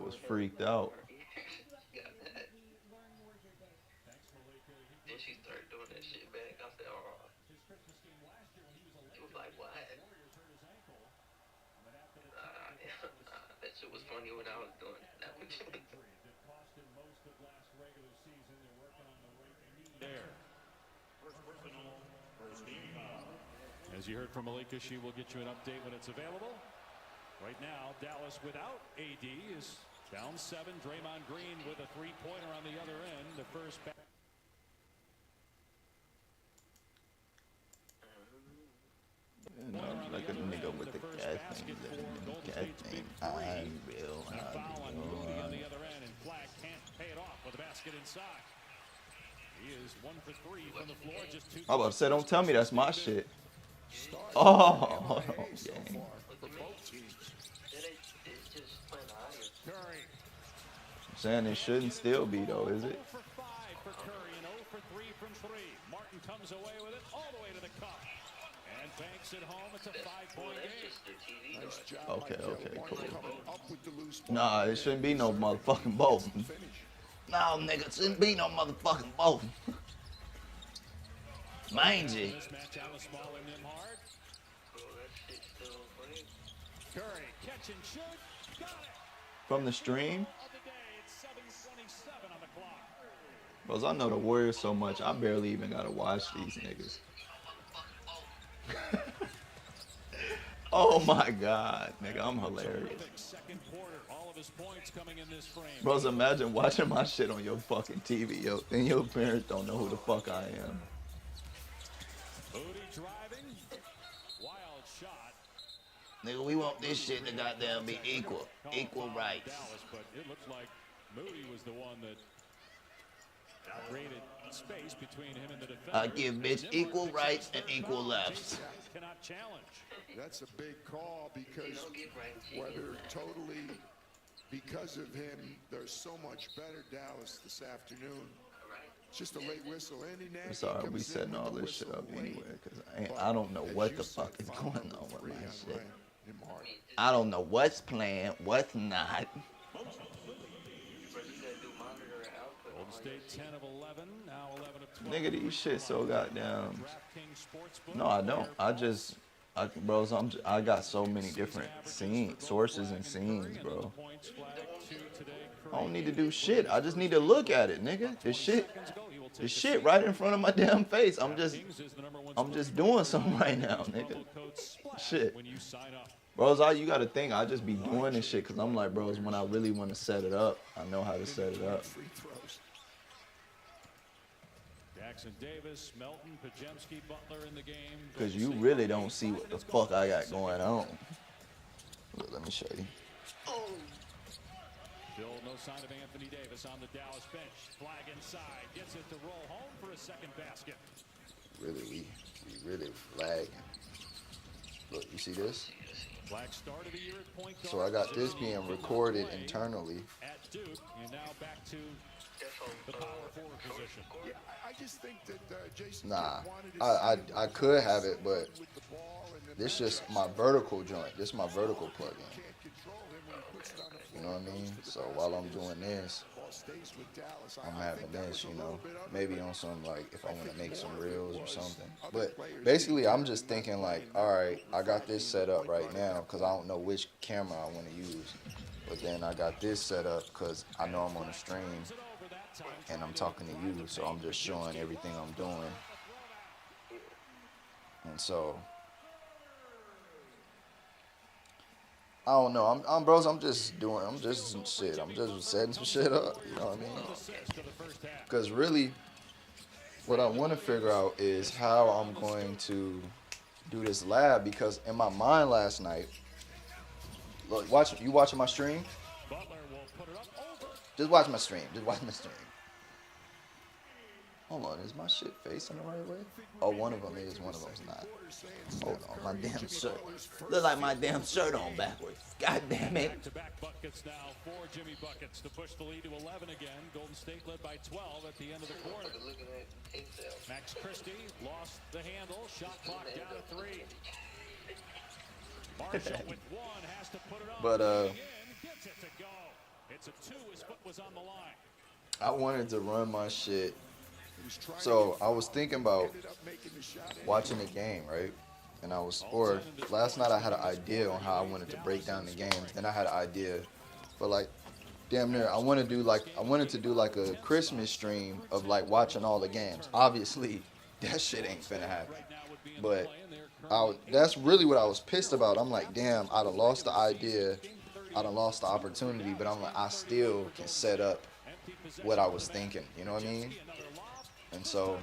was freaked out. Then she started doing that shit back. I said, oh. It was like, what? That shit was funny when I was doing it. That was As you heard from Malika, she will get you an update when it's available. Right now, Dallas without AD is down 7. Draymond Green with a three-pointer on the other end. The first back. Like a nigga with the cat thing. I'm real. Foul on Moody on the other end, and Flack can't pay it off with a basket inside. He is 1 for 3 from the floor. Just 2. I'm about to say, don't tell me that's my shit. Oh, gang. I'm saying it shouldn't still be though, is it? 0 for 5 for Curry and 0 for 3 from 3. Martin comes away with it all the way to the cup and banks it home. It's a 5-point game. Okay, cool. Nah, it shouldn't be no motherfucking both. No, nigga, it shouldn't be no motherfucking both. Mangy. Curry, catch and shoot. Got it. From the stream? Of the day, it's 7:27 on the clock. Bros, I know the Warriors so much, I barely even gotta watch these niggas. Oh my God, nigga, I'm hilarious. Second quarter, all of his points coming in this frame. Bros, imagine watching my shit on your fucking TV, yo, and your parents don't know who the fuck I am. Moody driving, wild shot. Nigga, we want this shit to goddamn be equal rights. Dallas, but it looked like Moody was the one that created space between him and the defender. I give bitch equal rights and equal lefts. Cannot challenge. That's a big call because whether totally because of him, they're so much better, Dallas, this afternoon. It's just a late whistle. Andy Nagy It's alright, we setting all this shit up anyway, because I don't know what the fuck is going on with my shit. I don't know what's playing, what's not. Golden State 10 of 11, now 11 of 12. Nigga, these shit so goddamn. No, I don't. Bros, I got so many different sources and scenes, bro. I don't need to do shit. I just need to look at it, nigga. This shit right in front of my damn face. I'm just doing something right now, nigga. Shit. Bros, you gotta think, I just be doing this shit because I'm like, bros, when I really want to set it up, I know how to set it up. Jackson Davis, Melton, Pajemski, Butler in the game. Because you really don't see what the fuck I got going on. Look, let me show you. Still no sign of Anthony Davis on the Dallas bench. Flag inside, gets it to roll home for a second basket. Really, we really flagging. Look, you see this? Flag started the year at point guard. So I got this being recorded internally. At Duke, and now back to the power forward position. Yeah, I just think that Jason Nah, wanted to I could have it, but this just my vertical joint. This is my vertical plug-in. You know what I mean? So while I'm doing this, I'm having this, you know, maybe on some, like, if I want to make some reels or something. But basically, I'm just thinking, like, all right, I got this set up right now because I don't know which camera I want to use. But then I got this set up because I know I'm on the stream and I'm talking to you, so I'm just showing everything I'm doing. And so I don't know. I'm just setting some shit up. You know what I mean? Because really, what I want to figure out is how I'm going to do this lab. Because in my mind last night, look, you watching my stream? Just watch my stream. Hold on, is my shit facing the right way? Oh, one of them is, one of them's not. Hold on, my damn shirt. Look like my damn shirt on backwards. God damn it. Back-to-back buckets now for Jimmy Buckets to push the lead to 11 again. Golden State led by 12 at the end of the quarter. Max Christie lost the handle. Shot clock down to 3. Marshall with one has to put it on. But It's a 2. His foot was on the line. I wanted to run my shit. So I was thinking about watching the game, right? And or last night I had an idea on how I wanted to break down the games. Then I had an idea, but like, damn near, I wanted to do like a Christmas stream of like watching all the games. Obviously, that shit ain't finna happen. But that's really what I was pissed about. I'm like, damn, I'd have lost the idea. I'd have lost the opportunity, but I'm like, I still can set up what I was thinking. You know what I mean? And so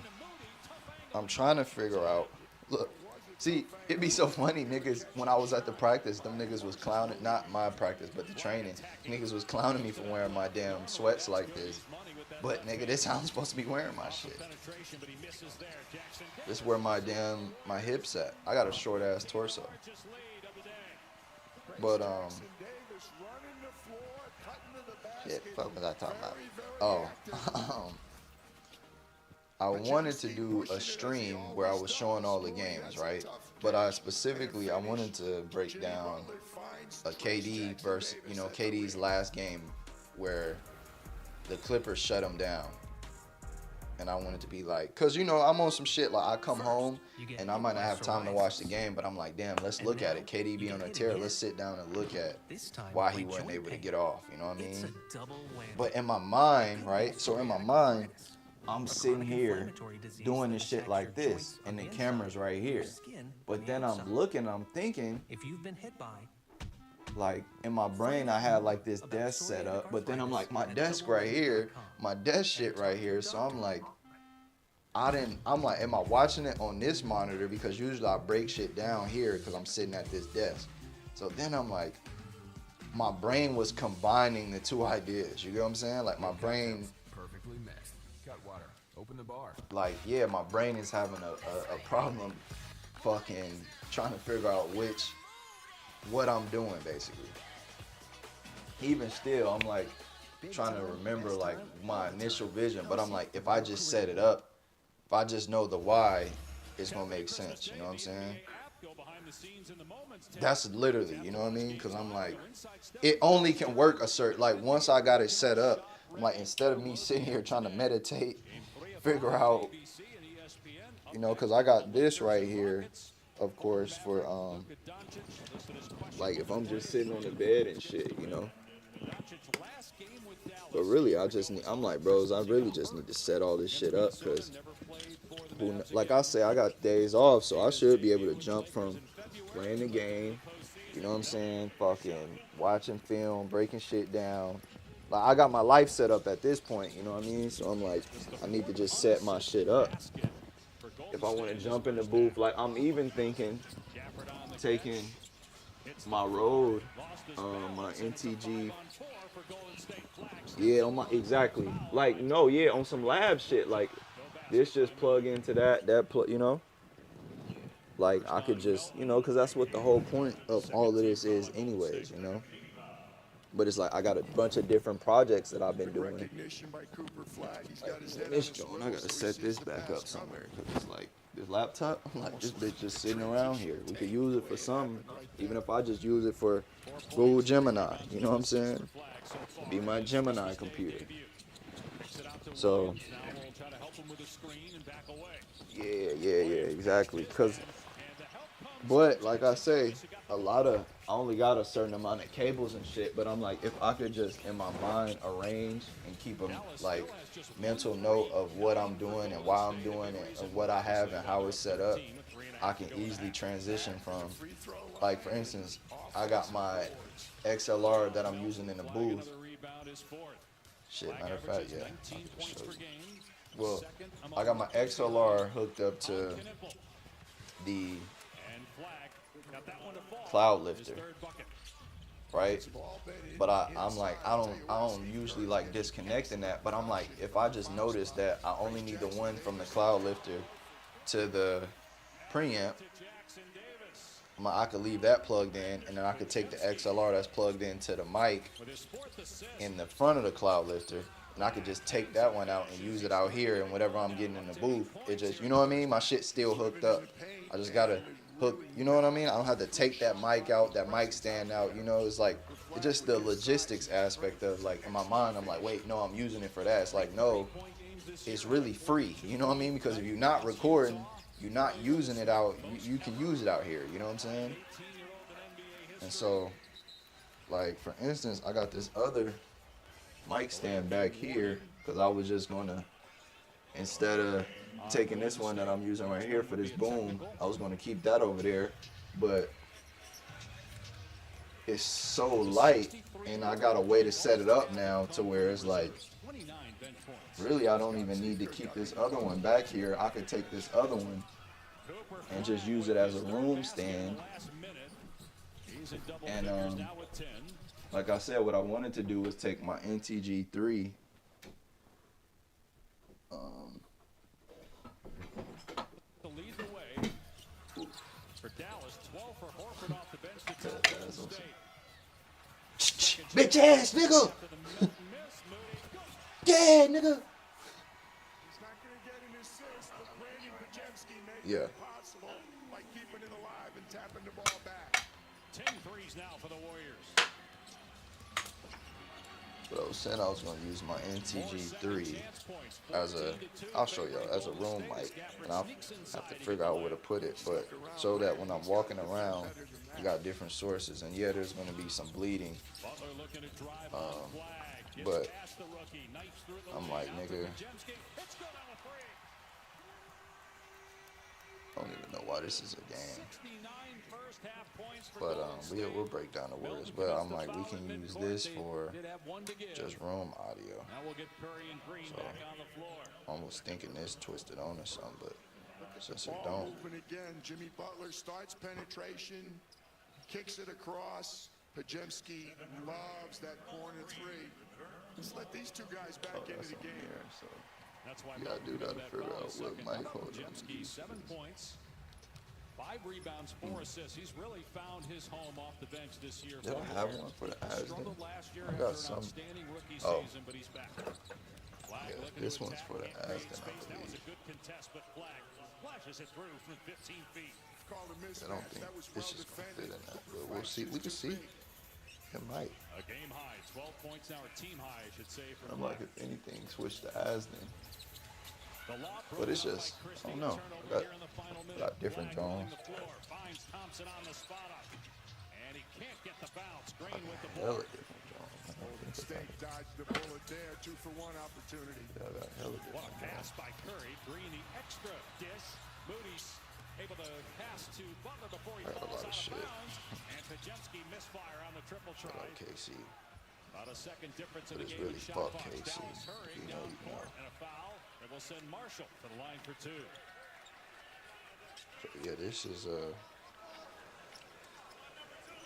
I'm trying to figure out. Look, see, it'd be so funny, niggas. When I was at the practice, them niggas was clowning. Not my practice, but the training. Niggas was clowning me for wearing my damn sweats like this. But nigga, this how I'm supposed to be wearing my shit. This is where my hips at. I got a short ass torso. But shit, fuck was I talking about? Oh, I wanted to do a stream where I was showing all the games, right? But I wanted to break down a KD versus, KD's last game where the Clippers shut him down. And I wanted to be like, cause I'm on some shit, like I come home and I might not have time to watch the game, but I'm like, damn, let's look at it. KD be on a tear, let's sit down and look at why he wasn't able to get off, you know what I mean? But in my mind, right? So in my mind, I'm sitting here doing this shit like this, and the camera's right here. But then I'm looking, I'm thinking, if you've been hit by, like in my brain, I had like this desk set up, but then I'm like, my desk right here, my desk shit right here. So I'm like, I'm like, am I watching it on this monitor? Because usually I break shit down here because I'm sitting at this desk. So then I'm like, my brain was combining the two ideas. You get what I'm saying? Like my brain. Perfectly met. Cut water. Open the bar. Like, yeah, my brain is having a problem fucking trying to figure out what I'm doing, basically. Even still, I'm like trying to remember like my initial vision, but I'm like, if I just set it up, if I just know the why, it's gonna make sense, you know what I'm saying? That's literally, you know what I mean? Because I'm like, it only can work a certain, like once I got it set up, I'm like, instead of me sitting here trying to meditate, figure out, because I got this right here, of course, for like if I'm just sitting on the bed and shit, But really, I'm like, bros, I really just need to set all this shit up because, like I say, I got days off, so I should be able to jump from playing the game, you know what I'm saying, fucking watching film, breaking shit down. Like, I got my life set up at this point, you know what I mean? So I'm like, I need to just set my shit up. If I want to jump in the booth, like I'm even thinking taking my Rode, my NTG. Yeah, exactly. Like, no, yeah, on some lab shit. Like, this just plug into that like, I could just, because that's what the whole point of all of this is anyways, But it's like, I got a bunch of different projects that I've been doing. Like, this joint, I got to set this back up somewhere. Because it's like, this laptop, I'm like, this bitch just sitting around here. We could use it for something. Even if I just use it for Google Gemini, you know what I'm saying? Be my Gemini computer. So, yeah, exactly. But like I say, I only got a certain amount of cables and shit, but I'm like, if I could just in my mind arrange and keep a like mental note of what I'm doing and why I'm doing it and what I have and how it's set up, I can easily transition from, like, for instance, I got my XLR that I'm using in the booth. Shit, matter of fact, yeah. I can show you. Well, I got my XLR hooked up to the cloud lifter, right? But I'm like, I don't usually like disconnecting that, but I'm like, if I just notice that I only need the one from the cloud lifter to the preamp, I could leave that plugged in, and then I could take the XLR that's plugged into the mic in the front of the cloud lifter, and I could just take that one out and use it out here, and whatever I'm getting in the booth, it just, you know what I mean? My shit's still hooked up. I just gotta hook. You know what I mean? I don't have to take that mic out, that mic stand out. You know, it's like it's just the logistics aspect of like in my mind. I'm like, wait, no, I'm using it for that. It's like no, it's really free. You know what I mean? Because if you're not recording, you're not using it out. You can use it out here. You know what I'm saying? And so, like for instance, I got this other mic stand back here because I was just gonna, instead of taking this one that I'm using right here for this boom, I was gonna keep that over there, but it's so light and I got a way to set it up now to where it's like really I don't even need to keep this other one back here. I could take this other one and just use it as a room stand. And like I said, what I wanted to do was take my NTG3 To lead the way for Dallas, 12 for Horford off the bench to top Golden State. bitch ass nigga. Yeah, nigga. He's not going to get an assist, but Brandon Podziemski made Yeah. it possible by keeping it alive and tapping the ball back. 10 threes now for the Warriors. But I was saying I was gonna use my NTG3 as a, I'll show y'all, as a room mic, and I'll have to figure out where to put it, but so that when I'm walking around, you got different sources, and yeah, there's gonna be some bleeding, but I'm like, nigga, I don't even know why this is a game. But we'll break down the words. But I'm like, we can use this for just room audio. So I almost thinking this twisted on or something, but since it Ball don't. moving again. Jimmy Butler starts penetration, kicks it across. Podziemski loves that corner three. Let's let these two guys back into That's the on game. here, so That's why you gotta do that to figure out what mic holder. Podziemski, 7 points, 5 rebounds, 4 assists. He's really found his home off the bench this year. Did I have one for the Asden? Struggled last year I after got an some. outstanding rookie Oh. season, but he's back. Flag Yeah, looking this to one's attack, for the can't create Asden, I space. That was believe. a good contest, but Flag flashes it through from 15 feet. Called a mismatch. I don't think That was this well is gonna fit defended. in that, but we'll see. We can see. It might. A game high, 12 points now, or team high, I should say. For I'm like, Flag. if anything, switch to Asden. The lob But it's broken up just, by Christie. I don't know. Turnover I here in the final minute. got different Flag running drones. the floor, finds Thompson on the spot up, and he can't get the bounce. Green with the Hella ball. different drones. I don't Golden think State about it. dodged the bullet there. 2-for-1 opportunity. Yeah, I got hella What a different pass drones. by Curry. Green the extra dish. Moody's able to pass to Butler before he I got a falls lot of out of shit. bounds. And Podziemski misfire on the triple Shout try. out KC. About a second difference in But the it's game. really Shot fuck clock. KC. Dallas hurrying You know, down you court know. and a foul. It will send Marshall to the line for 2. So, yeah, this is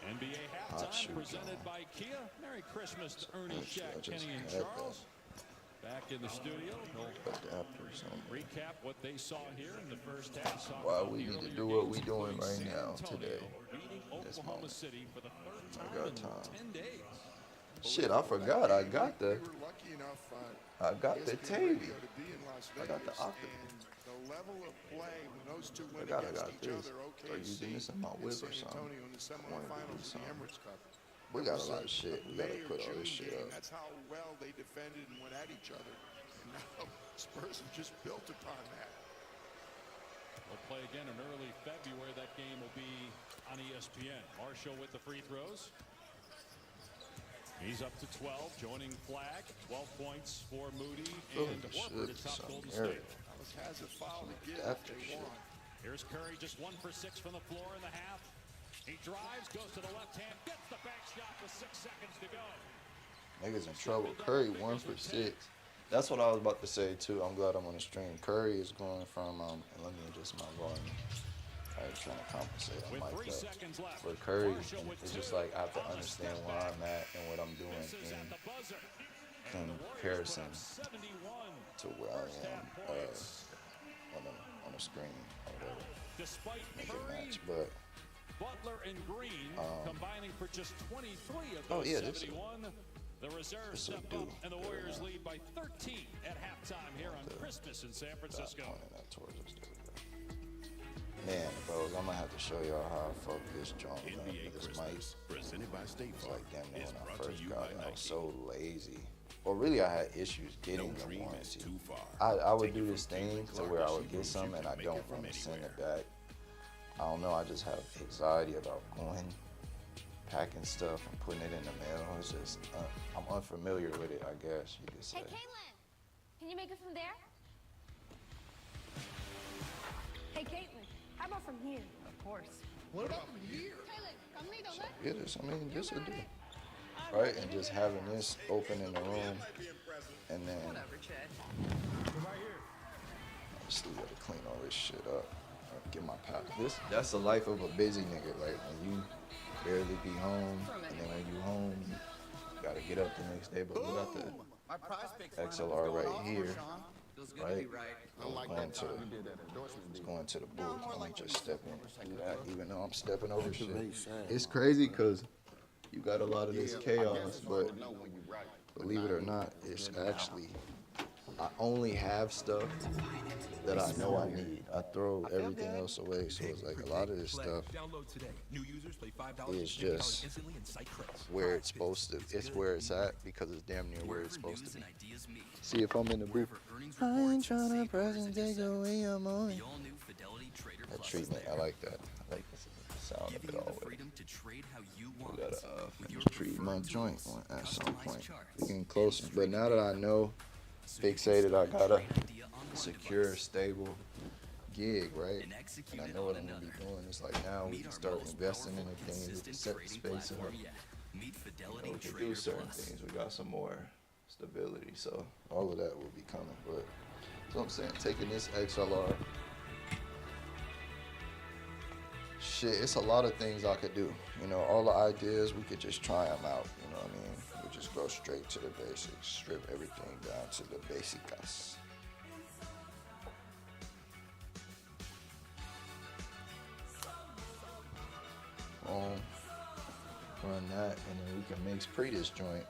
NBA Hot halftime shoe presented zone. by Kia. Merry Christmas to Ernie, actually, I Shaq, just Kenny, and had Charles. Back in the studio. They'll adapters on. recap what they saw here in the first half. Talk Why about we the need to earlier do what games, we doing including right San now, Antonio today, beating this Oklahoma moment. City for the third I time got in time. 10 days. Shit, I forgot. I got They the were lucky enough. I got the ESPN Tavy. Radio to be in Las I got the Vegas, Octopus. and the level of play when those two went I against got each this. other, Start using this in my and whip San or something. Antonio in the I wanted to do semifinals of the something. Emirates Cup. We That got a was lot of shit. We gotta May or put all June this shit game. up. That's how well they defended and went at each other. And now Spurs have just built upon that. We'll play again in early February. That game will be on ESPN. Marshall with the free throws. He's up to 12, joining Flag. 12 points for Moody Feel and like it Horford should to top some Golden area. State. Dallas has a foul to give if After they shit. want. Here's Curry, just 1 for 6 from the floor in the half. He drives, goes to the left hand, gets the bank shot with 6 seconds to go. Niggas in trouble. Curry 1 for 6. That's what I was about to say too. I'm glad I'm on the stream. Curry is going from and let me adjust my volume. I was trying to compensate. I With might 3 seconds left. for Curry, Marshall with it's 2. just like I have to On the understand step where back. I'm at and what I'm doing Misses at the buzzer. in And the Warriors put comparison up 71. to where I First half am points. on the screen or whatever. Despite Make it Curry, match, but Butler, and Green combining for just 23 of oh, those yeah, this 71. The reserves this'll step do. up, and the Yeah, Warriors man. lead by 13 at halftime here on Christmas in San Francisco. pointing that towards us. There we go. Man, bros, I'm gonna have to show y'all how I fucked this joint up NBA with this mic. Christmas, presented by State It's Farm, like damn near is when I brought to first you got by it, I was Nike. so lazy. Well, really, I had issues getting No the dream is warranty. too far. I would Take do it this from thing Kendrick to Lamar where I that would she get proves some you and can I make don't it from want to send it anywhere. back. I don't know. I just have anxiety about going, packing stuff and putting it in the mail. It's just I'm unfamiliar with it, I guess you could say. Hey, Caitlin, can you make it from there? Hey, Caitlin, how about from here? Of course. What about here? Yeah, this, I mean, this would do. Right, and just having this open in the room, and then Whatever, Chad. I still gotta clean all this shit up. Get my pack. That's the life of a busy nigga. Like when you barely be home, and then when you home, you gotta get up the next day. But we got the My prospects XLR right here, Feels good to right? be right. It's going to the booth. I'm gonna just step in, do that, even though I'm stepping over shit. It's crazy because you got a lot of this chaos, but believe it or not, it's actually, I only have stuff that I know I need. I throw everything else away, so it's like a lot of this stuff Download today. New users pay $5 is just instantly and site credits. where it's supposed to. It's where it's at because it's damn near where it's supposed to be. See if I'm in the booth. I ain't trying to present take away your money. That treatment, I like that. I like the sound of it always. We gotta finish treating my joint at some point. We getting closer, but now that I know, fixated, I got a secure, stable gig, right? And I know what I'm gonna be doing. It's like now we can start investing in the things, we can set the space up. You know, we can do certain things. We got some more stability, so all of that will be coming. But that's what I'm saying. Taking this XLR, shit, it's a lot of things I could do. You know, all the ideas, we could just try them out. You know what I mean? We just go straight to the basics, strip everything down to the basicas. Run that, and then we can mix pre this joint.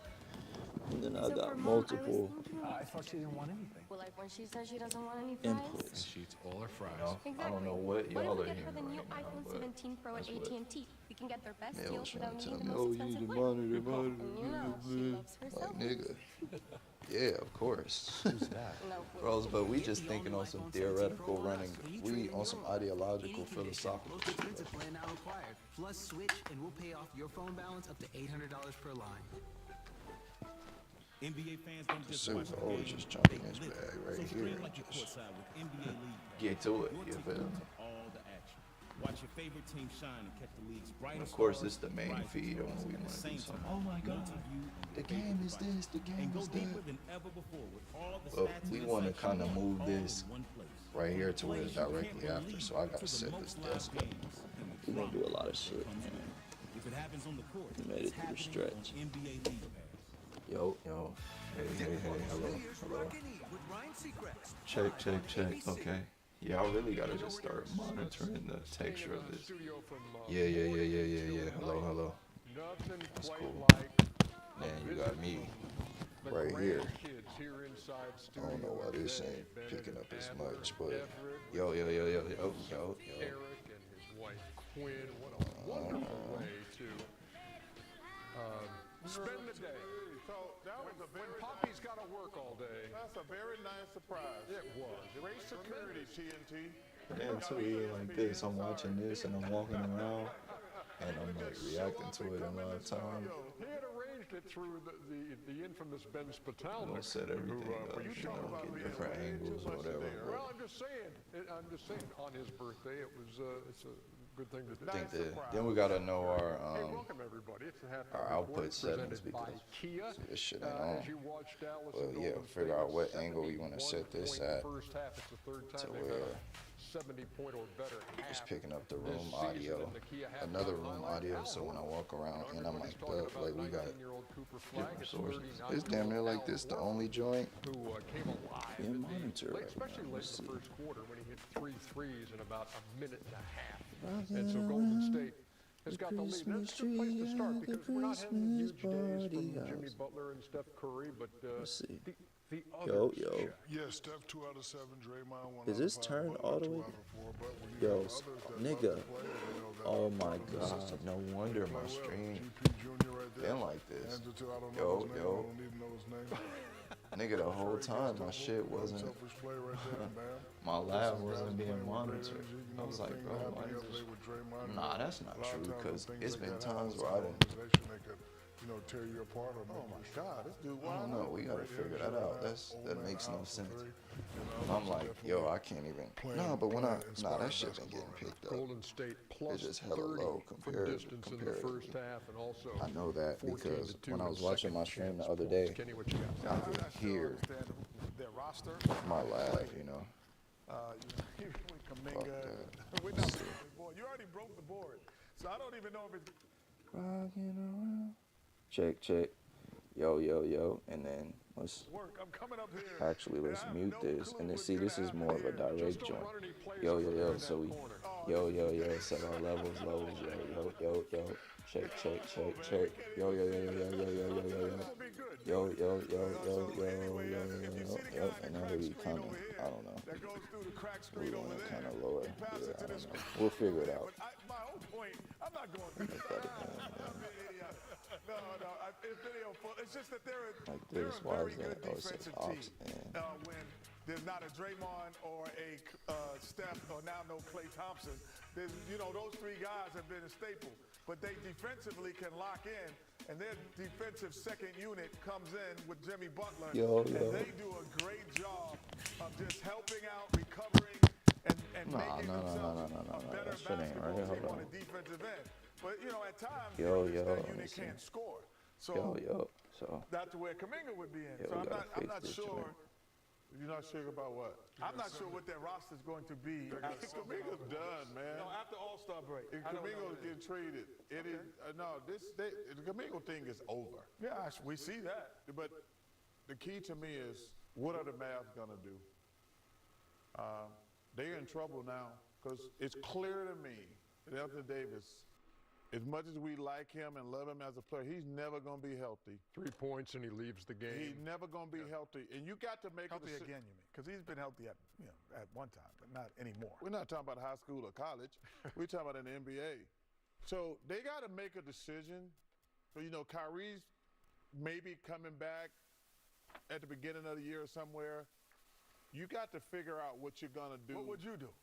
And then I got multiple I thought she didn't want anything. Well, like when she says she doesn't want any fries. inputs. She eats all her fries. You know, I don't know what Why y'all don't are we get her hearing the new right now, iPhone but 17 Pro at that's what AT&T? We can get their best Mel deals was trying without to tell needing me, the oh, most you need expensive the one. monitor, And you know, she loves herself. like, nigga. Yeah, of course. No, Bros, but we just thinking on some theoretical running. We on some ideological, philosophical shit. plan now required. Plus switch and we'll pay off your phone balance up to $800 per line. NBA fans don't just watch Super the always game, just jump they in this live it. bag So right stream here. like you're Just courtside with NBA League. get to it, Your you ticket feel me? to all the action. Watch your favorite team shine and catch the league's brightest Of course, stars this the main rise to feed on stars when we at the want to same do something. time. Oh my Known God. to you and your The favorite game is device. this, the game And go is deeper that. than ever before with all the But stats we and want to insights kind you of want move all this in one place. right here to where Plays it's you can't directly after, believe so I gotta to the set most this live desk up. games in the We're gonna do a lot of drop shit, comes man. in. If it happens on the court, We made it's it through the happening stretch. on NBA League Pass. Yo, hey, hello. Check. Okay. Yeah, I really gotta just start monitoring the texture of this. Yeah. Hello. That's cool. Man, you got me right here. I don't know why this ain't picking up as much, but yo. Eric and his wife Quinn. What a wonderful way to spend the day. So that was a When very Poppy's got to work all day. that's a very nice surprise. It was. Great security, TNT. And too, even like this, I'm watching this and I'm walking around and I'm like reacting to it in live time. He had arranged it through the infamous Ben Spitalnik. We'll set everything up, you you talk know, about get being different way too angles or much whatever. there. but Well, I'm just saying, on his birthday, it's a good thing to do. I think then we gotta know our Hey, welcome everybody. It's the halftime our report output settings presented by because Kia. this shit ain't on. As you watch Dallas Well, and yeah, Golden figure State, out what angle we wanna set this 71 at First half, it's the third time to they've had where a 70-point or better it's half picking up the this room season. audio, And the Kia halftime another room highlight, audio, Al so when I walk around and I'm Everybody's mic'd talking up, about like we got 19-year-old Cooper Flag. different It's sources. 39-year-old It's damn near like Al this the Horford, only joint who came alive being in the monitored late, right especially now. late Let's in the see. first quarter when he hit 3 threes in about a minute and a half. And so Golden State has got the lead. That's a good place to start because we're not having huge days from Jimmy Butler and Steph Curry, but Let's see. the other Yo. Yeah, Steph 2 out of 7, Draymond 1 Is this turned all the way? Yo, nigga. Oh my God. No wonder my stream been like this. Yo. Nigga, the whole time my shit wasn't, my lab wasn't being monitored. I was like, bro, why is this? Nah, that's not true, because it's been times where I didn't. Tear you apart. Oh my God, this dude. I don't know. We gotta figure that out. That makes no sense. I'm like, yo, I can't even. Nah, but that shit been getting picked up. Golden State plus It's just hella 30 low from compared. distance in the first half, and also I know that because 14-2 when I was in watching my second stream the chance other points. day, Kenny, what you got? I could hear their roster. my lab, you know. Kuminga. We're not the board. You already broke the board, so I don't even know if it's. Rocking around. Check. Yo. And then let's Work. I'm coming up here. actually let's mute this. And then see, this is more of a direct joint. Yo. So we, yo. Set our levels. Yo. Check. Yo. And now we kind of, I don't know. We want to kind of lower. Yeah, I don't know. We'll figure it out. My whole point, I'm not going through No, it's video full. It's just that they're Like a this, why very is good that? Oh, it says defensive ops, team. When there's not a Draymond or a Steph or now no Klay Thompson, those three guys have been a staple. But they defensively can lock in, and their defensive second unit comes in with Jimmy Butler, and they do a great job of just helping out, recovering, and making themselves a better basketball team on the defensive end. But, at times, that unit can't score. So that's where Kuminga would be in. So I'm not sure. You're not sure about what? I'm not sure what their roster's going to be. Kuminga's done, man. No, after All-Star break. Kuminga's getting traded. The Kuminga thing is over. Yeah, we see that. But the key to me is, what are the Mavs going to do? They're in trouble now because it's clear to me that Anthony Davis, as much as we like him and love him as a player, he's never going to be healthy. 3 points and he leaves the game. He's never going to be healthy. And you got to make healthy again, you mean? Because he's been healthy at one time, but not anymore. We're not talking about high school or college. We're talking about in the NBA. So they got to make a decision. So, Kyrie's maybe coming back at the beginning of the year or somewhere. You got to figure out what you're going to do. What would you do?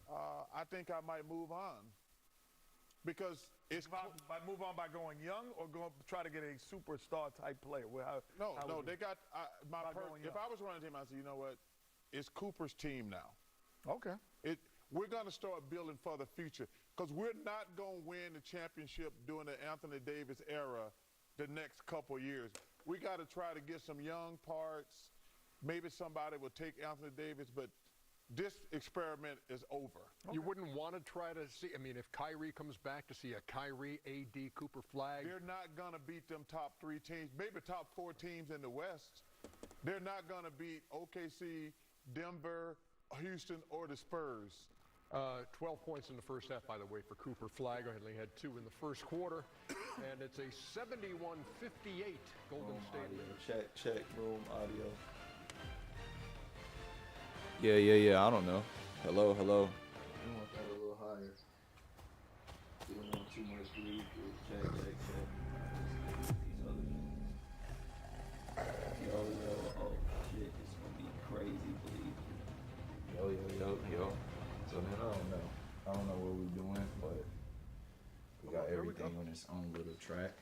I think I might move on. Because it's move on by going young or try to get a superstar type player. They got if I was running a team, I'd say, you know what? It's Cooper's team now. Okay. We're going to start building for the future because we're not going to win the championship during the Anthony Davis era the next couple years. We got to try to get some young parts. Maybe somebody will take Anthony Davis, but this experiment is over. You wouldn't want to try to see, if Kyrie comes back, to see a Kyrie, AD, Cooper flag. They're not going to beat them top 3 teams, maybe top 4 teams in the West. They're not going to beat OKC, Denver, Houston, or the Spurs. 12 points in the first half, by the way, for Cooper Flag. Only had 2 in the first quarter. And it's a 71-58 Golden State. Check, room audio. Yeah, I don't know. Hello. We want that a little higher. We don't want too much bleed. Check. Yo. Oh, shit, it's gonna be crazy, bleed. Yo. So then I don't know what we're doing, but we got everything on its own little track.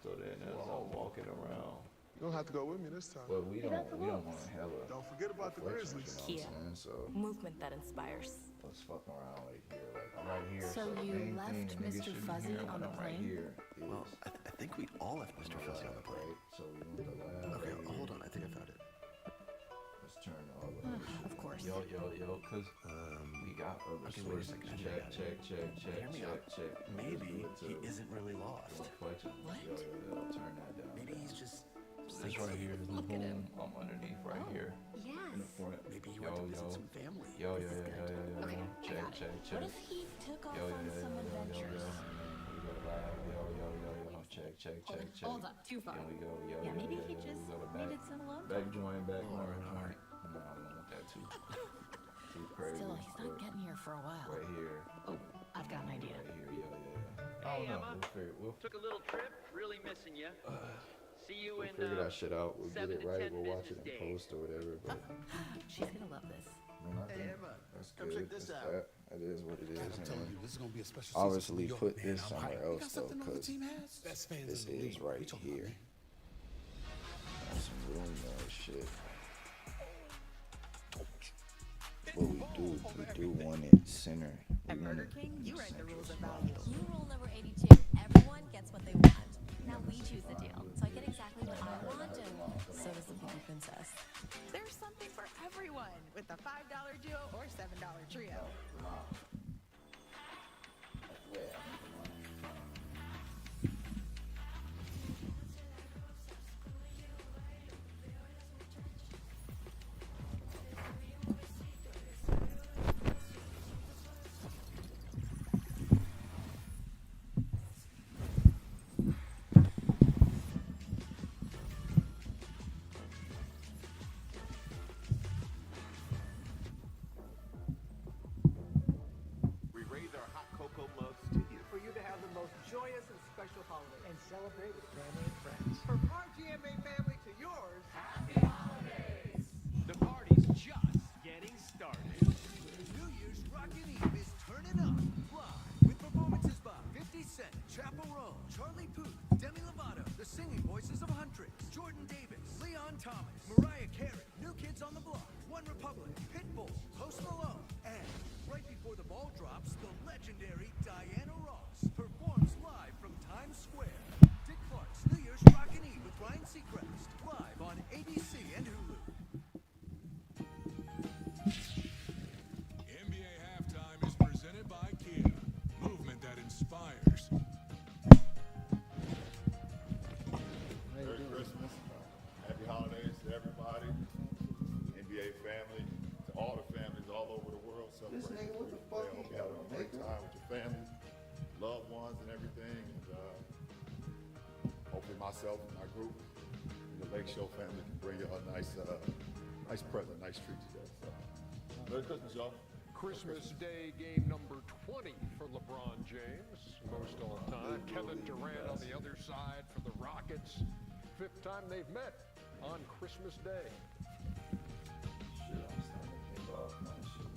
So then as I'm walking around. You don't have to go with me this time. But we don't want to have a. Don't forget about the Grizzlies. You know what I'm saying? So movement that inspires. let's fuck around right here, right here. So you left Mr. Fuzzy on the plane? Right here well, I think we all left Mr. Fuzzy on the plane. Right? So we want the lab. Okay, right hold on. I think I found it. Let's turn all of this shit. Of course. Yo, because we got other okay, wait a sources. second. Check. Maybe he isn't really lost. What? Yo, turn that down. Maybe he's just thinking this right here, the boom, underneath right here. In the front. Maybe he went to visit some family. Yo. Okay, Check. What if he took off Yo. on some adventures? We go live. Yo. Check. Hold up, too far. Then we go, yo. Yeah, maybe he We just go to back. needed some alone Back time. joint, back horn. No, I don't want that too. Too crazy. Still, he's not getting here for a while. Right here. Oh, I've got an idea. Right here, yo. Hey, Oh, Emma. We'll Took a little trip. Really missing you. See you in figure that shit out. We'll get 7 it to right. 10 We'll watch it business in post or whatever. But She's gonna love this. I mean, I think Emma, that's come good. check this That's out. That is what it is. I'm telling you, this is gonna be a special season Obviously, for New York, put man. this I'm somewhere hyped. You else got though, something on the because team has? Best fans this in the is league. right We talking about, here. man? That's some room shit. What we do want it center. At Burger King, you write the rules of value. New rule number 82. Everyone gets what they want. Now we choose the deal. So I get exactly what I want and so does the Pinky Princess. There's something for everyone with the $5 duo or $7 trio. We raise our hot cocoa mugs to you. For you to have the most joyous and special holiday and celebrate with family and friends. From our GMA family to yours, happy holidays! The party's just getting started. New Year's Rockin' Eve is turning up live with performances by 50 Cent, Chappell Roan, Charlie Puth, Demi Lovato, the singing voices of Huntrix, Jordan Davis, Leon Thomas, Mariah Carey, New Kids on the Block, One Republic, Pitbull, Post Malone, and right before the ball drops, the legendary Diana Ross performs live from Times Square. Dick Clark's New Year's Rockin' Eve with Ryan Seacrest, live on ABC and Hulu. NBA Halftime is presented by Kia, movement that inspires. Merry Christmas. Happy holidays to everybody. NBA family, to all the families all over the world. This Celebrate. nigga, what the fuck I hope he you have a got on, great nigga? time with your family, loved ones, and everything. And hopefully myself and my group, the Lake Show family, can bring you a nice present, nice treat today. So, Merry Christmas, y'all. Christmas Day game number 20 for LeBron James, most all time. Kevin Durant on the other side for the Rockets. 5th time they've met on Christmas Day. Shit, I'm starting to think off my shit.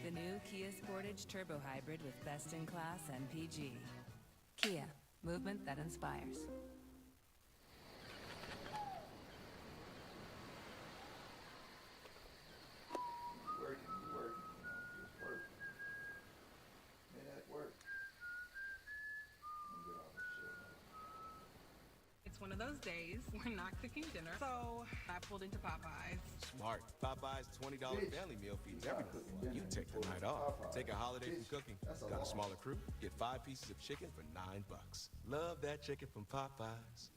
The new Kia Sportage Turbo Hybrid with best-in-class MPG. Kia, movement that inspires. It's one of those days we're not cooking dinner, so I pulled into Popeyes. Smart. Popeyes $20 family meal feeds everyone. You take the night off. Take a holiday from cooking. Got a smaller crew? Get 5 pieces of chicken for $9. Love that chicken from Popeyes.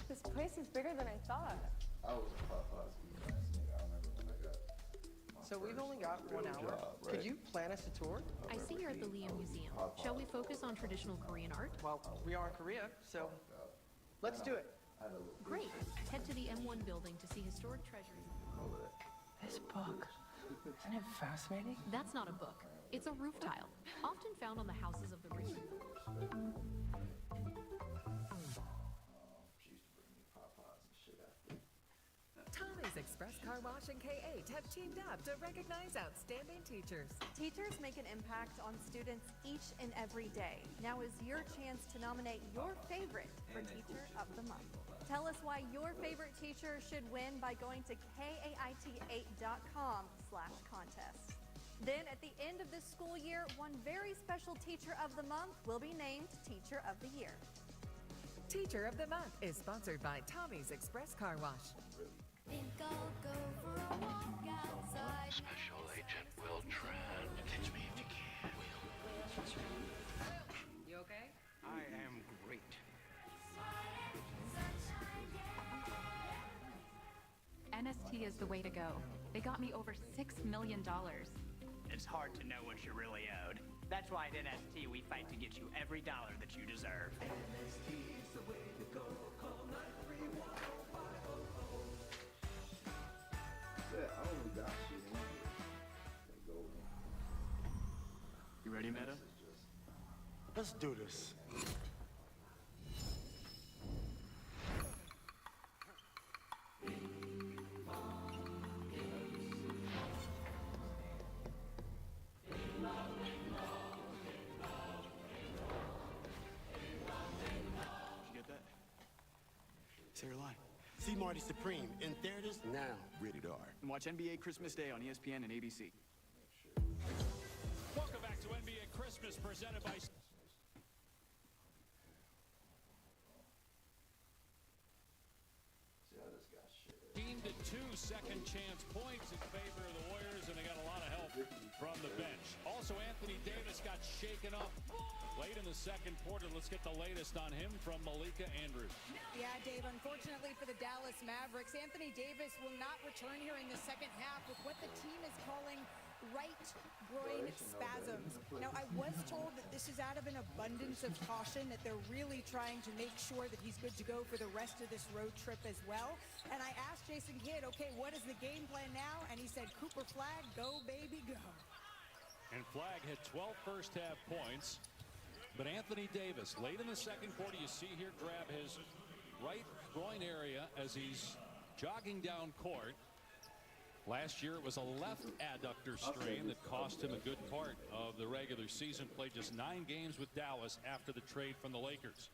This place is bigger than I thought. I was a Popeyes eating ass nigga. I remember when I got my So we've only got 1 hour. job, right? Could you plan us a tour? I see you're at the Liam Museum. Shall we focus on traditional Korean art? Well, we are in Korea, so let's do it. Great. Head to the M1 building to see historic treasures. This book, isn't it fascinating? That's not a book. It's a roof tile, often found on the houses of the rich. Tommy's Express Car Wash and K8 have teamed up to recognize outstanding teachers. Teachers make an impact on students each and every day. Now is your chance to nominate your favorite for Teacher of the Month. Tell us why your favorite teacher should win by going to KAIT8.com/contest. Then at the end of this school year, one very special Teacher of the Month will be named Teacher of the Year. Teacher of the Month is sponsored by Tommy's Express Car Wash. Think I'll go for a walk outside. Special Agent Will Trent. Catch me if you can. You okay? I am great. NST is the way to go. They got me over $6 million. It's hard to know what you're really owed. That's why at NST we fight to get you every dollar that you deserve. You ready, Meta? Let's do this. Say your line. See Marty Supreme in theaters now. Rated R. And watch NBA Christmas Day on ESPN and ABC. Welcome back to NBA Christmas, presented by... 2 second chance points in favor of the Warriors, and they got a lot of help from the bench. Also, Anthony Davis got shaken up late in the second quarter. Let's get the latest on him from Malika Andrews. Yeah, Dave, unfortunately for the Dallas Mavericks, Anthony Davis will not return here in the second half with what the team is calling right groin spasms. Now, I was told that this is out of an abundance of caution, that they're really trying to make sure that he's good to go for the rest of this road trip as well. And I asked Jason Kidd, okay, what is the game plan now? And he said, Cooper Flagg, go, baby, go. And Flagg had 12 first-half points. But Anthony Davis, late in the second quarter, you see here, grab his right groin area as he's jogging down court. Last year, it was a left adductor strain that cost him a good part of the regular season. Played just 9 games with Dallas after the trade from the Lakers.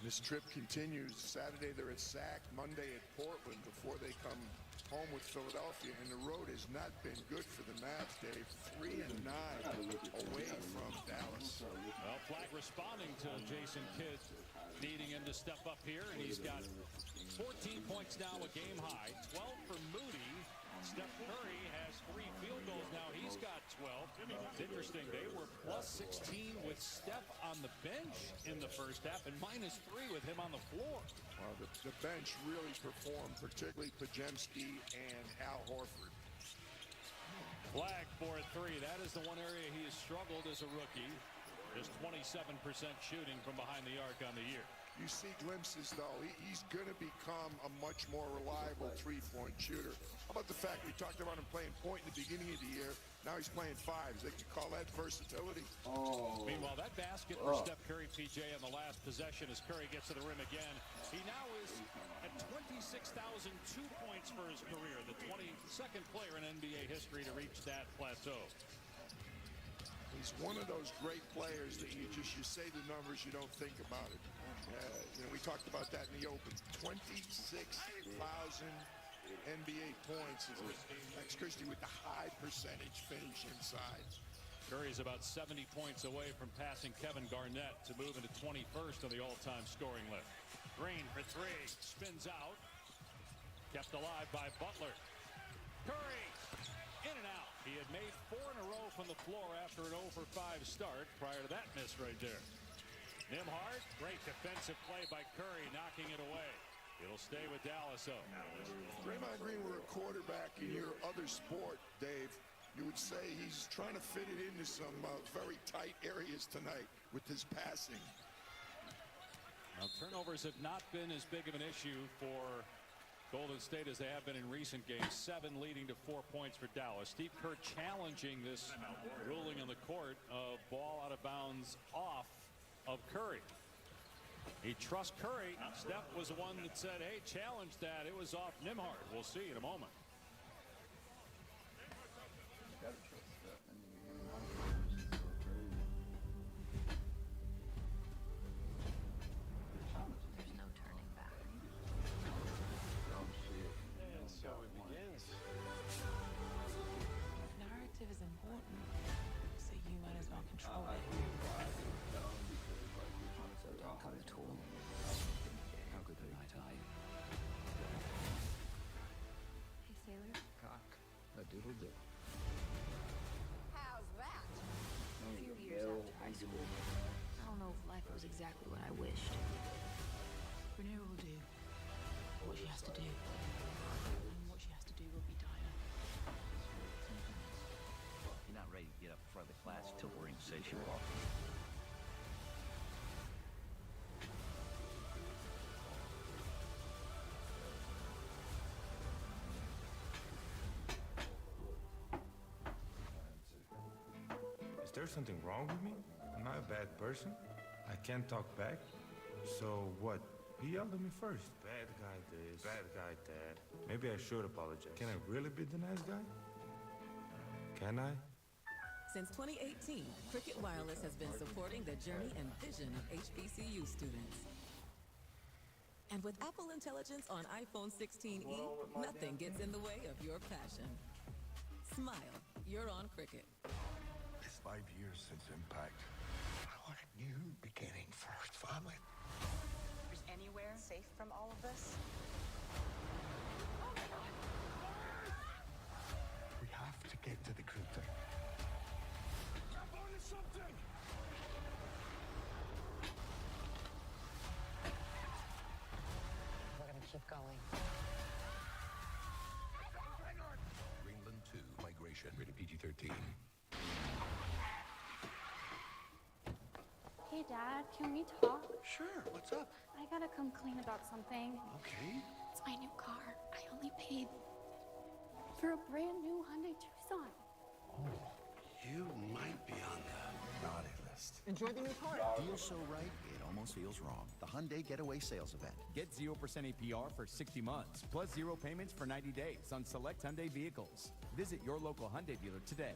This trip continues. Saturday they're at SAC, Monday at Portland before they come home with Philadelphia. And the road has not been good for the Mavs, Dave. 3-9 away from Dallas. Well, Flagg responding to Jason Kidd, needing him to step up here, and he's got 14 points now, a game high, 12 for Moody. Steph Curry has 3 field goals now. He's got 12. It's interesting. They were plus 16 with Steph on the bench in the first half and minus 3 with him on the floor. Well, the bench really performed, particularly Pajemski and Al Horford. Flagg for a 3. That is the one area he has struggled as a rookie. Just 27% shooting from behind the arc on the year. You see glimpses, though. He's going to become a much more reliable three-point shooter. How about the fact we talked about him playing point in the beginning of the year? Now he's playing 5s. They could call that versatility. Oh. Meanwhile, that basket for Steph Curry, PJ, on the last possession as Curry gets to the rim again. He now is at 26,002 points for his career, the 22nd player in NBA history to reach that plateau. He's one of those great players that you say the numbers, you don't think about it. We talked about that in the open. 26,000 NBA points. Max Christie with the high percentage finish inside. Curry's about 70 points away from passing Kevin Garnett to move into 21st on the all-time scoring list. Green for 3, spins out. Kept alive by Butler. Curry, in and out. He had made 4 in a row from the floor after an 0 for 5 start. Prior to that miss right there. Nimhart, great defensive play by Curry, knocking it away. It'll stay with Dallas, though. Draymond Green were a quarterback in your other sport, Dave. You would say he's trying to fit it into some very tight areas tonight with his passing. Now, turnovers have not been as big of an issue for Golden State as they have been in recent games. 7 leading to 4 points for Dallas. Steve Kerr challenging this ruling on the court of ball out of bounds off of Curry. He trusts Curry. Steph was the one that said, hey, challenge that. It was off Nimhart. We'll see in a moment. There's no turning back. And so it begins. Narrative exactly what I wished. Rhaenyra will do what she has to do. And what she has to do will be dire. You're not ready to get up in front of the class till we're insatiable. Is there something wrong with me? I'm not a bad person. I can't talk back. So what? He yelled at me first. Bad guy this, bad guy that. Maybe I should apologize. Can I really be the nice guy? Can I? Since 2018, Cricket Wireless has been supporting the journey and vision of HBCU students. And with Apple Intelligence on iPhone 16e, nothing gets in the way of your passion. Smile, you're on Cricket. It's 5 years since Impact. I want a new beginning for our family. Is anywhere safe from all of this? We have to get to the cruiser. Grab onto something! We're gonna keep going. Greenland 2 Migration, rated PG-13. Hey, Dad, can we talk? Sure, what's up? I gotta come clean about something. Okay. It's my new car. I only paid for a brand new Hyundai Tucson. Oh, you might be on the naughty list. Enjoy the new car. Deal so right, it almost feels wrong. The Hyundai Getaway Sales Event. Get 0% APR for 60 months, plus 0 payments for 90 days on select Hyundai vehicles. Visit your local Hyundai dealer today.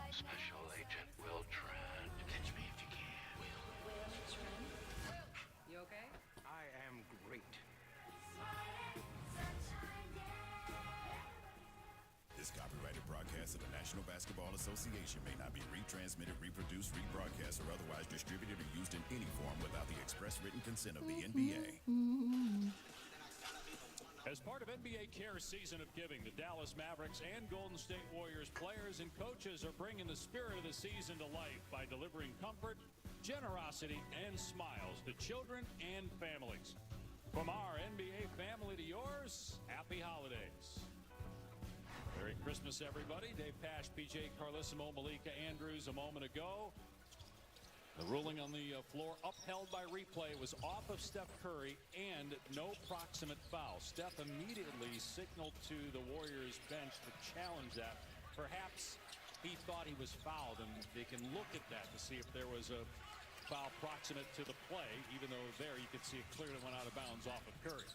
Special Agent Will Trent. Catch me if you can. Will. You okay? I am great. This copyrighted broadcast of the National Basketball Association may not be retransmitted, reproduced, rebroadcast, or otherwise distributed or used in any form without the express written consent of the NBA. As part of NBA Care's season of giving, the Dallas Mavericks and Golden State Warriors players and coaches are bringing the spirit of the season to life by delivering comfort, generosity, and smiles to children and families. From our NBA family to yours, happy holidays. Merry Christmas, everybody. Dave Pash, PJ Carlissimo, Malika Andrews a moment ago. The ruling on the floor upheld by replay was off of Steph Curry and no proximate foul. Steph immediately signaled to the Warriors bench to challenge that. Perhaps he thought he was fouled, and they can look at that to see if there was a foul proximate to the play, even though there you could see it clearly went out of bounds off of Curry.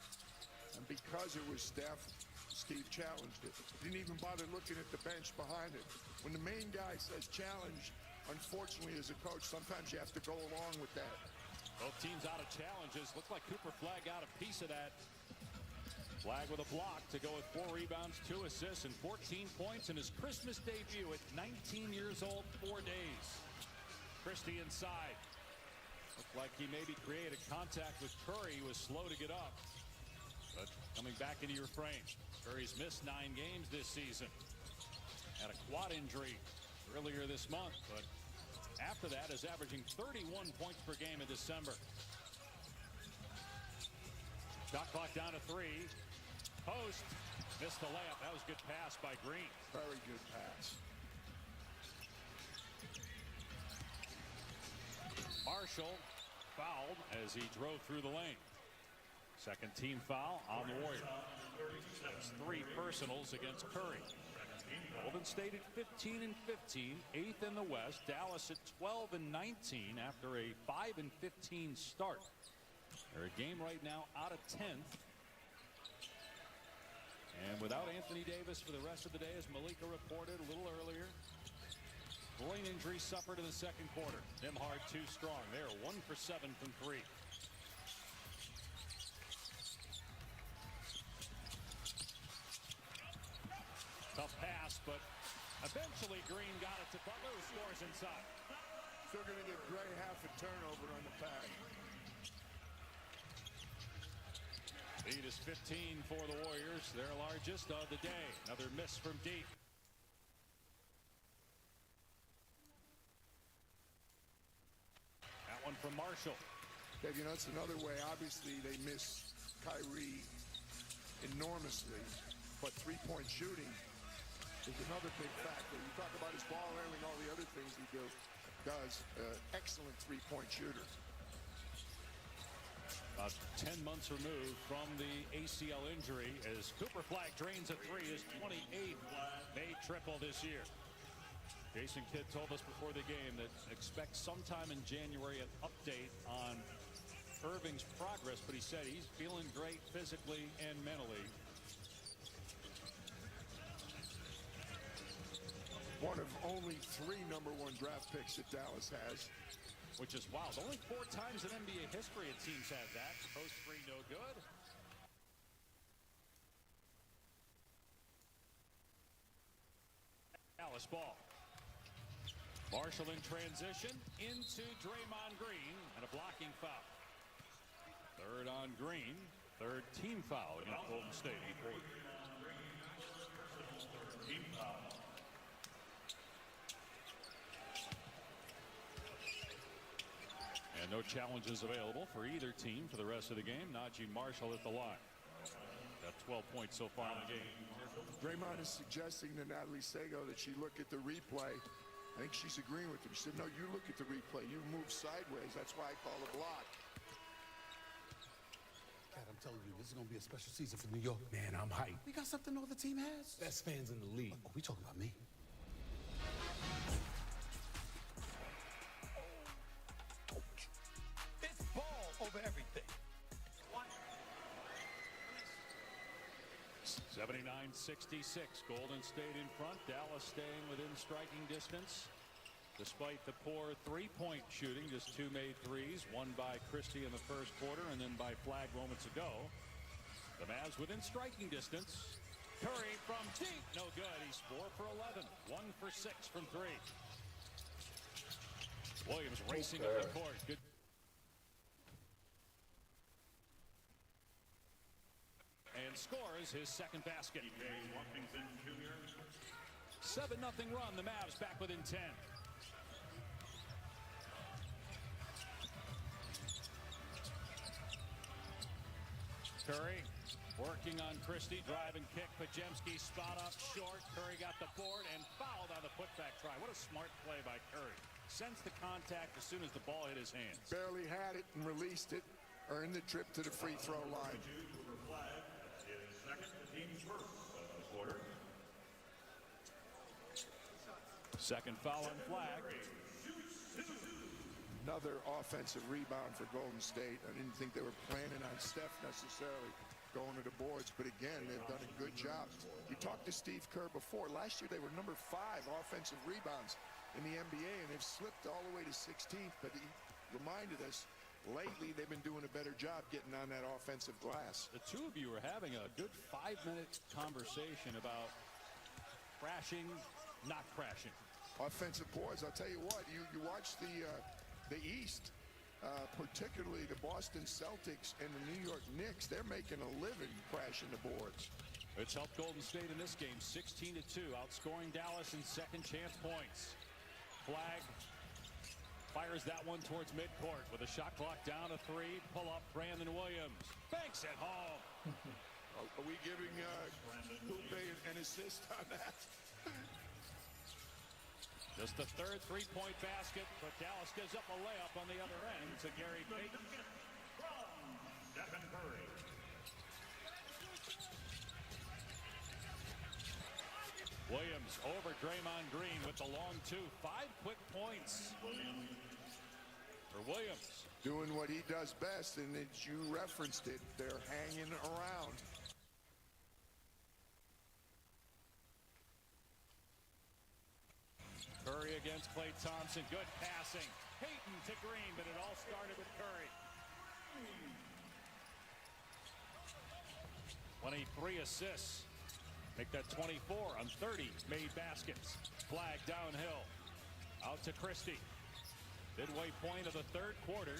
And because it was Steph, Steve challenged it. Didn't even bother looking at the bench behind it. When the main guy says challenge, unfortunately, as a coach, sometimes you have to go along with that. Both teams out of challenges. Looked like Cooper Flagg got a piece of that. Flagg with a block to go with 4 rebounds, 2 assists, and 14 points in his Christmas debut at 19 years old, 4 days. Christie inside. Looked like he maybe created contact with Curry. He was slow to get up. But coming back into your frame. Curry's missed 9 games this season. Had a quad injury earlier this month, but after that is averaging 31 points per game in December. Shot clock down to 3. Post missed the layup. That was a good pass by Green. Very good pass. Marshall fouled as he drove through the lane. Second team foul on the Warriors. That's 3 personals against Curry. Golden State at 15 and 15, 8th in the West. Dallas at 12 and 19 after a 5 and 15 start. They're a game right now out of 10th. And without Anthony Davis for the rest of the day, as Malika reported a little earlier, groin injury suffered in the second quarter. Nembhard too strong. They're 1 for 7 from 3. Tough pass, but eventually Green got it to Butler, who scores inside. Still going to get Gray half a turnover on the pass. Lead is 15 for the Warriors, their largest of the day. Another miss from deep. from Marshall. Dave, you know, it's another way. Obviously, they miss Kyrie enormously, but three-point shooting is another big factor. You talk about his ball handling, all the other things he does. Excellent three-point shooter. About 10 months removed from the ACL injury as Cooper Flag drains a three, his 28th May triple this year. Jason Kidd told us before the game that expect sometime in January an update on Irving's progress, but he said he's feeling great physically and mentally. One of only 3 #1 draft picks that Dallas has. Which is wild. Only 4 times in NBA history a team's had that. Post 3 no good. Dallas ball. Marshall in transition into Draymond Green and a blocking foul. Third on Green. Third team foul against Golden State. Team foul. And no challenges available for either team for the rest of the game. Najee Marshall at the line. Got 12 points so far in the game. Draymond is suggesting to Natalie Sego that she look at the replay. I think she's agreeing with him. She said, no, you look at the replay. You move sideways. That's why I call a block. Cat, I'm telling you, this is going to be a special season for New York. Man, I'm hyped. We got something no other team has. Best fans in the league. Oh, we talking about me? It's ball over everything. 79-66. Golden State in front. Dallas staying within striking distance. Despite the poor three-point shooting, just 2 made threes, one by Christie in the first quarter and then by Flag moments ago. The Mavs within striking distance. Curry from deep, no good. He's 4 for 11, 1 for 6 from 3. Williams racing up the court. Good. And scores his second basket. 7-0 run. The Mavs back within 10. Curry working on Christie, drive and kick. Pajemski spot up short. Curry got the board and fouled on the putback try. What a smart play by Curry. Sensed the contact as soon as the ball hit his hands. Barely had it and released it. Earned the trip to the free throw line. Second foul on Flag. Another offensive rebound for Golden State. I didn't think they were planning on Steph necessarily going to the boards, but again, they've done a good job. You talked to Steve Kerr before. Last year, they were #5 offensive rebounds in the NBA, and they've slipped all the way to 16th, but he reminded us lately they've been doing a better job getting on that offensive glass. The two of you are having a good 5-minute conversation about crashing, not crashing. Offensive boards. I'll tell you what, you watch the East, particularly the Boston Celtics and the New York Knicks. They're making a living crashing the boards. It's helped Golden State in this game 16-2, outscoring Dallas in second chance points. Flag fires that one towards midcourt with a shot clock down to 3. Pull up Brandon Williams. Banks at home. Are we giving Coupe an assist on that? Just the third three-point basket, but Dallas gives up a layup on the other end to Gary Payton. Williams over Draymond Green with the long 2. 5 quick points for Williams. Doing what he does best, and as you referenced it, they're hanging around. Curry against Klay Thompson. Good passing. Payton to Green, but it all started with Curry. 23 assists. Make that 24 on 30 made baskets. Flag downhill. Out to Christie. Midway point of the third quarter.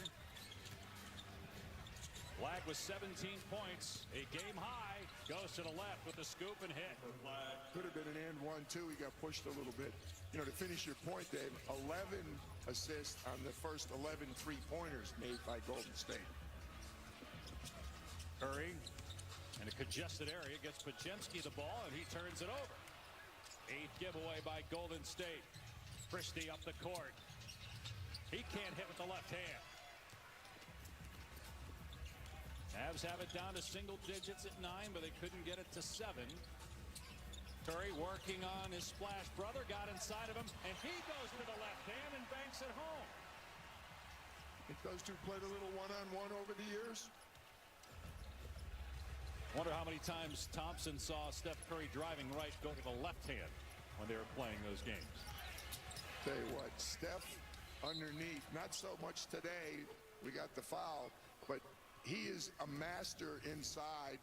Flag with 17 points. A game high. Goes to the left with the scoop and hit. Could have been an and one, too. He got pushed a little bit. You know, to finish your point, Dave, 11 assists on the first 11 three-pointers made by Golden State. Curry in a congested area gets Pajemski the ball, and he turns it over. 8th giveaway by Golden State. Christie up the court. He can't hit with the left hand. Mavs have it down to single digits at 9, but they couldn't get it to 7. Curry working on his splash brother, got inside of him, and he goes to the left hand and banks it home. I think those two played a little one-on-one over the years. Wonder how many times Thompson saw Steph Curry driving right go to the left hand when they were playing those games. Tell you what, Steph underneath, not so much today, we got the foul, but he is a master inside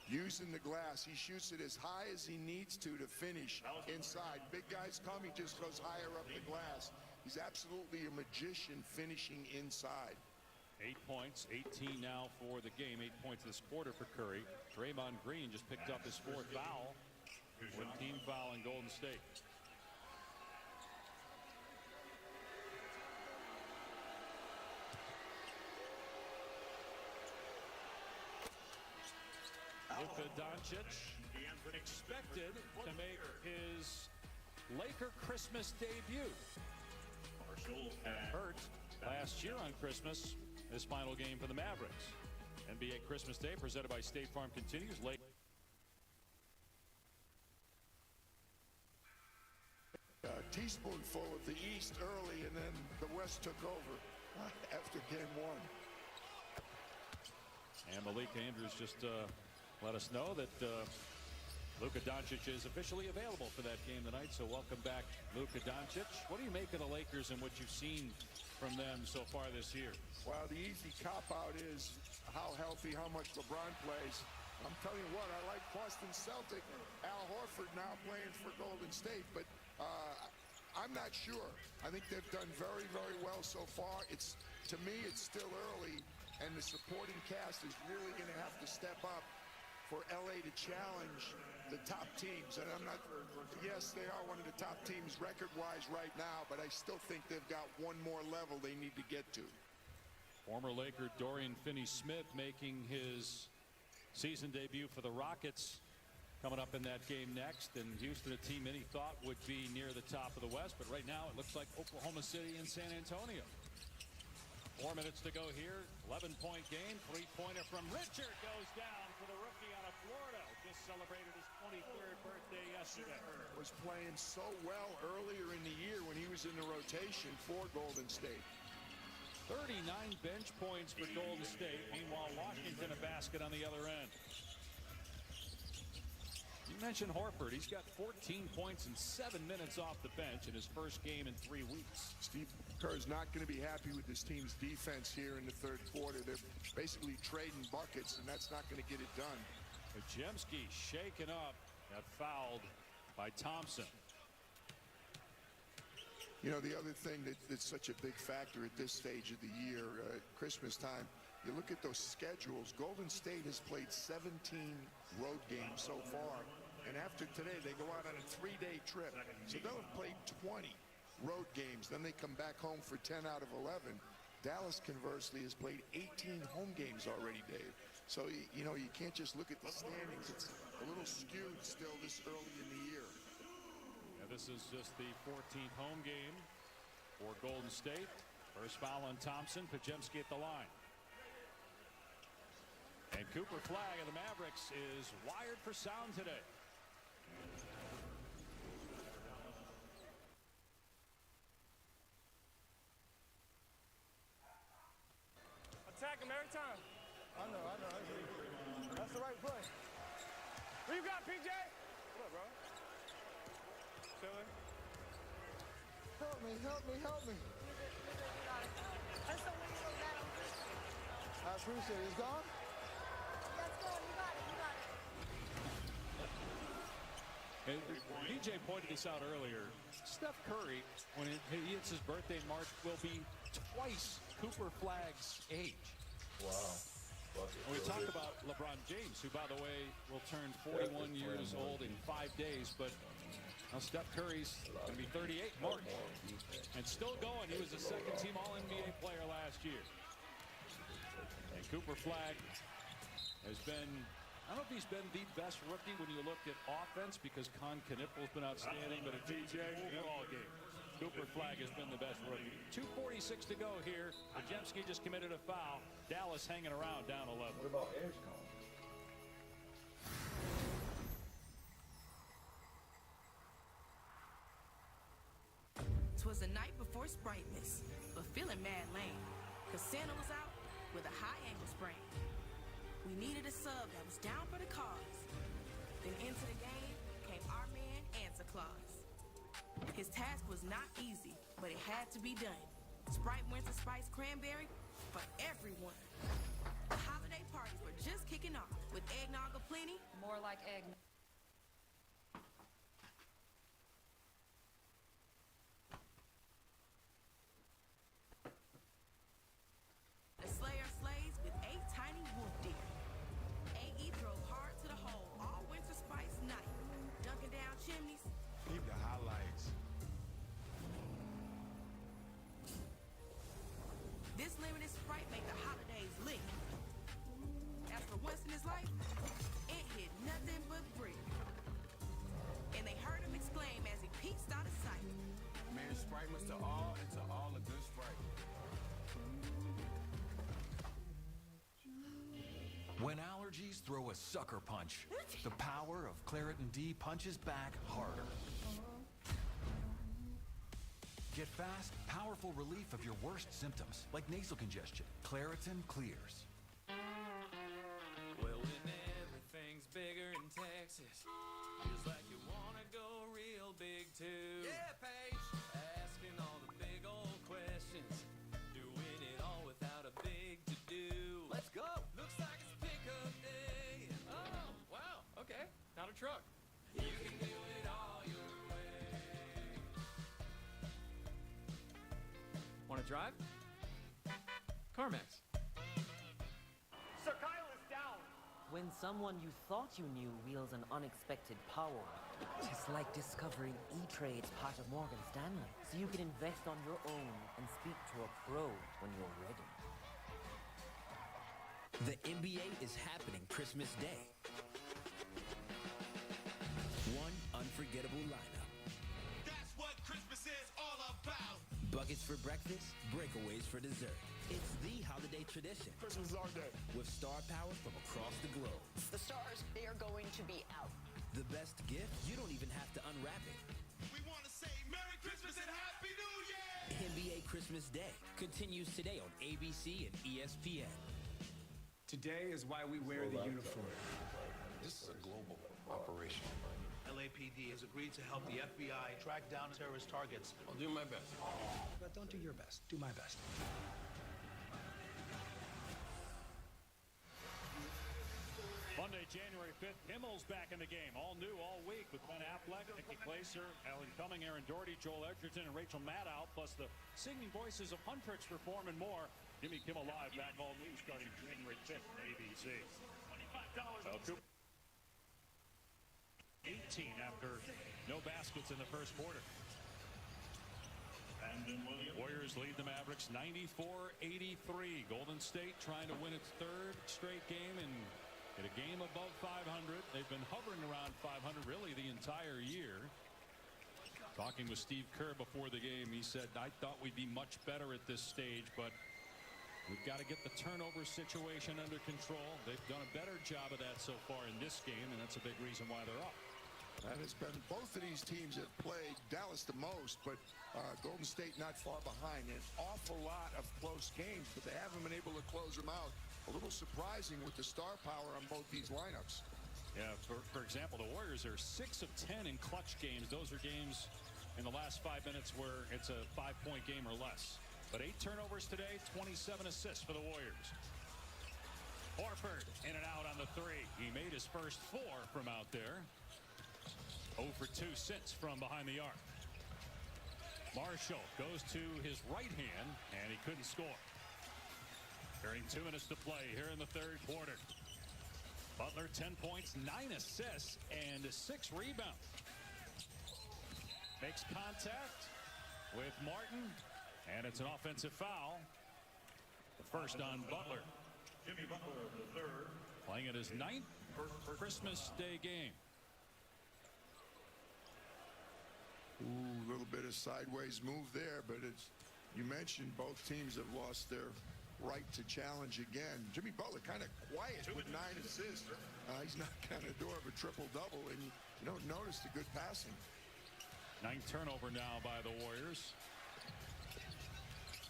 using the glass. He shoots it as high as he needs to finish inside. Big guys come, he just goes higher up the glass. He's absolutely a magician finishing inside. 8 points, 18 now for the game. 8 points this quarter for Curry. Draymond Green just picked up his 4th foul. With team foul in Golden State. Luka Doncic expected to make his Laker Christmas debut. Hurt last year on Christmas, his final game for the Mavericks. NBA Christmas Day presented by State Farm continues. Teaspoonful of the East early, and then the West took over after game 1. And Malik Andrews just let us know that Luka Doncic is officially available for that game tonight. So welcome back, Luka Doncic. What do you make of the Lakers and what you've seen from them so far this year? Well, the easy cop-out is how healthy, how much LeBron plays. I'm telling you what, I like Boston Celtic. Al Horford now playing for Golden State, but I'm not sure. I think they've done very, very well so far. To me, it's still early, and the supporting cast is really going to have to step up for LA to challenge the top teams. And yes, they are one of the top teams record-wise right now, but I still think they've got one more level they need to get to. Former Laker Dorian Finney-Smith making his season debut for the Rockets coming up in that game next. And Houston, a team many thought would be near the top of the West, but right now it looks like Oklahoma City and San Antonio. 4 minutes to go here. 11-point game. 3-pointer from Richard goes down for the rookie out of Florida. Just celebrated his 23rd birthday yesterday. Was playing so well earlier in the year when he was in the rotation for Golden State. 39 bench points for Golden State. Meanwhile, Washington a basket on the other end. You mentioned Horford. He's got 14 points in 7 minutes off the bench in his first game in 3 weeks. Steve Kerr's not going to be happy with this team's defense here in the third quarter. They're basically trading buckets, and that's not going to get it done. Pajemski shaken up, got fouled by Thompson. You know, the other thing that's such a big factor at this stage of the year, Christmas time, you look at those schedules. Golden State has played 17 road games so far, and after today, they go out on a 3-day trip. So they'll have played 20 road games. Then they come back home for 10 out of 11. Dallas, conversely, has played 18 home games already, Dave. So, you know, you can't just look at the standings. It's a little skewed still this early in the year. This is just the 14th home game for Golden State. First foul on Thompson. Pajemski at the line. And Cooper Flagg of the Mavericks is wired for sound today. Attack him every time. I know. That's the right play. What you got, PJ? What up, bro? Help me. I appreciate it. It's gone? Let's go. You got it. And DJ pointed this out earlier. Steph Curry, when he hits his birthday in March, will be twice Cooper Flagg's age. Wow. When we talk about LeBron James, who, by the way, will turn 41 years old in 5 days, but now Steph Curry's going to be 38 in March and still going. He was a second-team All-NBA player last year. And Cooper Flagg has been, I don't know if he's been the best rookie when you look at offense, because Con Knippel's been outstanding, but at DJ, all game, Cooper Flagg has been the best rookie. 2:46 to go here. Majewski just committed a foul. Dallas hanging around down 11. What about Edgecombe? Twas the night before Sprightmas, but feeling mad lame, cause Santa was out with a high ankle sprain. We needed a sub that was down for the cause. Then into the game came our man, Santa Claus. His task was not easy, but it had to be done. Sprite Winter Spice Cranberry for everyone. The holiday parties were just kicking off with eggnog aplenty. More like eggnog. The Slayer slays with 8 tiny wolf deer. AE drove hard to the hole all Winter Spice night, dunking down chimneys. Keep the highlights. This limited Sprite made the holidays lit. As for once in his life, it hit nothing but brick. And they heard him exclaim as he peeked out of sight. Man, Sprite must to all and to all a good Sprite. When allergies throw a sucker punch, the power of Claritin D punches back harder. Get fast, powerful relief of your worst symptoms, like nasal congestion. Claritin clears. Well, when everything's bigger in Texas, feels like you wanna go real big too. Yeah, Paige. Asking all the big old questions, doing it all without a big to-do. Let's go. Looks like it's pickup day. Oh, wow. Okay. Not a truck. You can do it all your way. Want to drive? CarMax. Sir Kyle is down. When someone you thought you knew wields an unexpected power, it's like discovering E-Trade's part of Morgan Stanley, so you can invest on your own and speak to a pro when you're ready. The NBA is happening Christmas Day. One unforgettable lineup. That's what Christmas is all about. Buckets for breakfast, breakaways for dessert. It's the holiday tradition. Christmas is our day. With star power from across the globe. The stars, they are going to be out. The best gift, you don't even have to unwrap it. We want to say Merry Christmas and Happy New Year! NBA Christmas Day continues today on ABC and ESPN. Today is why we wear the uniform. This is a global operation. LAPD has agreed to help the FBI track down terrorist targets. I'll do my best. But don't do your best. Do my best. Monday, January 5th, Himmel's back in the game. All new, all week with Ben Affleck, Nikki Glaser, Alan Cumming, Aaron Doherty, Joel Edgerton, and Rachel Maddow, plus the singing voices of Huntrix Reform and more. Jimmy Kimmel Live back all new starting January 5th on ABC. $25. 18 after no baskets in the first quarter. Warriors lead the Mavericks 94-83. Golden State trying to win its third straight game and get a game above 500. They've been hovering around 500 really the entire year. Talking with Steve Kerr before the game, he said, I thought we'd be much better at this stage, but we've got to get the turnover situation under control. They've done a better job of that so far in this game, and that's a big reason why they're up. And it's been both of these teams have played Dallas the most, but Golden State not far behind. An awful lot of close games, but they haven't been able to close them out. A little surprising with the star power on both these lineups. Yeah, for example, the Warriors are 6 of 10 in clutch games. Those are games in the last 5 minutes where it's a 5-point game or less. But 8 turnovers today, 27 assists for the Warriors. Horford in and out on the 3. He made his first 4 from out there. 0 for 2 since from behind the arc. Marshall goes to his right hand, and he couldn't score. During 2 minutes to play here in the third quarter. Butler 10 points, 9 assists, and 6 rebounds. Makes contact with Martin, and it's an offensive foul. The first on Butler. Jimmy Butler, the third. Playing in his 9th Christmas Day game. Ooh, a little bit of sideways move there, but it's, you mentioned both teams have lost their right to challenge again. Jimmy Butler kind of quiet with 9 assists. He's knocking on the door of a triple-double, and you don't notice the good passing. 9th turnover now by the Warriors.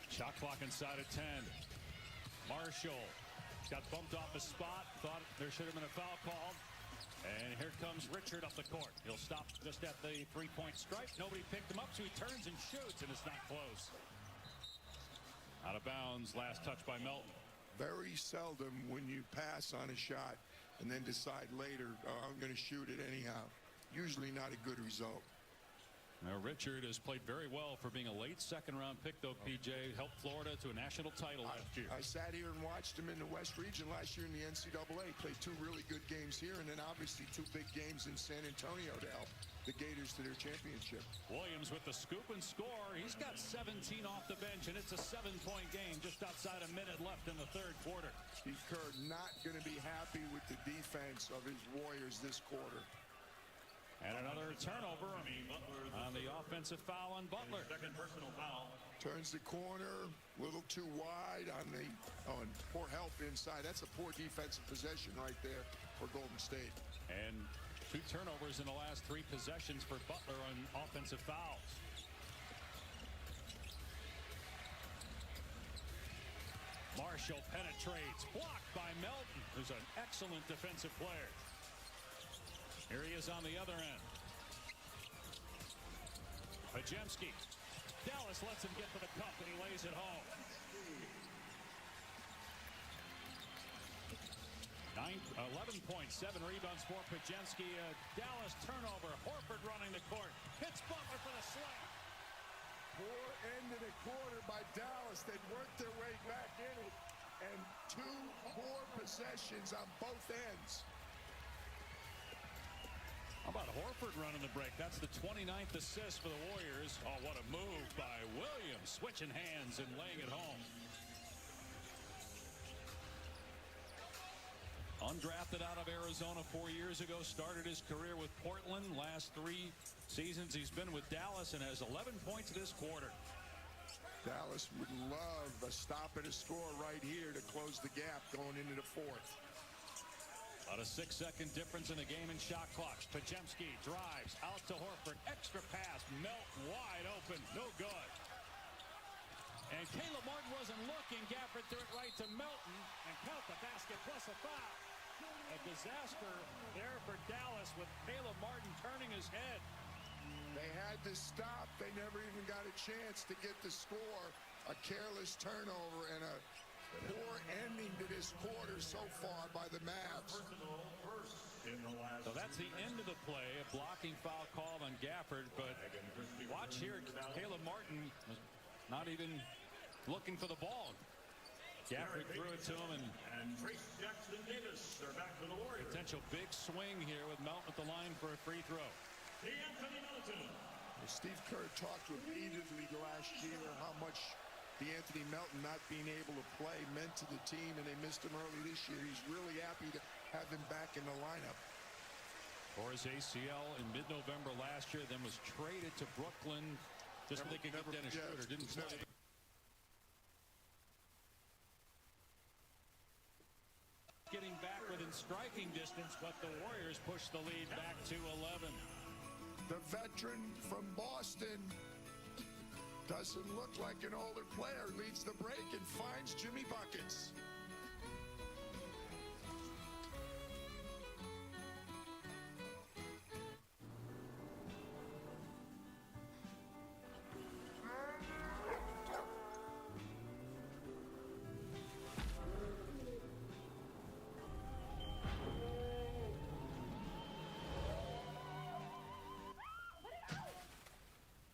Shot clock inside of 10. Marshall got bumped off his spot. Thought there should have been a foul called. And here comes Richard up the court. He'll stop just at the three-point stripe. Nobody picked him up, so he turns and shoots, and it's not close. Out of bounds, last touch by Melton. Very seldom when you pass on a shot and then decide later, I'm going to shoot it anyhow. Usually not a good result. Now, Richard has played very well for being a late second-round pick, though, PJ. Helped Florida to a national title last year. I sat here and watched him in the West region last year in the NCAA. Played 2 really good games here, and then obviously 2 big games in San Antonio to help the Gators to their championship. Williams with the scoop and score. He's got 17 off the bench, and it's a 7-point game just outside a minute left in the third quarter. Steve Kerr not going to be happy with the defense of his Warriors this quarter. And another turnover on the offensive foul on Butler. Second personal foul. Turns the corner, a little too wide on the, and poor help inside. That's a poor defensive possession right there for Golden State. And 2 turnovers in the last 3 possessions for Butler on offensive fouls. Marshall penetrates, blocked by Melton, who's an excellent defensive player. Here he is on the other end. Pajemski. Dallas lets him get to the cup, and he lays it home. 11 points, 7 rebounds for Pajemski. Dallas turnover. Horford running the court. Hits Butler for the slam. Poor end of the quarter by Dallas. They worked their way back in it. And 2 poor possessions on both ends. How about Horford running the break? That's the 29th assist for the Warriors. Oh, what a move by Williams. Switching hands and laying it home. Undrafted out of Arizona 4 years ago. Started his career with Portland. Last 3 seasons he's been with Dallas and has 11 points this quarter. Dallas would love a stop and a score right here to close the gap going into the 4th. About a 6-second difference in the game and shot clocks. Pajemski drives out to Horford. Extra pass. Melton wide open. No good. And Caleb Martin wasn't looking. Gafford threw it right to Melton. And count the basket plus a foul. A disaster there for Dallas with Caleb Martin turning his head. They had to stop. They never even got a chance to get the score. A careless turnover and a poor ending to this quarter so far by the Mavs. So that's the end of the play. A blocking foul called on Gafford, but watch here. Caleb Martin was not even looking for the ball. Gafford threw it to him, and Trace Jackson Davis, they're back for the Warriors. Potential big swing here with Melton at the line for a free throw. Anthony Melton. Steve Kerr talked repeatedly last year how much the Anthony Melton not being able to play meant to the team, and they missed him early this year. He's really happy to have him back in the lineup. For his ACL in mid-November last year, then was traded to Brooklyn just so they could get Dennis Schroeder. Didn't play. Getting back within striking distance, but the Warriors push the lead back to 11. The veteran from Boston doesn't look like an older player. Leads the break and finds Jimmy buckets.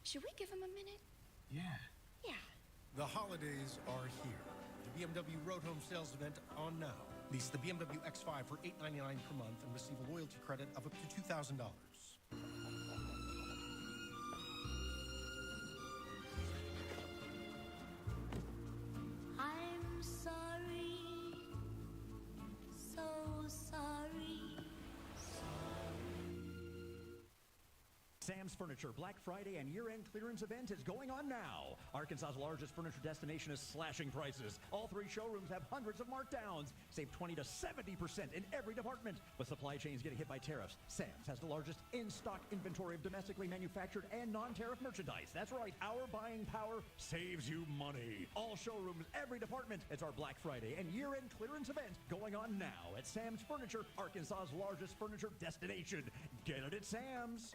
Should we give him a minute? Yeah. Yeah. The holidays are here. BMW Road Home Sales Event on now. Lease the BMW X5 for $899 per month and receive a loyalty credit of up to $2,000. I'm sorry, so sorry. Sam's Furniture Black Friday and year-end clearance event is going on now. Arkansas's largest furniture destination is slashing prices. All 3 showrooms have hundreds of markdowns. Save 20 to 70% in every department. With supply chains getting hit by tariffs, Sam's has the largest in-stock inventory of domestically manufactured and non-tariff merchandise. That's right, our buying power saves you money. All showrooms, every department. It's our Black Friday and year-end clearance event going on now at Sam's Furniture, Arkansas's largest furniture destination. Get it at Sam's.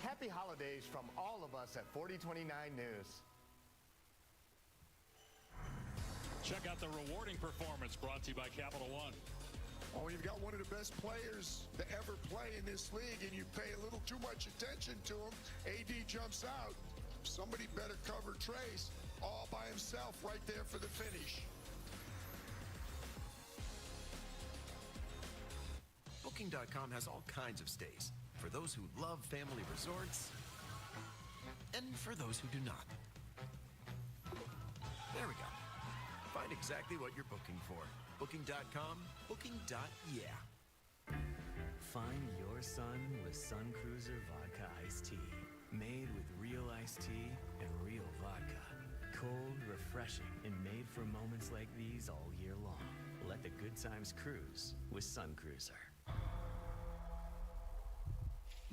Happy holidays from all of us at 4029 News. Check out the rewarding performance brought to you by Capital One. Oh, you've got one of the best players to ever play in this league, and you pay a little too much attention to him. AD jumps out. Somebody better cover Trace all by himself right there for the finish. Booking.com has all kinds of stays for those who love family resorts and for those who do not. There we go. Find exactly what you're booking for. Booking.com, booking.yeah. Find your sun with Sun Cruiser Vodka Iced Tea. Made with real iced tea and real vodka. Cold, refreshing, and made for moments like these all year long. Let the good times cruise with Sun Cruiser.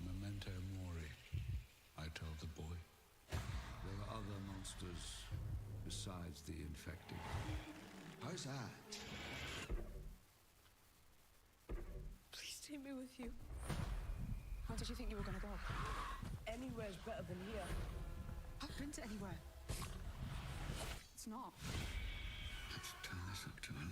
Memento mori, I told the boy. There are other monsters besides the infected. How's that? Please take me with you. How did you think you were gonna go? Anywhere's better than here. I've been to anywhere. It's not. Let's turn this up to 11.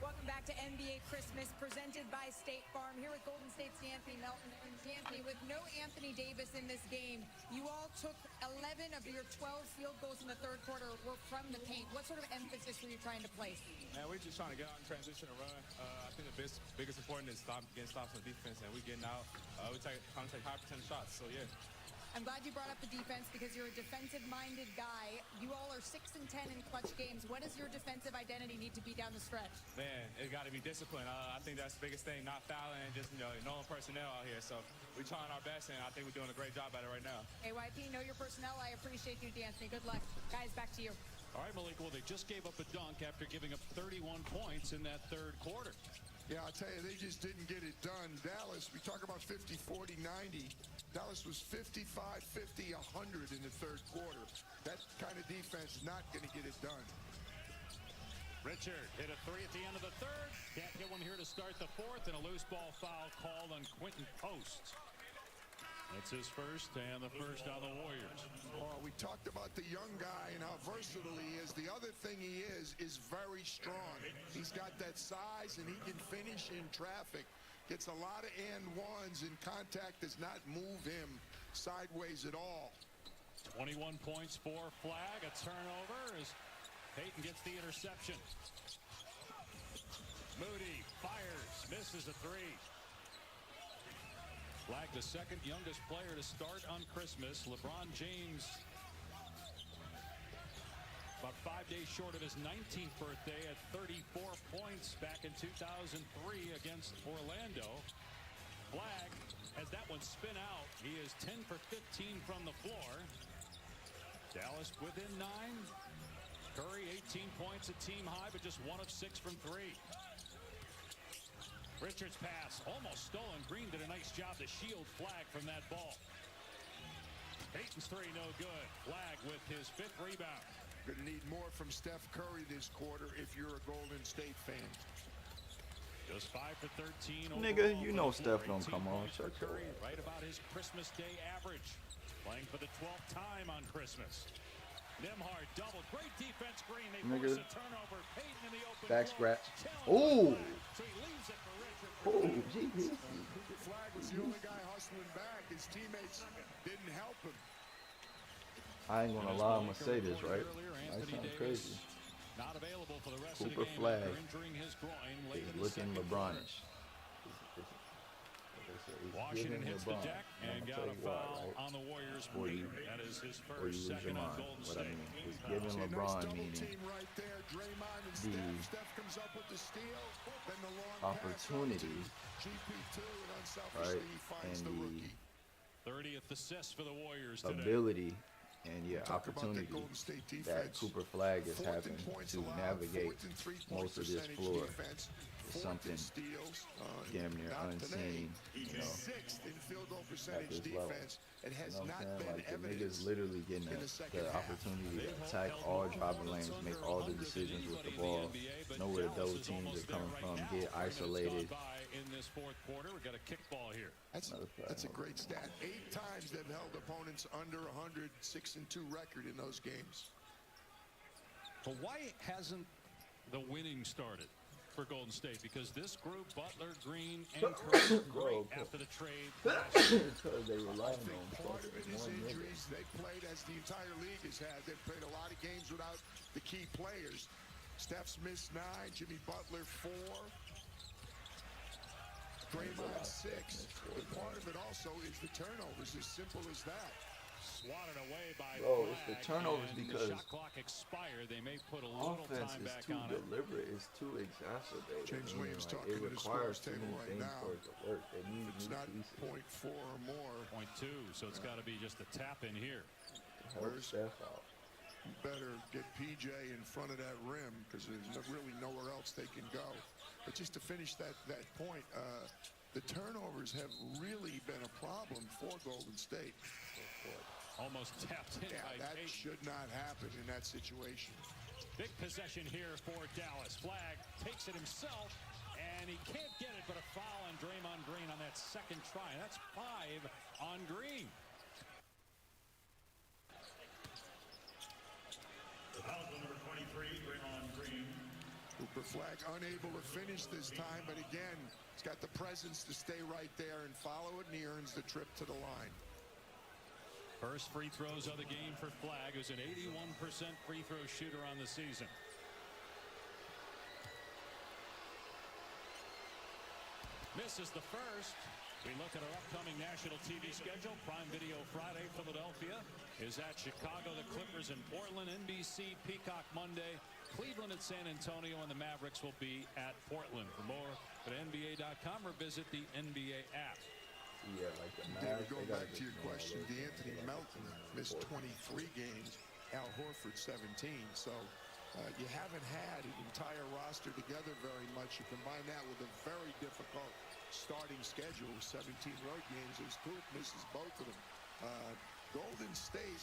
Welcome back to NBA Christmas, presented by State Farm. Here with Golden State's D'Anthony Melton. And D'Anthony, with no Anthony Davis in this game, you all took 11 of your 12 field goals in the third quarter were from the paint. What sort of emphasis were you trying to place? Man, we're just trying to get out in transition and run. I think the biggest important is getting stops on defense, and we're getting out. We trying to take high percentage shots, so yeah. I'm glad you brought up the defense because you're a defensive-minded guy. You all are 6-10 in clutch games. What does your defensive identity need to be down the stretch? Man, it got to be discipline. I think that's the biggest thing, not fouling, just knowing personnel out here. So we're trying our best, and I think we're doing a great job at it right now. AYP, know your personnel. I appreciate you, D'Anthony. Good luck. Guys, back to you. All right, Malik, well, they just gave up a dunk after giving up 31 points in that third quarter. Yeah, I'll tell you, they just didn't get it done. Dallas, we talk about 50, 40, 90. Dallas was 55, 50, 100 in the third quarter. That kind of defense is not going to get it done. Richard hit a three at the end of the third. Can't get one here to start the fourth, and a loose ball foul called on Quentin Post. That's his first, and the first on the Warriors. Oh, we talked about the young guy and how versatile he is. The other thing he is very strong. He's got that size, and he can finish in traffic. Gets a lot of and ones, and contact does not move him sideways at all. 21 points for Flag. A turnover as Payton gets the interception. Moody fires, misses a three. Flag, the second youngest player to start on Christmas. LeBron James, about 5 days short of his 19th birthday at 34 points back in 2003 against Orlando. Flag has that one spin out. He is 10 for 15 from the floor. Dallas within 9. Curry 18 points, a team high, but just 1 of 6 from 3. Richards' pass almost stolen. Green did a nice job to shield Flag from that ball. Payton's three no good. Flag with his 5th rebound. Going to need more from Steph Curry this quarter if you're a Golden State fan. Just 5 for 13. Nigga, you know Steph don't come on. Shut your Curry, right about his Christmas Day average. Playing for the 12th time on Christmas. Nimhard double. Great defense, Green. They force a turnover. Payton in the open. Back scratch. Ooh. So he leaves it for Richard. Oh, jeez. Flag was the only guy hustling back. His teammates didn't help him. I ain't gonna lie, I'm gonna say this, right? That sounds crazy. Not available for the rest Cooper of the game Flag after injuring his groin late in the looking second LeBronish. Washington hits the deck and got a foul on the Warriors. That is his first, second on Golden State. What I mean is giving LeBron meaning the opportunity, right, and the 30th assist for the Warriors today. ability and opportunity that Cooper Flag is having to navigate most of this floor is something damn near unseen, you know, at this level. You know what I'm saying? Like, the niggas literally getting the opportunity to attack all driving lanes, make all the decisions with the ball, know where the double teams are coming from, get isolated. In this fourth quarter, we got a kickball here. That's a great stat. 8 times they've held opponents under 100, 6-2 record in those games. But why hasn't the winning started for Golden State? Because this group, Butler, Green, and Curry, great after the trade. Because they relied on part of it is injuries. They played, as the entire league has had, they've played a lot of games without the key players. Steph's missed 9, Jimmy Butler 4. Draymond 6. But part of it also is the turnovers, as simple as that. Swatted away by Bro, it's the turnovers because the shot clock expired. They may put a little offense time is back too on it. deliberate. It's too exacerbated. James Williams like, talking it to the requires scores too table many right things now. for it to work. They need It's new not pieces. 0.4 or more. 0.2, so it's got to be just a tap in here. Help Steph out. You better get PJ in front of that rim because there's really nowhere else they can go. But just to finish that point, the turnovers have really been a problem for Golden State. Almost tapped in by that Payton. should not happen in that situation. Big possession here for Dallas. Flag takes it himself, and he can't get it, but a foul on Draymond Green on that second try. That's 5 on Green. The foul on number 23, Draymond Green. Cooper Flag unable to finish this time, but again, he's got the presence to stay right there and follow it, and he earns the trip to the line. First free throws of the game for Flag, who's an 81% free throw shooter on the season. Misses the first. We look at our upcoming national TV schedule. Prime Video Friday, Philadelphia is at Chicago, the Clippers in Portland, NBC, Peacock Monday, Cleveland at San Antonio, and the Mavericks will be at Portland. For more, go to NBA.com or visit the NBA app. Yeah, like the David, going back to your question, DeAnthony Melton missed 23 games, Al Horford 17. So you haven't had an entire roster together very much. You combine that with a very difficult starting schedule, 17 road games. As Coop misses both of them. Golden State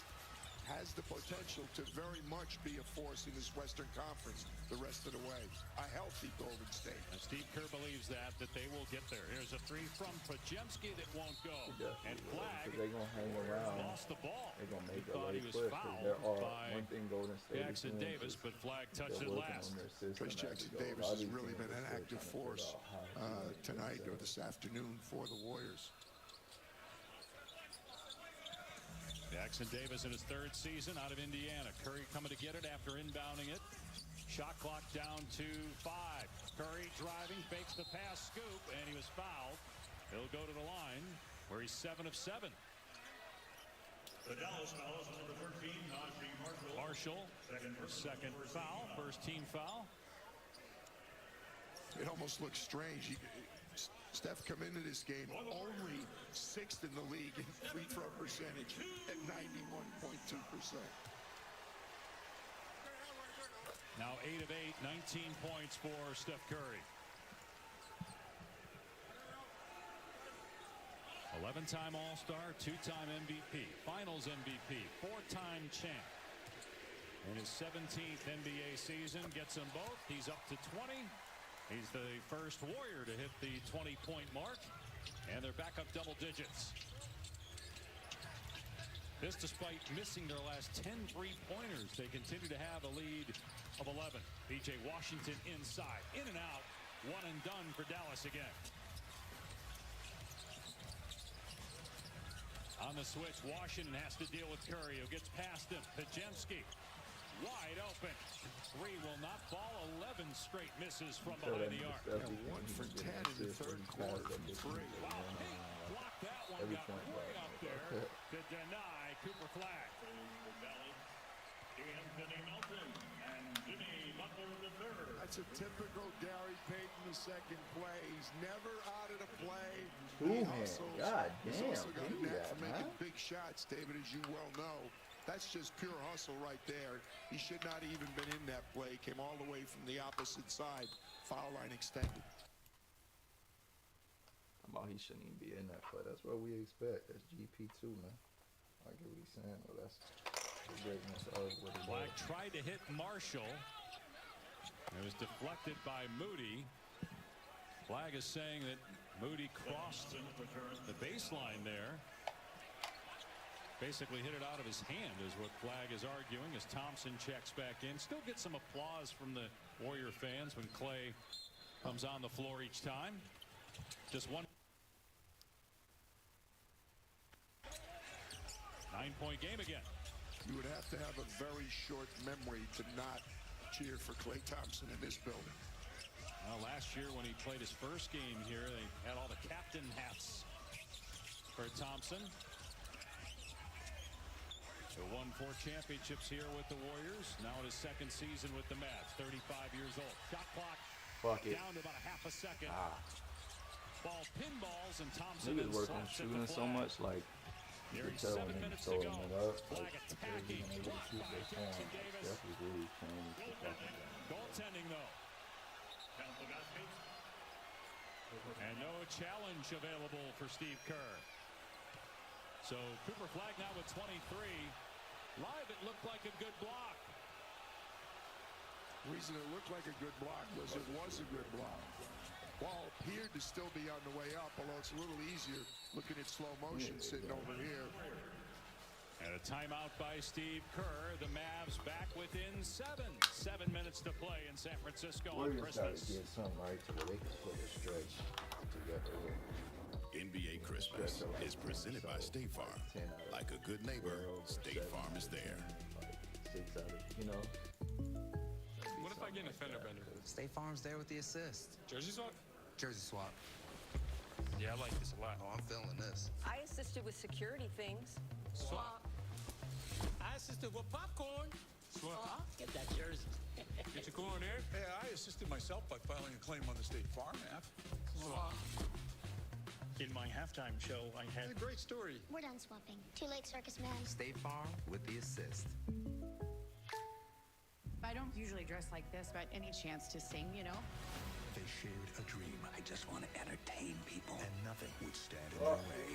has the potential to very much be a force in this Western Conference the rest of the way. A healthy Golden State. And Steve Kerr believes that they will get there. Here's a 3 from Podziemski that won't go. And Flag they're going to hang around. Lost the ball. They're going to make a Thought late he was push fouled because they're all by one thing Golden State Jackson Davis, but Flag touched it last. Coach Jackson Davis has really been an active force tonight or this afternoon for the Warriors. Jackson Davis in his 3rd season out of Indiana. Curry coming to get it after inbounding it. Shot clock down to 5. Curry driving, fakes the pass, scoop, and he was fouled. He'll go to the line where he's 7 of 7. The Dallas foul is number 13, Najee Marshall, second foul, first team foul. It almost looks strange. Steph come into this game only 6th in the league in free throw percentage at 91.2%. Now 8 of 8, 19 points for Steph Curry. 11-time All-Star, 2-time MVP, Finals MVP, 4-time champ. in his 17th NBA season. Gets them both. He's up to 20. He's the first Warrior to hit the 20-point mark. And they're back up double digits. This despite missing their last 10 3-pointers. They continue to have a lead of 11. PJ Washington inside. In and out. One and done for Dallas again. On the switch, Washington has to deal with Curry, who gets past him. Pajemski wide open. Three will not fall. 11 straight misses from behind the arc. 1 for 10 in the third quarter from three. Wow, blocked that one. Got way up there to deny Cooper Flag. Anthony Melton and Jimmy Butler III. That's a typical Gary Payton second play. He's never out of the play. Ooh, man. God He's damn. also got a knack for making man. big shots, David, as you well know. That's just pure hustle right there. He should not even been in that play. Came all the way from the opposite side. Foul line extended. He shouldn't even be in that play. That's what we expect. That's GP2, man. I get what he's saying. Well, that's the greatness of what he Flag does. tried to hit Marshall. It was deflected by Moody. Flag is saying that Moody crossed the baseline there. Basically hit it out of his hand is what Flag is arguing as Thompson checks back in. Still get some applause from the Warrior fans when Clay comes on the floor each time. Just one 9-point game again. You would have to have a very short memory to not cheer for Klay Thompson in this building. Well, last year when he played his first game here, they had all the captain hats for Thompson. He won 4 championships here with the Warriors. Now in his second season with the Mavs, 35 years old. Shot clock down to about a half a second. Ball pinballs and Thompson Niggas working shooting so much, like you can tell when they throwing it up. Like they're being able to shoot their form. Steph is really playing the fucking game. Goaltending though. And no challenge available for Steve Kerr. So Cooper Flag now with 23. Live it looked like a good block. The reason it looked like a good block was it was a good block. Ball appeared to still be on the way up, although it's a little easier looking at slow motion sitting over here. And a timeout by Steve Kerr. The Mavs back within 7. 7 minutes to play in San Francisco on Warriors got to Christmas. get something right to where they can put a stretch together. NBA Christmas is presented by State Farm. Like a good neighbor, State Farm is there. 6 out of, you know. What if I get an offender bender? State Farm's there with the assist. Jersey swap? Jersey swap. Yeah, I like this a lot. Oh, I'm feeling this. I assisted with security things. Swap. I assisted with popcorn. Swap. Get that jersey. Get your corn there. Hey, I assisted myself by filing a claim on the State Farm app. Swap. In my halftime show, I had a great story. We're done swapping. Too late, circus man. State Farm with the assist. I don't usually dress like this, but any chance to sing, you know? They shared a dream. I just want to entertain people, and nothing would stand in their way.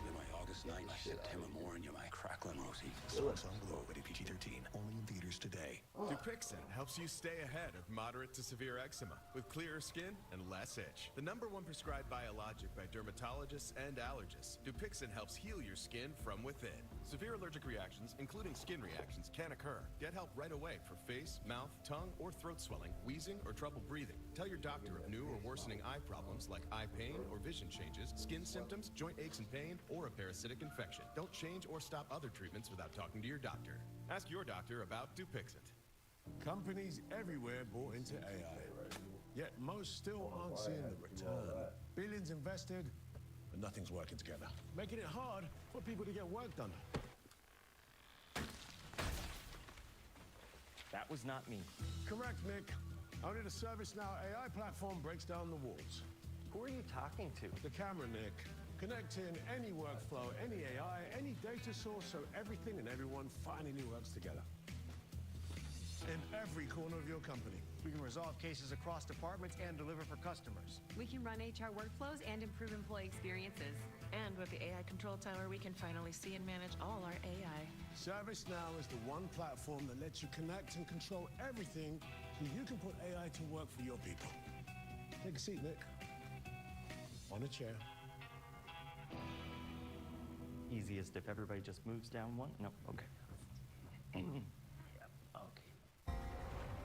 You're my August night, my September morning, you're my crackling Rosie. Songs on Blue, rated PG-13, only in theaters today. Dupixent helps you stay ahead of moderate to severe eczema with clearer skin and less itch. The #1 prescribed biologic by dermatologists and allergists. Dupixent helps heal your skin from within. Severe allergic reactions, including skin reactions, can occur. Get help right away for face, mouth, tongue, or throat swelling, wheezing, or trouble breathing. Tell your doctor of new or worsening eye problems like eye pain or vision changes, skin symptoms, joint aches and pain, or a parasitic infection. Don't change or stop other treatments without talking to your doctor. Ask your doctor about Dupixent. Companies everywhere bought into AI, yet most still aren't seeing the return. Billions invested, but nothing's working together, making it hard for people to get work done. That was not me. Correct, Nick. Only the ServiceNow AI platform breaks down the walls. Who are you talking to? The camera, Nick. Connecting any workflow, any AI, any data source, so everything and everyone finally works together. in every corner of your company. We can resolve cases across departments and deliver for customers. We can run HR workflows and improve employee experiences. And with the AI Control Tower, we can finally see and manage all our AI. ServiceNow is the one platform that lets you connect and control everything so you can put AI to work for your people. Take a seat, Nick. On a chair. Easiest if everybody just moves down one? No, okay.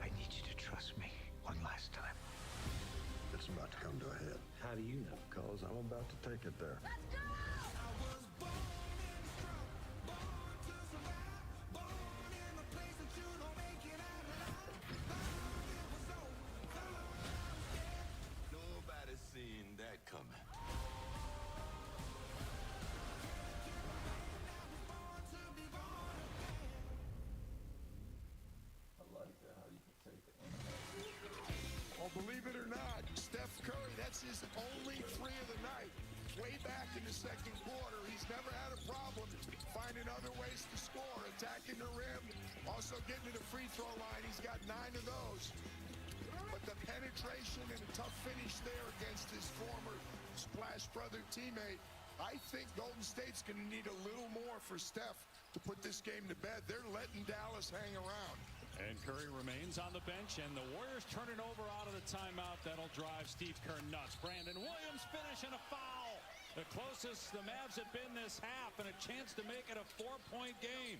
I need you to trust me one last time. It's about to come to a head. How do you know? Because I'm about to take it there. Nobody's seen that coming. Well, believe it or not, Steph Curry, that's his only 3 of the night. Way back in the second quarter, he's never had a problem finding other ways to score, attacking the rim, also getting to the free throw line. He's got 9 of those. But the penetration and a tough finish there against his former Splash Brother teammate, I think Golden State's going to need a little more for Steph to put this game to bed. They're letting Dallas hang around. And Curry remains on the bench, and the Warriors turn it over out of the timeout. That'll drive Steve Kerr nuts. Brandon Williams finish and a foul. The closest the Mavs have been this half, and a chance to make it a 4-point game.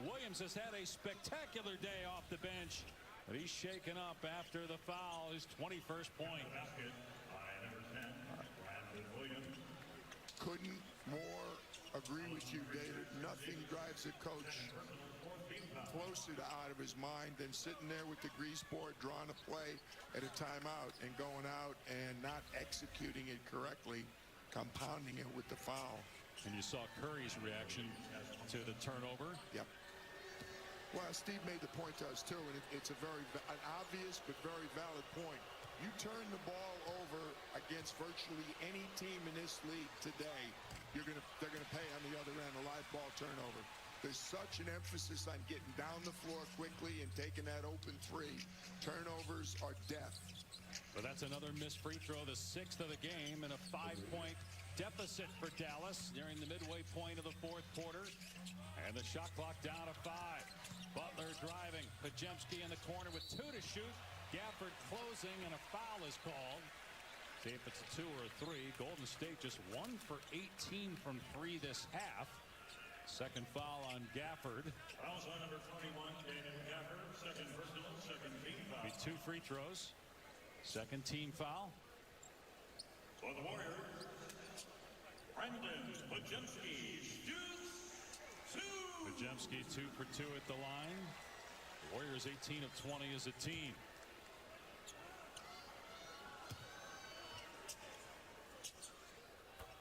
Williams has had a spectacular day off the bench, but he's shaken up after the foul. His 21st point. Couldn't more agree with you, David. Nothing drives a coach closer to out of his mind than sitting there with the grease board, drawing a play at a timeout and going out and not executing it correctly, compounding it with the foul. And you saw Curry's reaction to the turnover. Yep. Well, Steve made the point to us too, and it's an obvious but very valid point. You turn the ball over against virtually any team in this league today, they're gonna pay on the other end, a live ball turnover. There's such an emphasis on getting down the floor quickly and taking that open 3. Turnovers are death. But that's another missed free throw, the 6th of the game, and a 5-point deficit for Dallas nearing the midway point of the 4th quarter. And the shot clock down to 5. Butler driving. Podziemski in the corner with 2 to shoot. Gafford closing, and a foul is called. See if it's a 2 or a 3. Golden State just 1 for 18 from 3 this half. Second foul on Gafford. Fouls on number 21, Daniel Gafford. Second personal, second team foul. Be 2 free throws. Second team foul. For the Warriors, Brandon Podziemski shoots 2. Podziemski 2 for 2 at the line. The Warriors 18 of 20 as a team.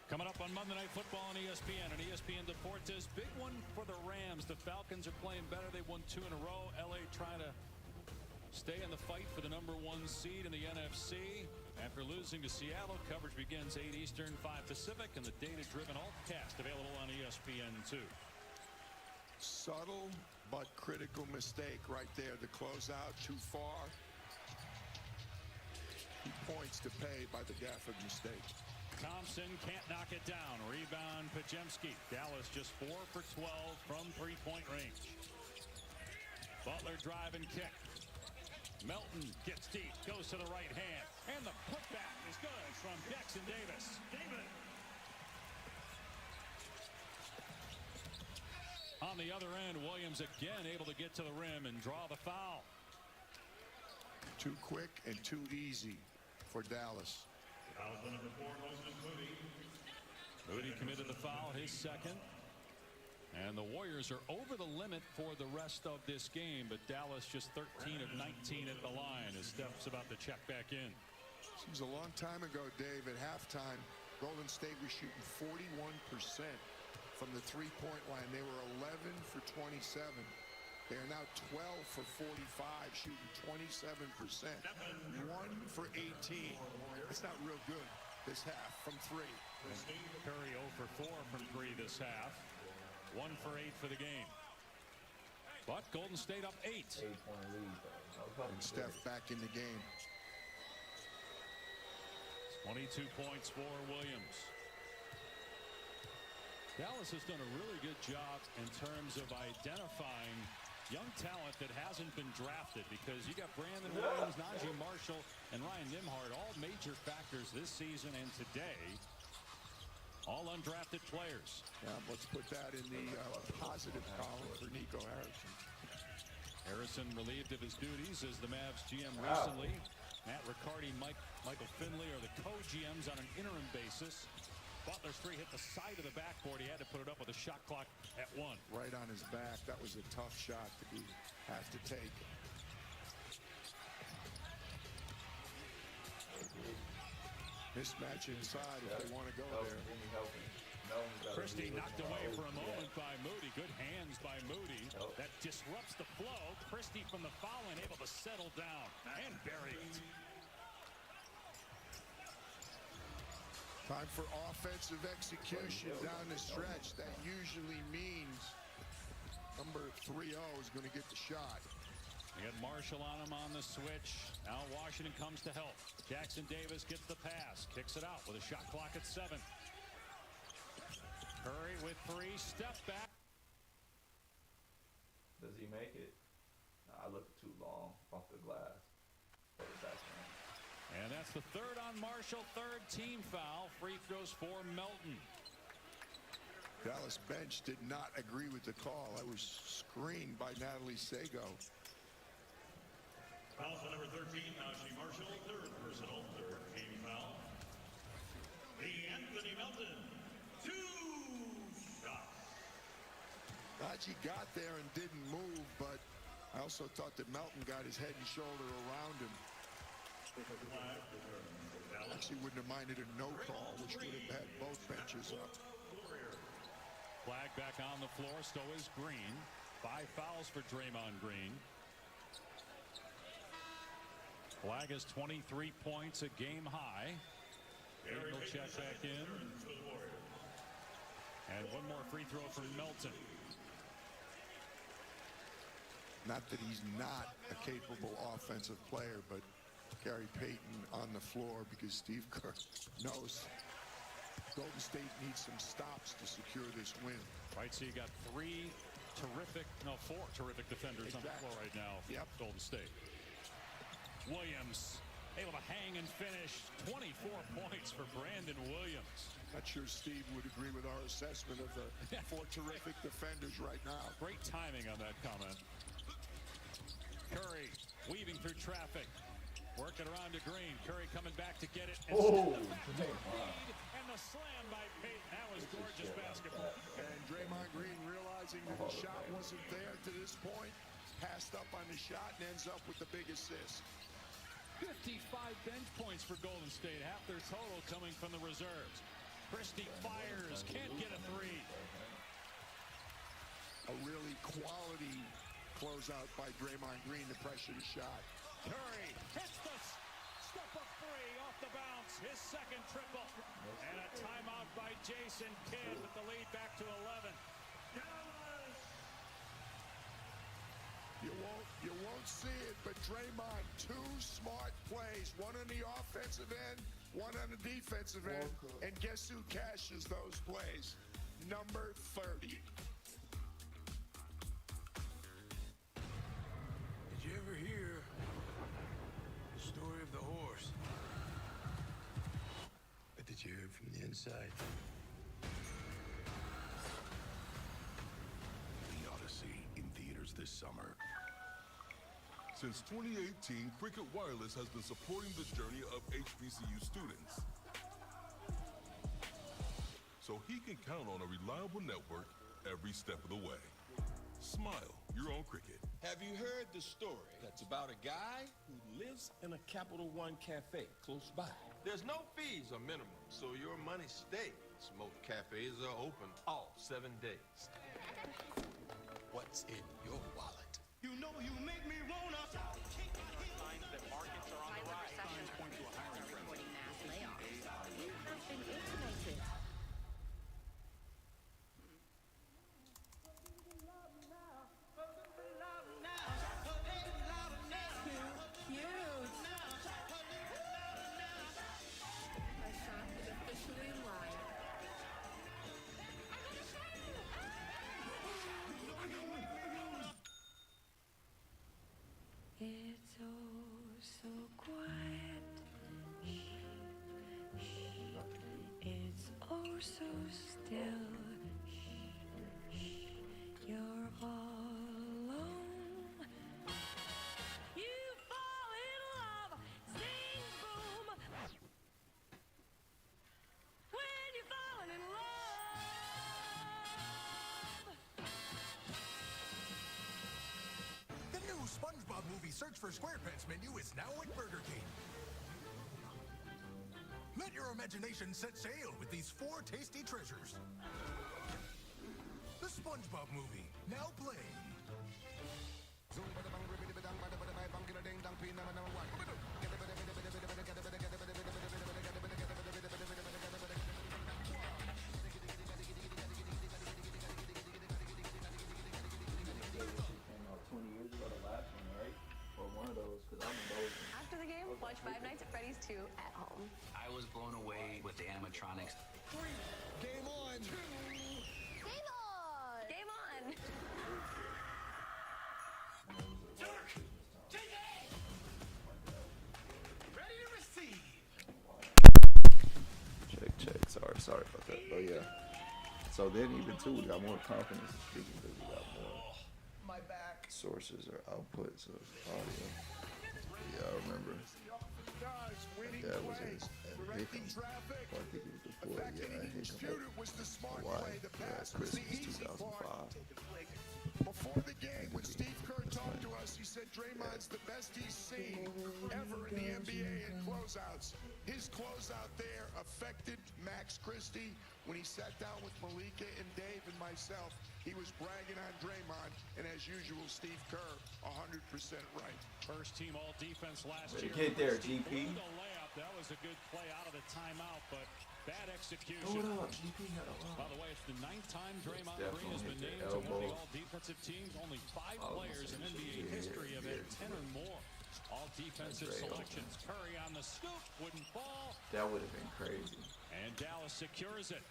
Coming up on Monday Night Football on ESPN and ESPN Deportes. Big one for the Rams. The Falcons are playing better. They won 2 in a row. LA trying to stay in the fight for the #1 seed in the NFC. After losing to Seattle, coverage begins 8 Eastern, 5 Pacific, and the data-driven alt-cast available on ESPN2. Subtle but critical mistake right there. The closeout too far. He points to pay by the Gafford mistake. Thompson can't knock it down. Rebound Podziemski. Dallas just 4 for 12 from 3-point range. Butler drive and kick. Melton gets deep, goes to the right hand, and the putback is good from Jackson Davis. On the other end, Williams again able to get to the rim and draw the foul. Too quick and too easy for Dallas. Moody committed the foul, his second. And the Warriors are over the limit for the rest of this game, but Dallas just 13 of 19 at the line as Steph's about to check back in. Seems a long time ago, Dave, at halftime, Golden State was shooting 41% from the 3-point line. They were 11 for 27. They are now 12 for 45, shooting 27%. 1 for 18. That's not real good this half from 3. Curry 0 for 4 from 3 this half. 1 for 8 for the game. But Golden State up 8. 8-point lead, though. And Steph back in the game. 22 points for Williams. Dallas has done a really good job in terms of identifying young talent that hasn't been drafted, because you got Brandon Williams, Najee Marshall, and Ryan Nembhard, all major factors this season and today. All undrafted players. Yeah, let's put that in the positive column for Nico Harrison. Harrison relieved of his duties as the Mavs GM recently. Matt Riccardi, Michael Finley are the co-GMs on an interim basis. Butler's three hit the side of the backboard. He had to put it up with a shot clock at 1. Right on his back. That was a tough shot to have to take. Mismatch inside if they want to go there. Christie knocked away for a moment by Moody. Good hands by Moody. That disrupts the flow. Christie from the foul line able to settle down and bury it. Time for offensive execution down the stretch. That usually means number 3-0 is going to get the shot. You got Marshall on him on the switch. Now Washington comes to help. Jackson Davis gets the pass. Kicks it out with a shot clock at 7. Curry with 3. Step back. Does he make it? I look too long off the glass. And that's the 3rd on Marshall. 3rd team foul. Free throws for Melton. Dallas bench did not agree with the call. That was screened by Natalie Sago. Foul for number 13, Najee Marshall, 3rd personal, 3rd team foul. Anthony Melton, 2 shots. Najee got there and didn't move, but I also thought that Melton got his head and shoulder around him. Actually wouldn't have minded a no call, which would have had both benches up. Flag back on the floor, so is Green. 5 fouls for Draymond Green. Flag is 23 points, a game high. Will check back in. And one more free throw from Melton. Not that he's not a capable offensive player, but Gary Payton on the floor because Steve Kerr knows Golden State needs some stops to secure this win. Right, so you got 4 terrific defenders on the floor right now for Golden State. Williams able to hang and finish. 24 points for Brandon Williams. Not sure Steve would agree with our assessment of the 4 terrific defenders right now. Great timing on that comment. Curry weaving through traffic. Working around to Green. Curry coming back to get it. And the slam by Payton. That was gorgeous basketball. And Draymond Green realizing that the shot wasn't there to this point. Passed up on the shot and ends up with the big assist. 55 bench points for Golden State. Half their total coming from the reserves. Christie fires. Can't get a 3. A really quality closeout by Draymond Green to pressure the shot. Curry hits the step-up 3 off the bounce. His 2nd triple. And a timeout by Jason Kidd with the lead back to 11. You won't see it, but Draymond, 2 smart plays. One on the offensive end, one on the defensive end. And guess who cashes those plays? Number 30. Did you ever hear the story of the horse? But did you hear it from the inside? The Odyssey in theaters this summer. Since 2018, Cricket Wireless has been supporting the journey of HBCU students, so he can count on a reliable network every step of the way. Smile, your own Cricket. Have you heard the story that's about a guy who lives in a Capital One cafe close by? There's no fees or minimum, so your money stays. Most cafes are open all 7 days. What's in your wallet? You know you make me wanna. Signs that markets are on the rise. Signs point to a hiring trend. Reporting mass layoffs. You have been intimated. so still. Shh, shh, you're all alone. You fall in love, sing boom. When you're falling in love. The new SpongeBob movie Search for SquarePants menu is now at Burger King. Let your imagination set sail with these 4 tasty treasures. The SpongeBob movie, now playing. After the game, watch Five Nights at Freddy's 2 at home. I was blown away with the animatronics. 3, game on! 2, Game on! Game on! Dirk! Take it! Ready to receive! Check. Sorry about that. Oh yeah. So then even too, we got more confidence in speaking because we got more My back. sources or outputs of audio. Yeah, I remember. That was a Hickam. Or I think it was the boy. Yeah, Hickam. Why? Christmas 2005. Before the game, when Steve Kerr talked to us, he said Draymond's the best he's seen ever in the NBA in closeouts. His closeout there affected Max Christie when he sat down with Malika and Dave and myself. He was bragging on Draymond, and as usual, Steve Kerr, 100% right. First team all defense last Way to year. get there, GP. The layup, that was a good play out of the timeout, but bad execution. Hold up, GP had a lot. By the way, it's the 9th time Draymond Definitely Green has been hit named the to one of the elbow. all-defensive teams. Only 5 players in NBA history have had 10 or more all-defensive selections. Curry on the scoop, wouldn't fall. That would have been crazy. And Dallas secures it.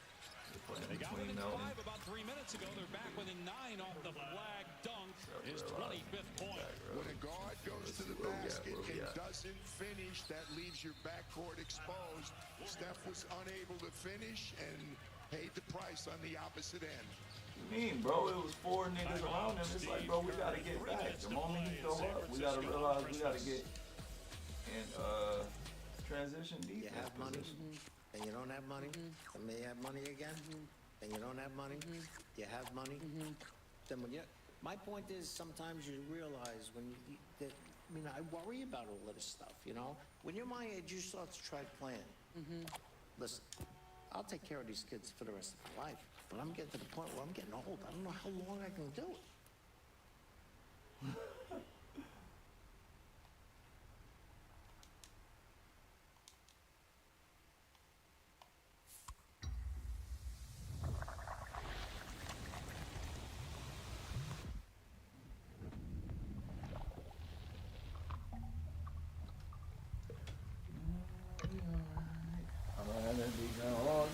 They got within 5 about 3 minutes ago. They're back within 9 off the flag dunk. His 25th point. When a guard goes to the basket and doesn't finish, that leaves your backcourt exposed. Steph was unable to finish and paid the price on the opposite end. What you mean, bro? It was 4 niggas around him. It's like, bro, we gotta get back. The moment he go up, we gotta realize we gotta get in transition defense. You have money, and you don't have money, and may have money again, and you don't have money, you have money. Then when you, my point is, sometimes you realize when you, that, I mean, I worry about all of this stuff, you know? When you're my age, you start to try playing. Listen, I'll take care of these kids for the rest of my life, but I'm getting to the point where I'm getting old. I don't know how long I can do it.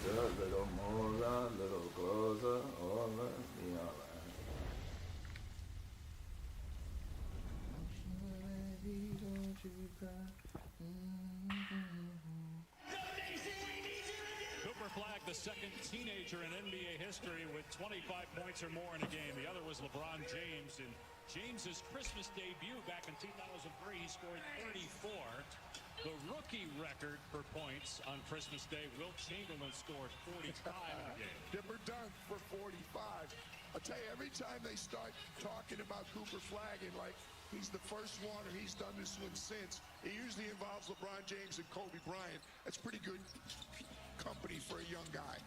A little more, a little closer, all right, be alright. Don't you cry. Cooper Flag, the second teenager in NBA history with 25 points or more in a game. The other was LeBron James. In James's Christmas debut back in 2003, he scored 34. The rookie record for points on Christmas Day, Wilt Chamberlain scored 45 in a game. Dipper dunk for 45. I'll tell you, every time they start talking about Cooper Flag and like he's the first one or he's done this one since, it usually involves LeBron James and Kobe Bryant. That's pretty good company for a young guy.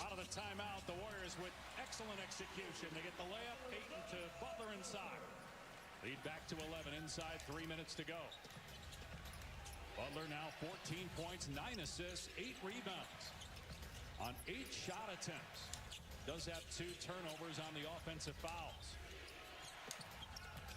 Out of the timeout, the Warriors with excellent execution. They get the layup, Payton to Butler inside. Lead back to 11 inside, 3 minutes to go. Butler now 14 points, 9 assists, 8 rebounds on 8 shot attempts. Does have 2 turnovers on the offensive fouls.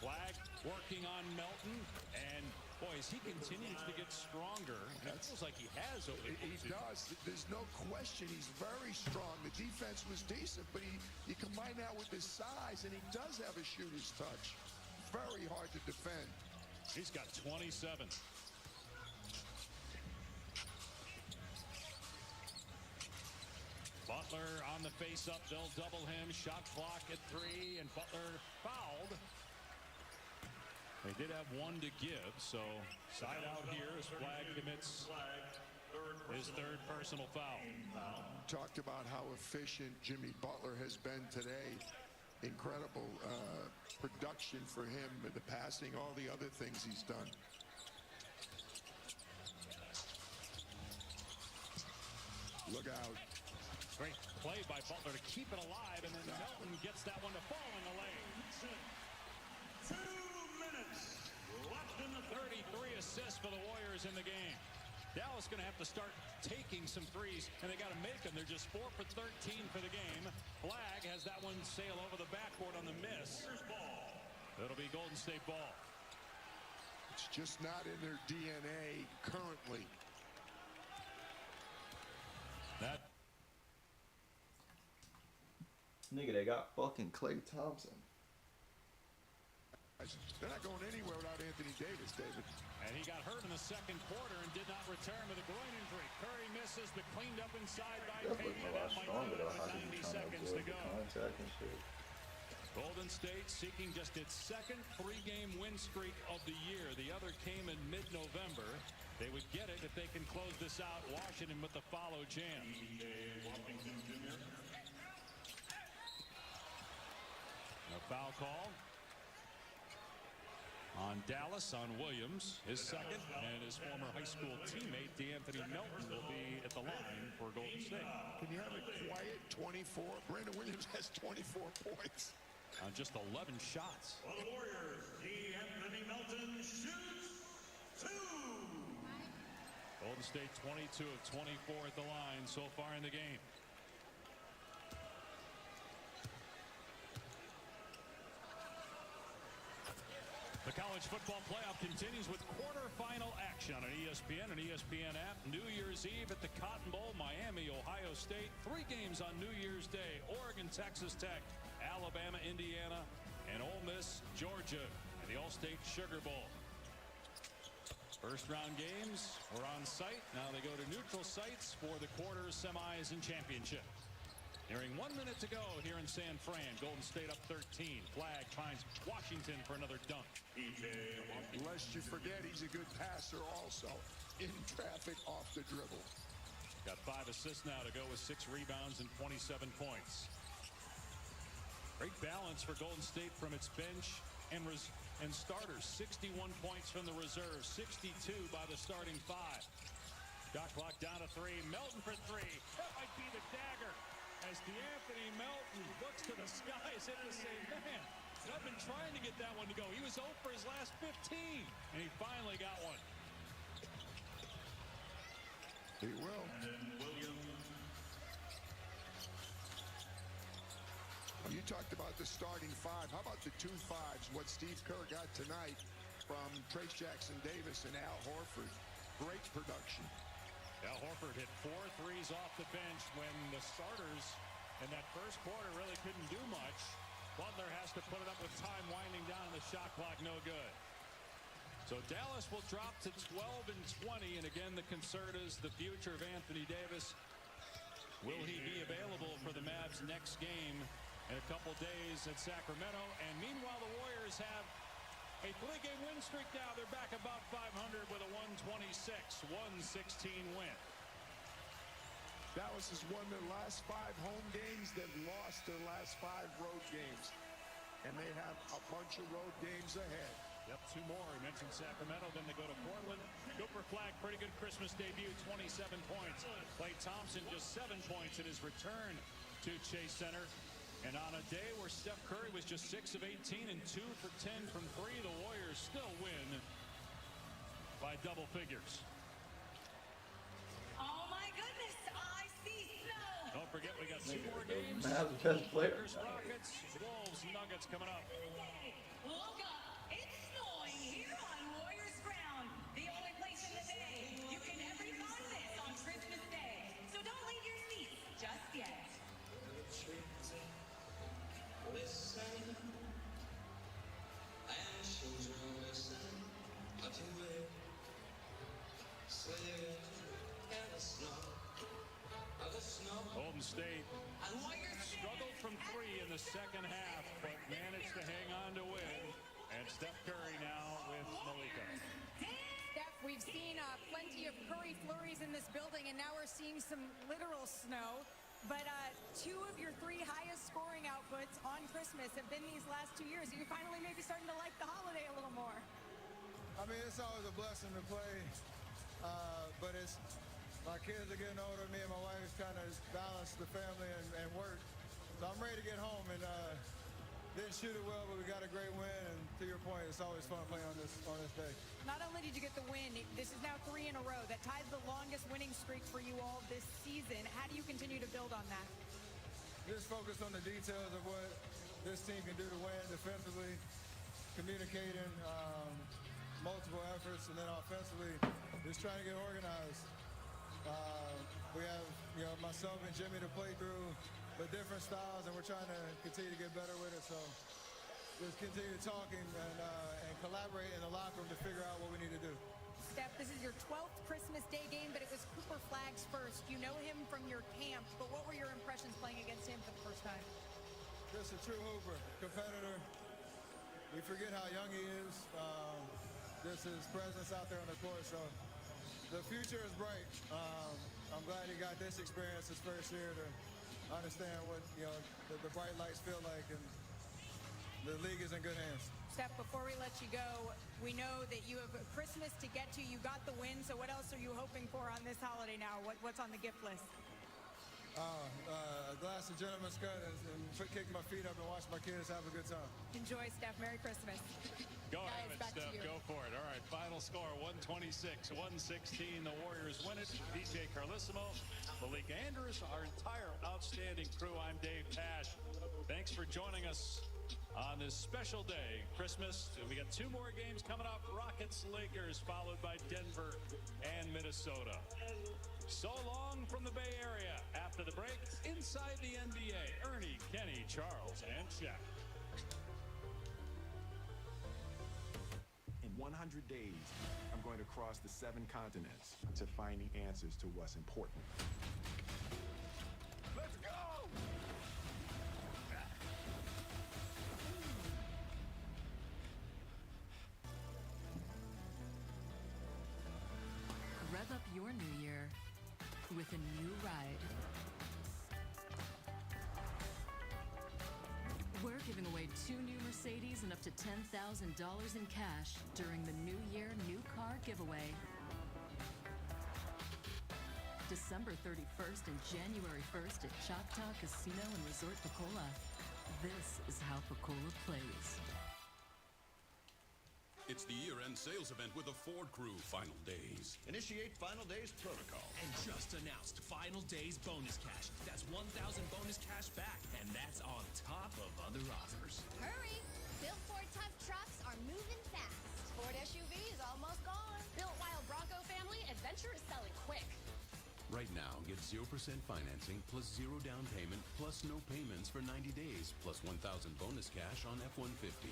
Flag working on Melton, and boy, as he continues to get stronger, and it feels like he has over the He does. There's no question. He's very strong. The defense was decent, but you combine that with his size, and he does have a shooter's touch. Very hard to defend. He's got 27. Butler on the face-up. They'll double him. Shot clock at 3, and Butler fouled. They did have 1 to give, so side out here as Flag commits his 3rd personal foul. Talked about how efficient Jimmy Butler has been today. Incredible production for him, the passing, all the other things he's done. Look out. Great play by Butler to keep it alive, and then Melton gets that one to fall in the lane. 2 minutes left in the 33 assists for the Warriors in the game. Dallas going to have to start taking some threes, and they got to make them. They're just 4 for 13 for the game. Flag has that one sail over the backboard on the miss. It'll be Golden State ball. It's just not in their DNA currently. That nigga, they got fucking Klay Thompson. They're not going anywhere without Anthony Davis, David. And he got hurt in the 2nd quarter and did not return with a groin injury. Curry misses, but cleaned up inside by Payton. That might be with 90 seconds to go. Golden State seeking just its 2nd 3-game win streak of the year. The other came in mid-November. They would get it if they can close this out. Washington with the follow jam. A foul call on Dallas, on Williams, his 2nd, and his former high school teammate DeAnthony Melton will be at the line for Golden State. Can you have it quiet? 24. Brandon Williams has 24 points on just 11 shots. For the Warriors, DeAnthony Melton shoots 2. Golden State 22 of 24 at the line so far in the game. The college football playoff continues with quarterfinal action on ESPN and ESPN app. New Year's Eve at the Cotton Bowl, Miami, Ohio State. 3 games on New Year's Day. Oregon, Texas Tech, Alabama, Indiana, and Ole Miss, Georgia, and the All-State Sugar Bowl. First round games were on site. Now they go to neutral sites for the quarters, semis, and championship. Nearing 1 minute to go here in San Fran. Golden State up 13. Flag finds Washington for another dunk. Lest you forget, he's a good passer also. In traffic, off the dribble. Got 5 assists now to go with 6 rebounds and 27 points. Great balance for Golden State from its bench and starters. 61 points from the reserves. 62 by the starting 5. Shot clock down to 3. Melton for 3. That might be the dagger. As DeAnthony Melton looks to the skies, hit to say, man, I've been trying to get that one to go. He was 0 for his last 15, and he finally got one. He will. You talked about the starting 5. How about the 2 5s? What Steve Kerr got tonight from Trace Jackson-Davis and Al Horford. Great production. Al Horford hit 4 threes off the bench when the starters in that first quarter really couldn't do much. Butler has to put it up with time winding down, the shot clock no good. So Dallas will drop to 12 and 20, and again the concern is the future of Anthony Davis. Will he be available for the Mavs next game in a couple days at Sacramento? And meanwhile the Warriors have a 3-game win streak now. They're back about 500 with a 126-116 win. Dallas has won their last 5 home games. They've lost their last 5 road games. And they have a bunch of road games ahead. Yep, 2 more. We mentioned Sacramento, then they go to Portland. Cooper Flag, pretty good Christmas debut, 27 points. Klay Thompson just 7 points in his return to Chase Center. And on a day where Steph Curry was just 6 of 18 and 2 for 10 from 3, the Warriors still win by double figures. Oh my goodness, I see snow. Don't forget we got 2 more games. Mavs best player. Lakers, Rockets, Wolves, Nuggets coming up. Look up, it's snowing here on Warriors ground. The only place in the day you can ever find this on Christmas Day. So don't leave your seats just yet. Listen, and children listen, up to it, sleigh in the snow, Golden State seeing some literal snow. But 2 of your 3 highest scoring outputs on Christmas have been these last 2 years. Are you finally maybe starting to like the holiday a little more? I mean, it's always a blessing to play, but it's my kids are getting older. Me and my wife kind of balance the family and work. So I'm ready to get home and didn't shoot it well, but we got a great win. And to your point, it's always fun playing on this day. Not only did you get the win, this is now 3 in a row. That ties the longest winning streak for you all this season. How do you continue to build on that? Just focus on the details of what this team can do to win defensively, communicating, multiple efforts, and then offensively, just trying to get organized. We have, myself and Jimmy to play through, but different styles, and we're trying to continue to get better with it. So just continue talking and collaborate in the locker room to figure out what we need to do. Steph, this is your 12th Christmas Day game, but it was Cooper Flagg's first. You know him from your camp, but what were your impressions playing against him for the first time? Just a true hooper, competitor. We forget how young he is. Just his presence out there on the court. So the future is bright. I'm glad he got this experience his first year to understand what the bright lights feel like, and the league is in good hands. Steph, before we let you go, we know that you have Christmas to get to. You got the win, so what else are you hoping for on this holiday now? What's on the gift list? A glass of gentleman's cut and kick my feet up and watch my kids have a good time. Enjoy, Steph. Merry Christmas. Go Guys, ahead, Steph. Go for it. All right, final score, 126-116. The Warriors win it. DJ Carlissimo, Malik Andrews, our entire outstanding crew. I'm Dave Pash. Thanks for joining us on this special day, Christmas. We got 2 more games coming up. Rockets, Lakers, followed by Denver and Minnesota. So long from the Bay Area. After the break, inside the NBA, Ernie, Kenny, Charles, and Shaq. In 100 days, I'm going to cross the 7 continents to finding answers to what's important. Let's go! Rev up your new year with a new ride. We're giving away 2 new Mercedes and up to $10,000 in cash during the New Year New Car giveaway. December 31st and January 1st at Choctaw Casino and Resort Pocola. This is how Pocola plays. It's the year-end sales event with the Ford Crew Final Days. Initiate Final Days protocol. And just announced Final Days bonus cash. That's 1,000 bonus cash back, and that's on top of other offers. Hurry! Built Ford tough trucks are moving fast. Ford SUV is almost gone. Built Wild Bronco family adventure is selling quick. Right now, get 0% financing plus 0 down payment plus no payments for 90 days plus 1,000 bonus cash on F-150.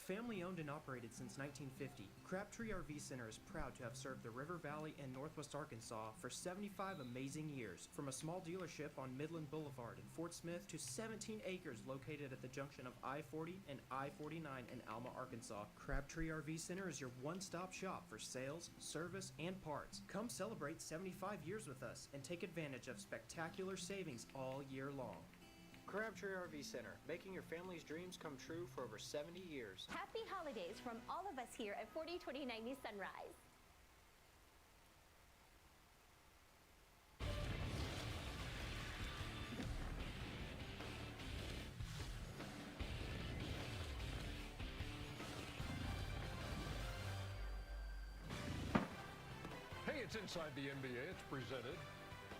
Family owned and operated since 1950, Crabtree RV Center is proud to have served the River Valley and Northwest Arkansas for 75 amazing years. From a small dealership on Midland Boulevard in Fort Smith to 17 acres located at the junction of I-40 and I-49 in Alma, Arkansas, Crabtree RV Center is your one-stop shop for sales, service, and parts. Come celebrate 75 years with us and take advantage of spectacular savings all year long. Crabtree RV Center, making your family's dreams come true for over 70 years. Happy holidays from all of us here at 40/20/90 Sunrise. Hey, it's Inside the NBA. It's presented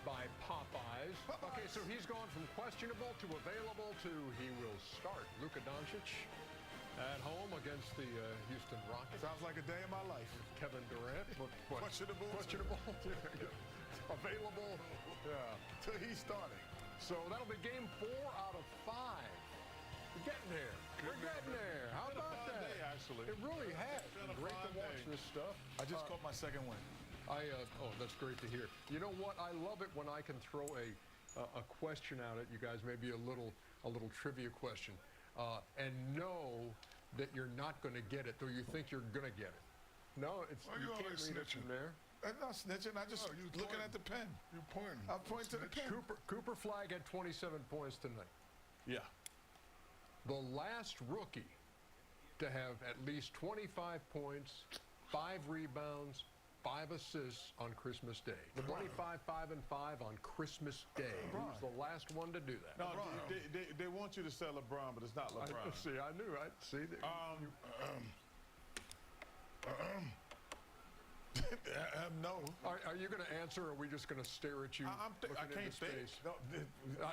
by Popeyes. Okay, so he's gone from questionable to available to he will start. Luka Doncic at home against the Houston Rockets. Sounds like a day in my life. Kevin Durant. Questionable. Questionable. Available. Yeah. Till he's starting. So that'll be game 4 out of 5. We're getting there. We're getting there. How about that? Day, actually. It really has. Been great to watch this stuff. I just caught my second win. Oh, that's great to hear. You know what? I love it when I can throw a question out at you guys, maybe a little trivia question, and know that you're not going to get it, though you think you're going to get it. No, it's you can't read it from there. I'm not snitching. I just looking at the pen. You're pointing. I'm pointing to the pen. Cooper Flag had 27 points tonight. Yeah. The last rookie to have at least 25 points, 5 rebounds, 5 assists on Christmas Day. 25, 5, and 5 on Christmas Day. He was the last one to do that. No, they want you to say LeBron, but it's not LeBron. See, I knew. I see that. No. Are you going to answer, or are we just going to stare at you? I can't think. No,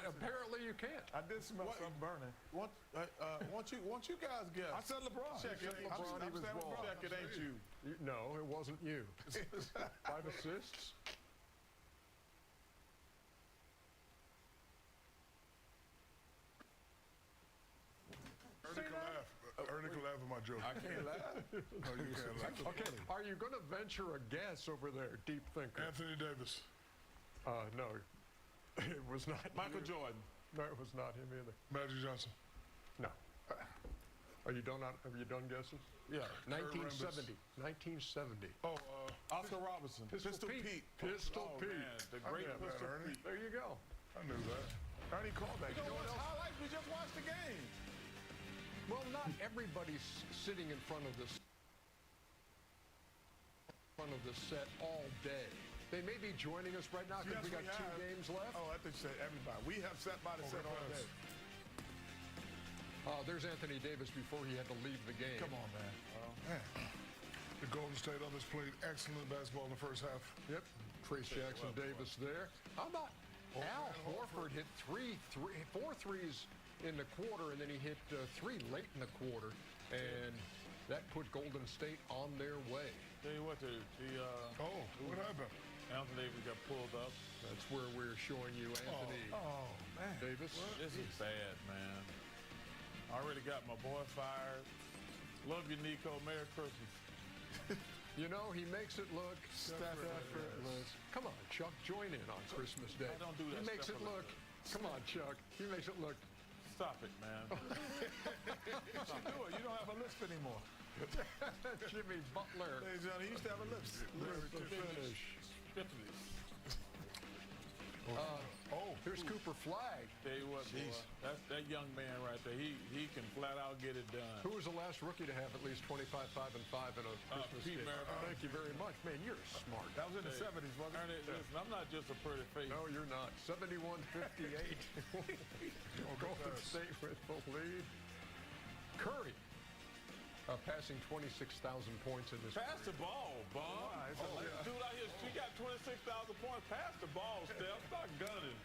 apparently you can't. I did smell something burning. Once you guys guess. I said LeBron. Check it. LeBron, he was wrong. Check it ain't you. No, it wasn't you. 5 assists. Ernie can laugh at my joke. I can't laugh. No, you can't laugh. Okay, are you going to venture a guess over there, deep thinker? Anthony Davis. No, it was not Michael you. Jordan. No, it was not him either. Magic Johnson. No. Are you done? Have you done guessing? Yeah. 1970. 1970. Oh, Oscar Robertson. Pistol Pete. Pistol Pete. Man, the great Pistol Ernie. Pete. There you go. I knew that. Ernie called that. You know what? Highlights. We just watched the game. Well, not everybody's sitting in front of this set all day. They may be joining us right now because we got 2 games left. Oh, I think you said everybody. We have sat by the set all day. There's Anthony Davis before he had to leave the game. Come on, man. Man. The Golden State others played excellent basketball in the first half. Yep. Trace Jackson Davis there. How about Al Horford hit 4 threes in the quarter, and then he hit 3 late in the quarter, and that put Golden State on their way. Tell you what, what happened? Anthony Davis got pulled up. That's where we're showing you Anthony man. Davis. This is bad, man. I already got my boy fired. Love you, Nico. Merry Christmas. You know, he makes it look effortless. Come on, Chuck, join in on Christmas Day. I don't do that. He makes it look. Come on, Chuck. He makes it look. Stop it, man. What you doing? You don't have a lisp anymore. Jimmy Butler. Hey, Johnny, he used to have a lisp. To finish. Here's Cooper Flag. Tell you what, boy, that young man right there, he can flat out get it done. Who was the last rookie to have at least 25, 5, and 5 in a Christmas Pete game? Maravich. Thank you very much. Man, you're smart. That was in the 70s, wasn't it? Listen, I'm not just a pretty face. No, you're not. 71-58. Golden State with the lead. Curry. Passing 26,000 points in this. Pass the ball, Bob. Dude out here, she got 26,000 points. Pass the ball, Steph. Stop gunning.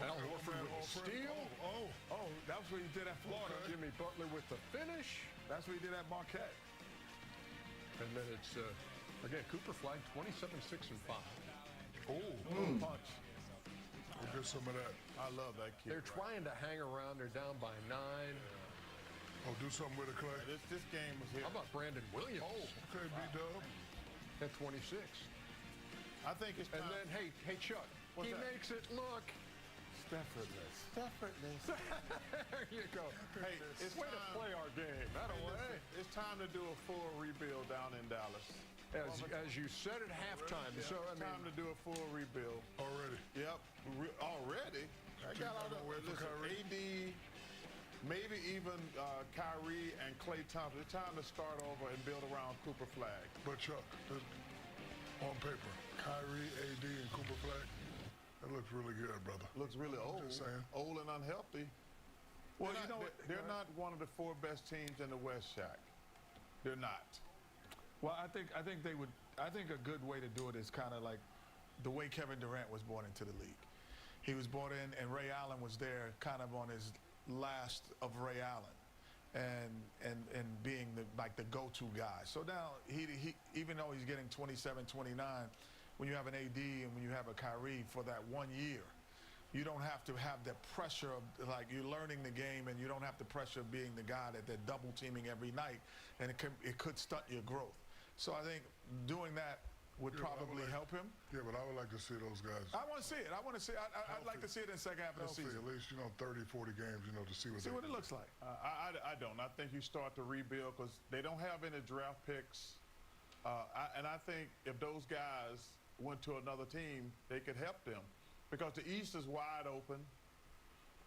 Al Horford with the steal. That's what he did at Florida. Jimmy Butler with the finish. That's what he did at Marquette. And then it's, again, Cooper Flag, 27, 6, and 5. Punch. We'll get some of that. I love that kid. They're trying to hang around. They're down by 9. Do something with it, Clay. This game was here. How about Brandon Williams? Okay, B-Dub. At 26. I think it's time. And then, hey, Chuck, he makes it look effortless. There you go. Hey, it's way to play our game. It's time to do a full rebuild down in Dallas. As you said at halftime. So I mean, time to do a full rebuild. Already. Yep. Already. I got all the AD, maybe even Kyrie and Klay Thompson. It's time to start over and build around Cooper Flag. But Chuck, on paper, Kyrie, AD, and Cooper Flag, that looks really good, brother. Looks really old. Just saying. Old and unhealthy. Well, you know what? They're not one of the 4 best teams in the West, Shaq. They're not. Well, I think they would. I think a good way to do it is kind of like the way Kevin Durant was brought into the league. He was brought in, and Ray Allen was there, kind of on his last of Ray Allen, and being the go-to guy. So now he even though he's getting 27, 29, when you have an AD and when you have a Kyrie for that 1 year, you don't have to have the pressure of you're learning the game, and you don't have the pressure of being the guy that they're double teaming every night, and it could stunt your growth. So I think doing that would probably help him. Yeah, but I would like to see those guys. I want to see it. I'd like to see it in the second half of the season. At least, 30, 40 games, to see what it looks like. I don't. I think you start to rebuild because they don't have any draft picks. And I think if those guys went to another team, they could help them because the East is wide open.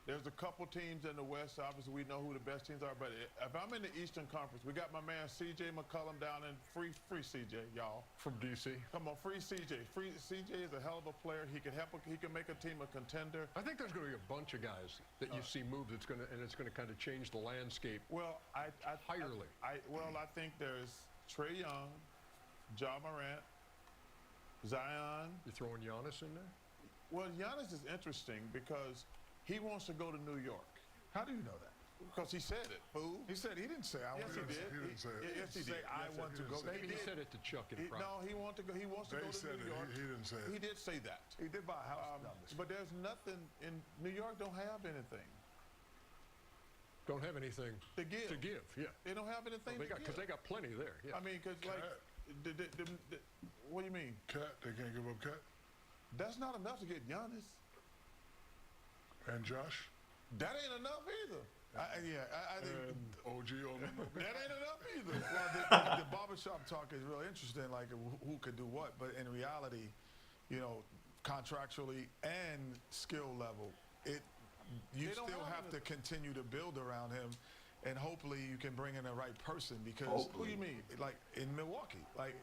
There's a couple teams in the West. Obviously, we know who the best teams are. But if I'm in the Eastern Conference, we got my man C.J. McCollum down in free C.J., y'all. From D.C. Come on, free C.J. Free C.J. is a hell of a player. He can help. He can make a team a contender. I think there's going to be a bunch of guys that you see move that's going to kind of change the landscape. Well, I think there's Trae Young, Ja Morant, Zion. You're throwing Giannis in there? Well, Giannis is interesting because he wants to go to New York. How do you know that? Because he said it, fool. He didn't say I want to go. He didn't say it. Yes, he did. I want to go. Maybe he said it to Chuck in front. No, he wants to go. He wants to go to New York. He didn't say it. He did say that. He did buy a house. But there's nothing in New York. Don't have anything. Don't have anything to give. Yeah. They don't have anything to give. Because they got plenty there. Yeah. I mean, because like, what do you mean? Cat. They can't give up Cat. That's not enough to get Giannis. And Josh. That ain't enough either. I think OG that ain't enough either. Well, the barbershop talk is really interesting, like who could do what. But in reality, you know, contractually and skill level, you still have to continue to build around him, and hopefully you can bring in the right person. Because who you mean? Like in Milwaukee, like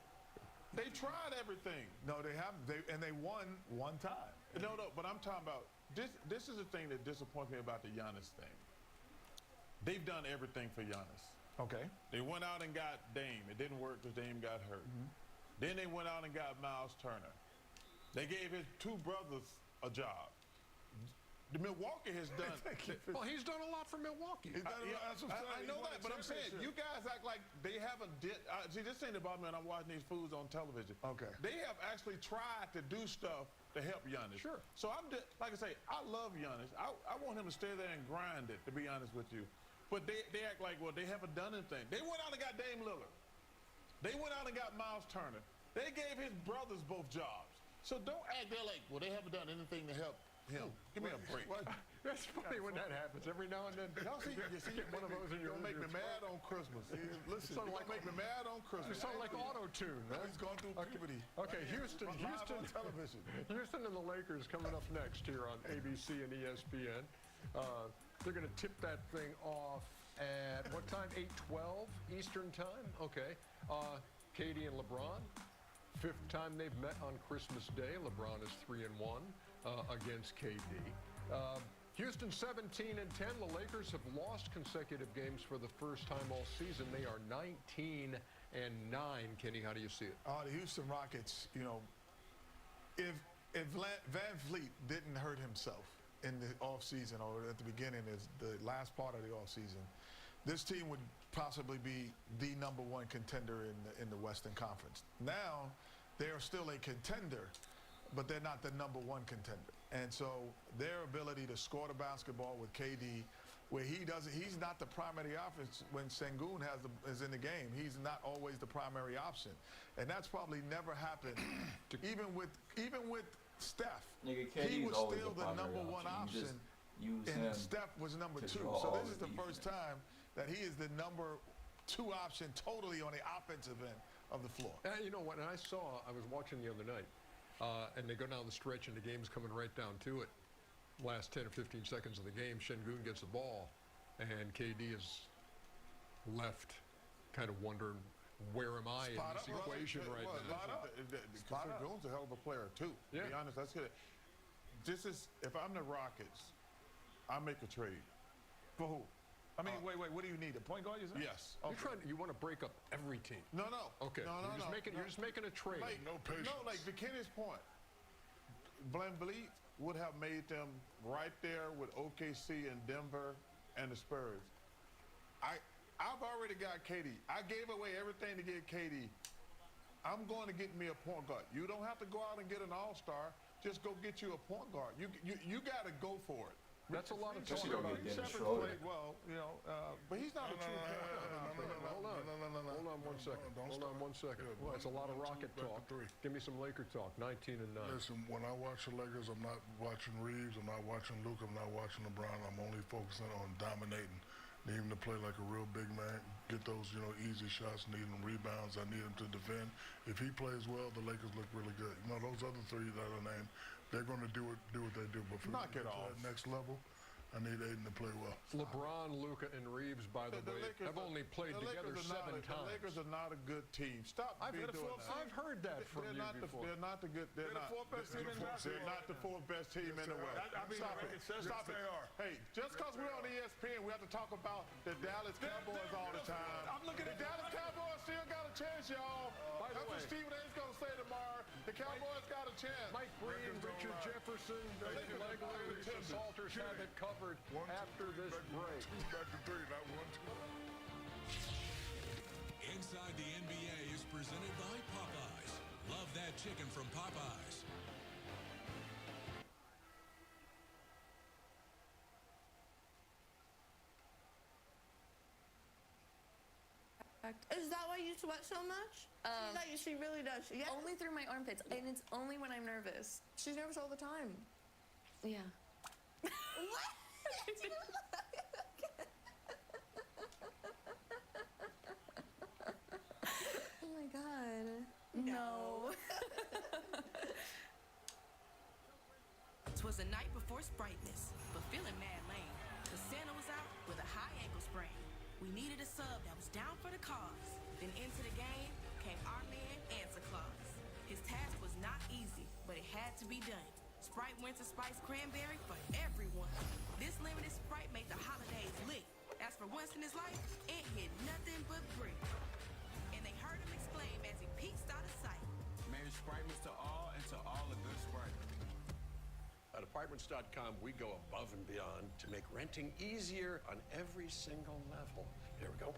they tried everything. No, they haven't. They won one time. No, but I'm talking about this is the thing that disappoints me about the Giannis thing. They've done everything for Giannis. Okay. They went out and got Dame. It didn't work because Dame got hurt. Then they went out and got Miles Turner. They gave his two brothers a job. The Milwaukee has done. Well, he's done a lot for Milwaukee. I know that, but I'm saying you guys act like they haven't did. See, this ain't about me when I'm watching these fools on television. Okay. They have actually tried to do stuff to help Giannis. Sure. So like I say, I love Giannis. I want him to stay there and grind it, to be honest with you. But they act like, well, they haven't done anything. They went out and got Dame Lillard. They went out and got Miles Turner. They gave his brothers both jobs. So don't act there like, well, they haven't done anything to help him. Give me a break. That's funny when that happens. Every now and then. Y'all see, get one of those in your. Don't make me mad on Christmas. Listen, don't make me mad on Christmas. You sound like auto-tune. Huh? He's going through puberty. Okay, Houston on television. Houston and the Lakers coming up next here on ABC and ESPN. They're going to tip that thing off at what time? 8:12 Eastern time. Okay. KD and LeBron. Fifth time they've met on Christmas Day. LeBron is 3-1 against KD. Houston 17-10. The Lakers have lost consecutive games for the first time all season. They are 19-9. Kenny, how do you see it? The Houston Rockets, you know, if Van Vliet didn't hurt himself in the offseason or at the beginning, the last part of the offseason, this team would possibly be the #1 contender in the Western Conference. Now, they are still a contender, but they're not the #1 contender. And so their ability to score the basketball with KD, where he's not the primary offense when Sengun is in the game. He's not always the primary option. And that's probably never happened. even with Steph, Nigga, he was always still the #1 option. And Steph was #2. So this is the first time that he is the #2 option totally on the offensive end of the floor. You know what? I was watching the other night, and they go down the stretch, and the game's coming right down to it. Last 10 or 15 seconds of the game, Sengun gets the ball, and KD is left kind of wondering, where am I in this equation right now? Sengun's a hell of a player, too. To be honest, that's good. If I'm the Rockets, I make a trade. For who? I mean, wait, what do you need? A point guard, you say? Yes. Okay. You want to break up every team. No. Okay. You're just making a trade. Like, no patience. No, like to Kenny's point, Van Vliet would have made them right there with OKC and Denver and the Spurs. I've already got KD. I gave away everything to get KD. I'm going to get me a point guard. You don't have to go out and get an all-star. Just go get you a point guard. You got to go for it. That's a lot of talk about about. Dennis Schroeder. Played well, you know, but he's not a true point guard. Hold on 1 second. Hold on 1 second. Well, it's a lot of Rocket talk. Give me some Laker talk. 19-9. Listen, when I watch the Lakers, I'm not watching Reeves, I'm not watching Luke, I'm not watching LeBron. I'm only focusing on dominating Need him to play like a real big man, get those, easy shots, need him rebounds. I need him to defend. If he plays well, the Lakers look really good. Those other three that I named, they're going to do what they do. But for knock it to off. that next level, I need Aiden to play well. LeBron, Luka, and Reeves, by the way, have only played together 7 times. The Lakers are not a good team. Stop doing that. I've heard that from you before. They're not the good. They're not the fourth best team in the West. They're not the fourth best team in the West. Stop it. Stop it. Hey, just because we're on ESPN, we have to talk about the Dallas Cowboys all the time. I'm looking at the Dallas Cowboys still got a chance, y'all. By the That's way, what Stephen A's going to say tomorrow. The Cowboys got a chance. Mike Breen, Richard Jefferson, David Legler, Lisa Salters have it covered after this break. Back to 3, not 1, 2. Inside the NBA is presented by Popeyes. Love that chicken from Popeyes. Is that why you sweat so much? She really does. Yeah. Only through my armpits, and it's only when I'm nervous. She's nervous all the time. Yeah. What? Oh my god. No. Twas the night before Spriteness, but feeling mad lame. Cause Santa was out with a high ankle sprain. We needed a sub that was down for the cause. Then into the game came our man, Answer Claus. His task was not easy, but it had to be done. Sprite Winter Spice Cranberry for everyone. This limited Sprite made the holidays lit. As for once in his life, it hit nothing but brick. And they heard him exclaim as he peeked out of sight. Merry Spriteness to all, and to all a good Sprite. At Apartments.com, we go above and beyond to make renting easier on every single level. Here we go.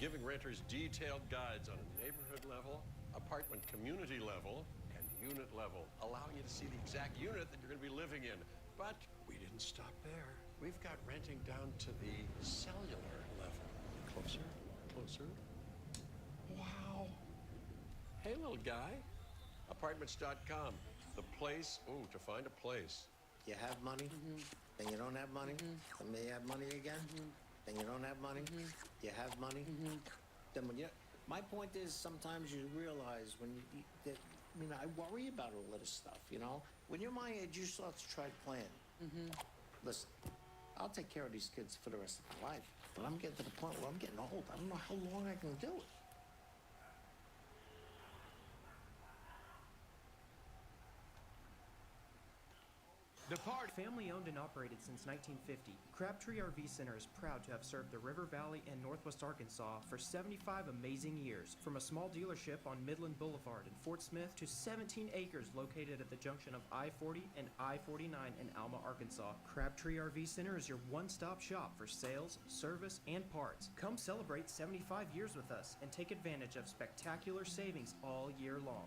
Giving renters detailed guides on a neighborhood level, apartment community level, and unit level, allowing you to see the exact unit that you're going to be living in. But we didn't stop there. We've got renting down to the cellular level. Closer, closer. Wow. Hey, little guy. Apartments.com. The place, to find a place. You have money, then you don't have money, then you have money again, then you don't have money, you have money, then when you... My point is, sometimes you realize when that, I worry about all of this stuff, When you're my age, you start to try to plan. Listen, I'll take care of these kids for the rest of my life, but I'm getting to the point where I'm getting old. I don't know how long I can do it. Depart. Family owned and operated since 1950, Crabtree RV Center is proud to have served the River Valley and Northwest Arkansas for 75 amazing years. From a small dealership on Midland Boulevard in Fort Smith to 17 acres located at the junction of I-40 and I-49 in Alma, Arkansas, Crabtree RV Center is your one-stop shop for sales, service, and parts. Come celebrate 75 years with us and take advantage of spectacular savings all year long.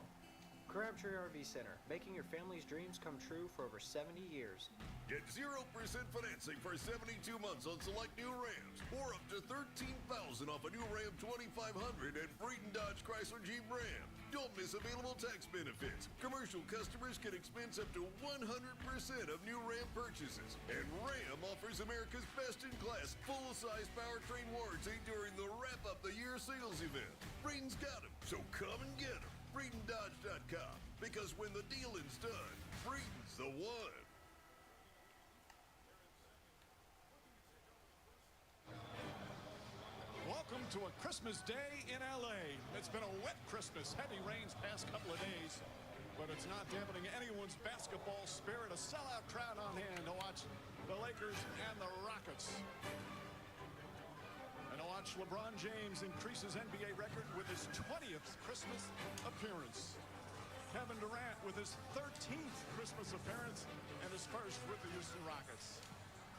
Crabtree RV Center, making your family's dreams come true for over 70 years. Get 0% financing for 72 months on select new Rams, or up to $13,000 off a new Ram 2500 at Freedom Dodge Chrysler Jeep Ram. Don't miss available tax benefits. Commercial customers can expense up to 100% of new Ram purchases. And Ram offers America's best-in-class full-size powertrain warranty during the wrap-up-the-year sales event. Freedom's got them, so come and get them. FreedomDodge.com, because when the dealing's done, Freedom's the one. Welcome to a Christmas day in LA. It's been a wet Christmas, heavy rains past couple of days, but it's not dampening anyone's basketball spirit. A sellout crowd on hand to watch the Lakers and the Rockets. And to watch LeBron James increase his NBA record with his 20th Christmas appearance. Kevin Durant with his 13th Christmas appearance and his first with the Houston Rockets.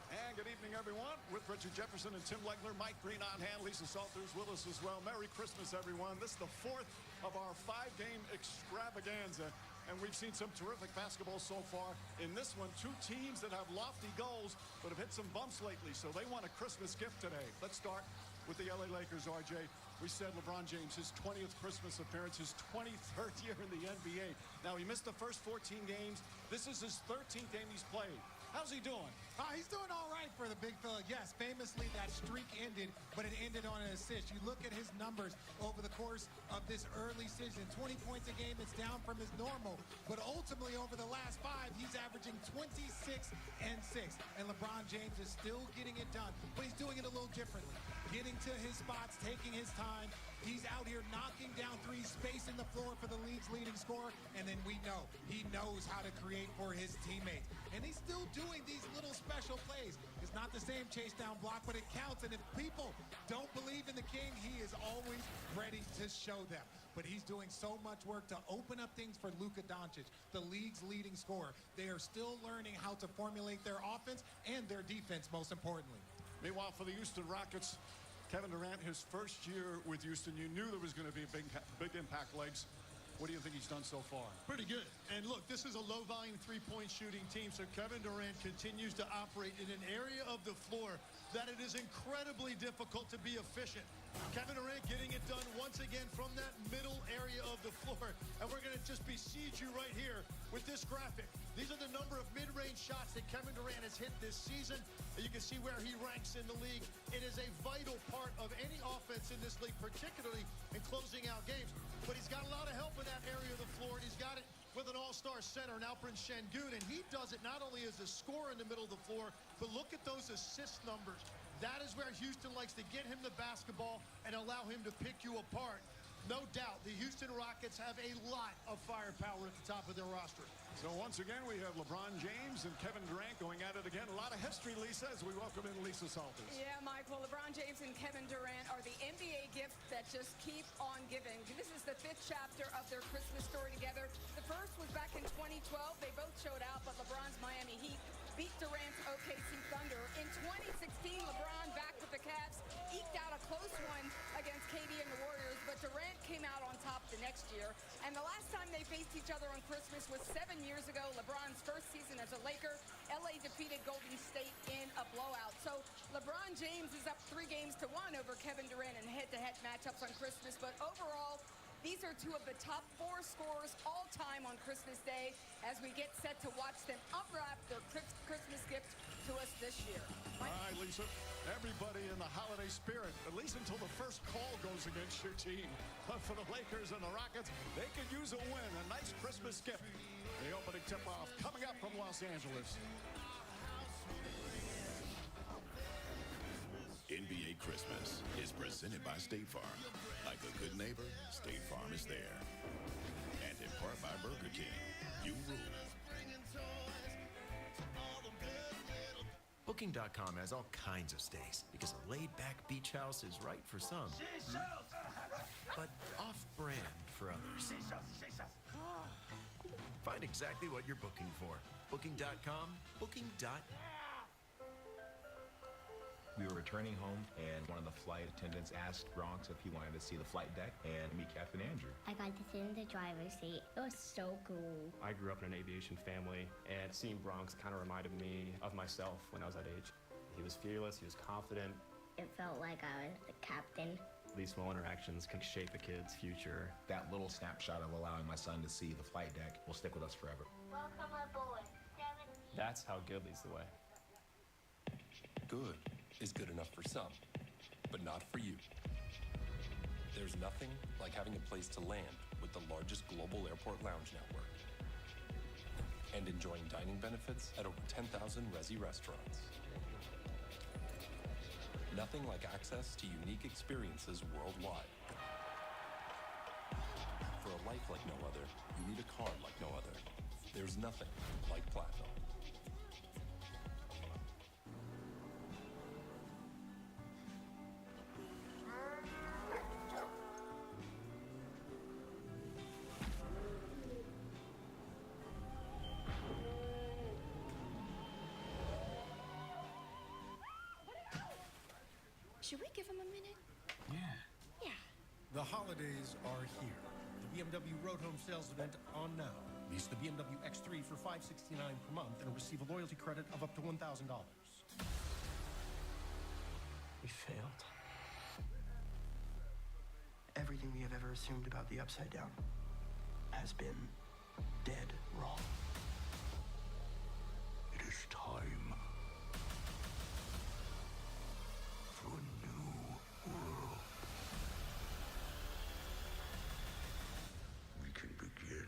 And good evening, everyone. With Richard Jefferson and Tim Legler, Mike Green on hand, Lisa Salters with us as well. Merry Christmas, everyone. This is the 4th of our 5-game extravaganza. And we've seen some terrific basketball so far. In this one, 2 teams that have lofty goals but have hit some bumps lately, so they want a Christmas gift today. Let's start with the LA Lakers, RJ. We said LeBron James, his 20th Christmas appearance, his 23rd year in the NBA. Now, he missed the first 14 games. This is his 13th game he's played. How's he doing? He's doing all right for the big fella. Yes, famously that streak ended, but it ended on an assist. You look at his numbers over the course of this early season. 20 points a game, it's down from his normal. But ultimately, over the last 5, he's averaging 26 and 6. And LeBron James is still getting it done, but he's doing it a little differently. Getting to his spots, taking his time. He's out here knocking down threes, spacing the floor for the league's leading scorer. And then we know he knows how to create for his teammates. And he's still doing these little special plays. It's not the same chase down block, but it counts. And if people don't believe in the king, he is always ready to show them. But he's doing so much work to open up things for Luka Doncic, the league's leading scorer. They are still learning how to formulate their offense and their defense, most importantly. Meanwhile, for the Houston Rockets, Kevin Durant, his first year with Houston, you knew there was going to be a big impact legs. What do you think he's done so far? Pretty good. And look, this is a low-volume three-point shooting team, so Kevin Durant continues to operate in an area of the floor that it is incredibly difficult to be efficient. Kevin Durant getting it done once again from that middle area of the floor. And we're going to just besiege you right here with this graphic. These are the number of mid-range shots that Kevin Durant has hit this season. And you can see where he ranks in the league. It is a vital part of any offense in this league, particularly in closing out games. But he's got a lot of help in that area of the floor, and he's got it with an all-star center, Alperen Şengün, and he does it not only as a scorer in the middle of the floor, but look at those assist numbers. That is where Houston likes to get him the basketball and allow him to pick you apart. No doubt, the Houston Rockets have a lot of firepower at the top of their roster. So once again, we have LeBron James and Kevin Durant going at it again. A lot of history, Lisa, as we welcome in Lisa Salters. Yeah, Michael, LeBron James and Kevin Durant are the NBA gifts that just keep on giving. This is the 5th chapter of their Christmas story together. The first was back in 2012. They both showed out, but LeBron's Miami Heat beat Durant's OKC Thunder. In 2016, LeBron back with the Cavs, eked out a close one against KD and the Warriors, but Durant came out on top the next year. And the last time they faced each other on Christmas was 7 years ago, LeBron's first season as a Laker. LA defeated Golden State in a blowout. So LeBron James is up 3-1 over Kevin Durant in head-to-head matchups on Christmas. But overall, these are 2 of the top 4 scorers all time on Christmas Day as we get set to watch them unwrap their Christmas gift to us this year. All right, Lisa. Everybody in the holiday spirit, at least until the first call goes against your team. But for the Lakers and the Rockets, they could use a win, a nice Christmas gift. The opening tip-off coming up from Los Angeles. NBA Christmas is presented by State Farm. Like a good neighbor, State Farm is there. And in part by Burger King. You rule. Booking.com has all kinds of stays because a laid-back beach house is right for some, but off-brand for others. Find exactly what you're booking for. Booking.com, booking.com. We were returning home, and one of the flight attendants asked Bronx if he wanted to see the flight deck and meet Captain Andrew. I got to sit in the driver's seat. It was so cool. I grew up in an aviation family, and seeing Bronx kind of reminded me of myself when I was that age. He was fearless, he was confident. It felt like I was the captain. These small interactions can shape a kid's future. That little snapshot of allowing my son to see the flight deck will stick with us forever. Welcome aboard, Kevin. That's how good leads the way. Good is good enough for some, but not for you. There's nothing like having a place to land with the largest global airport lounge network and enjoying dining benefits at over 10,000 Resi restaurants. Nothing like access to unique experiences worldwide. For a life like no other, you need a card like no other. There's nothing like Platinum. Should we give him a minute? Yeah. The holidays are here. The BMW Road Home Sales Event on now. Lease the BMW X3 for $569 per month and receive a loyalty credit of up to $1,000. We failed. Everything we have ever assumed about the Upside Down has been dead wrong. It is time for a new world. We can begin.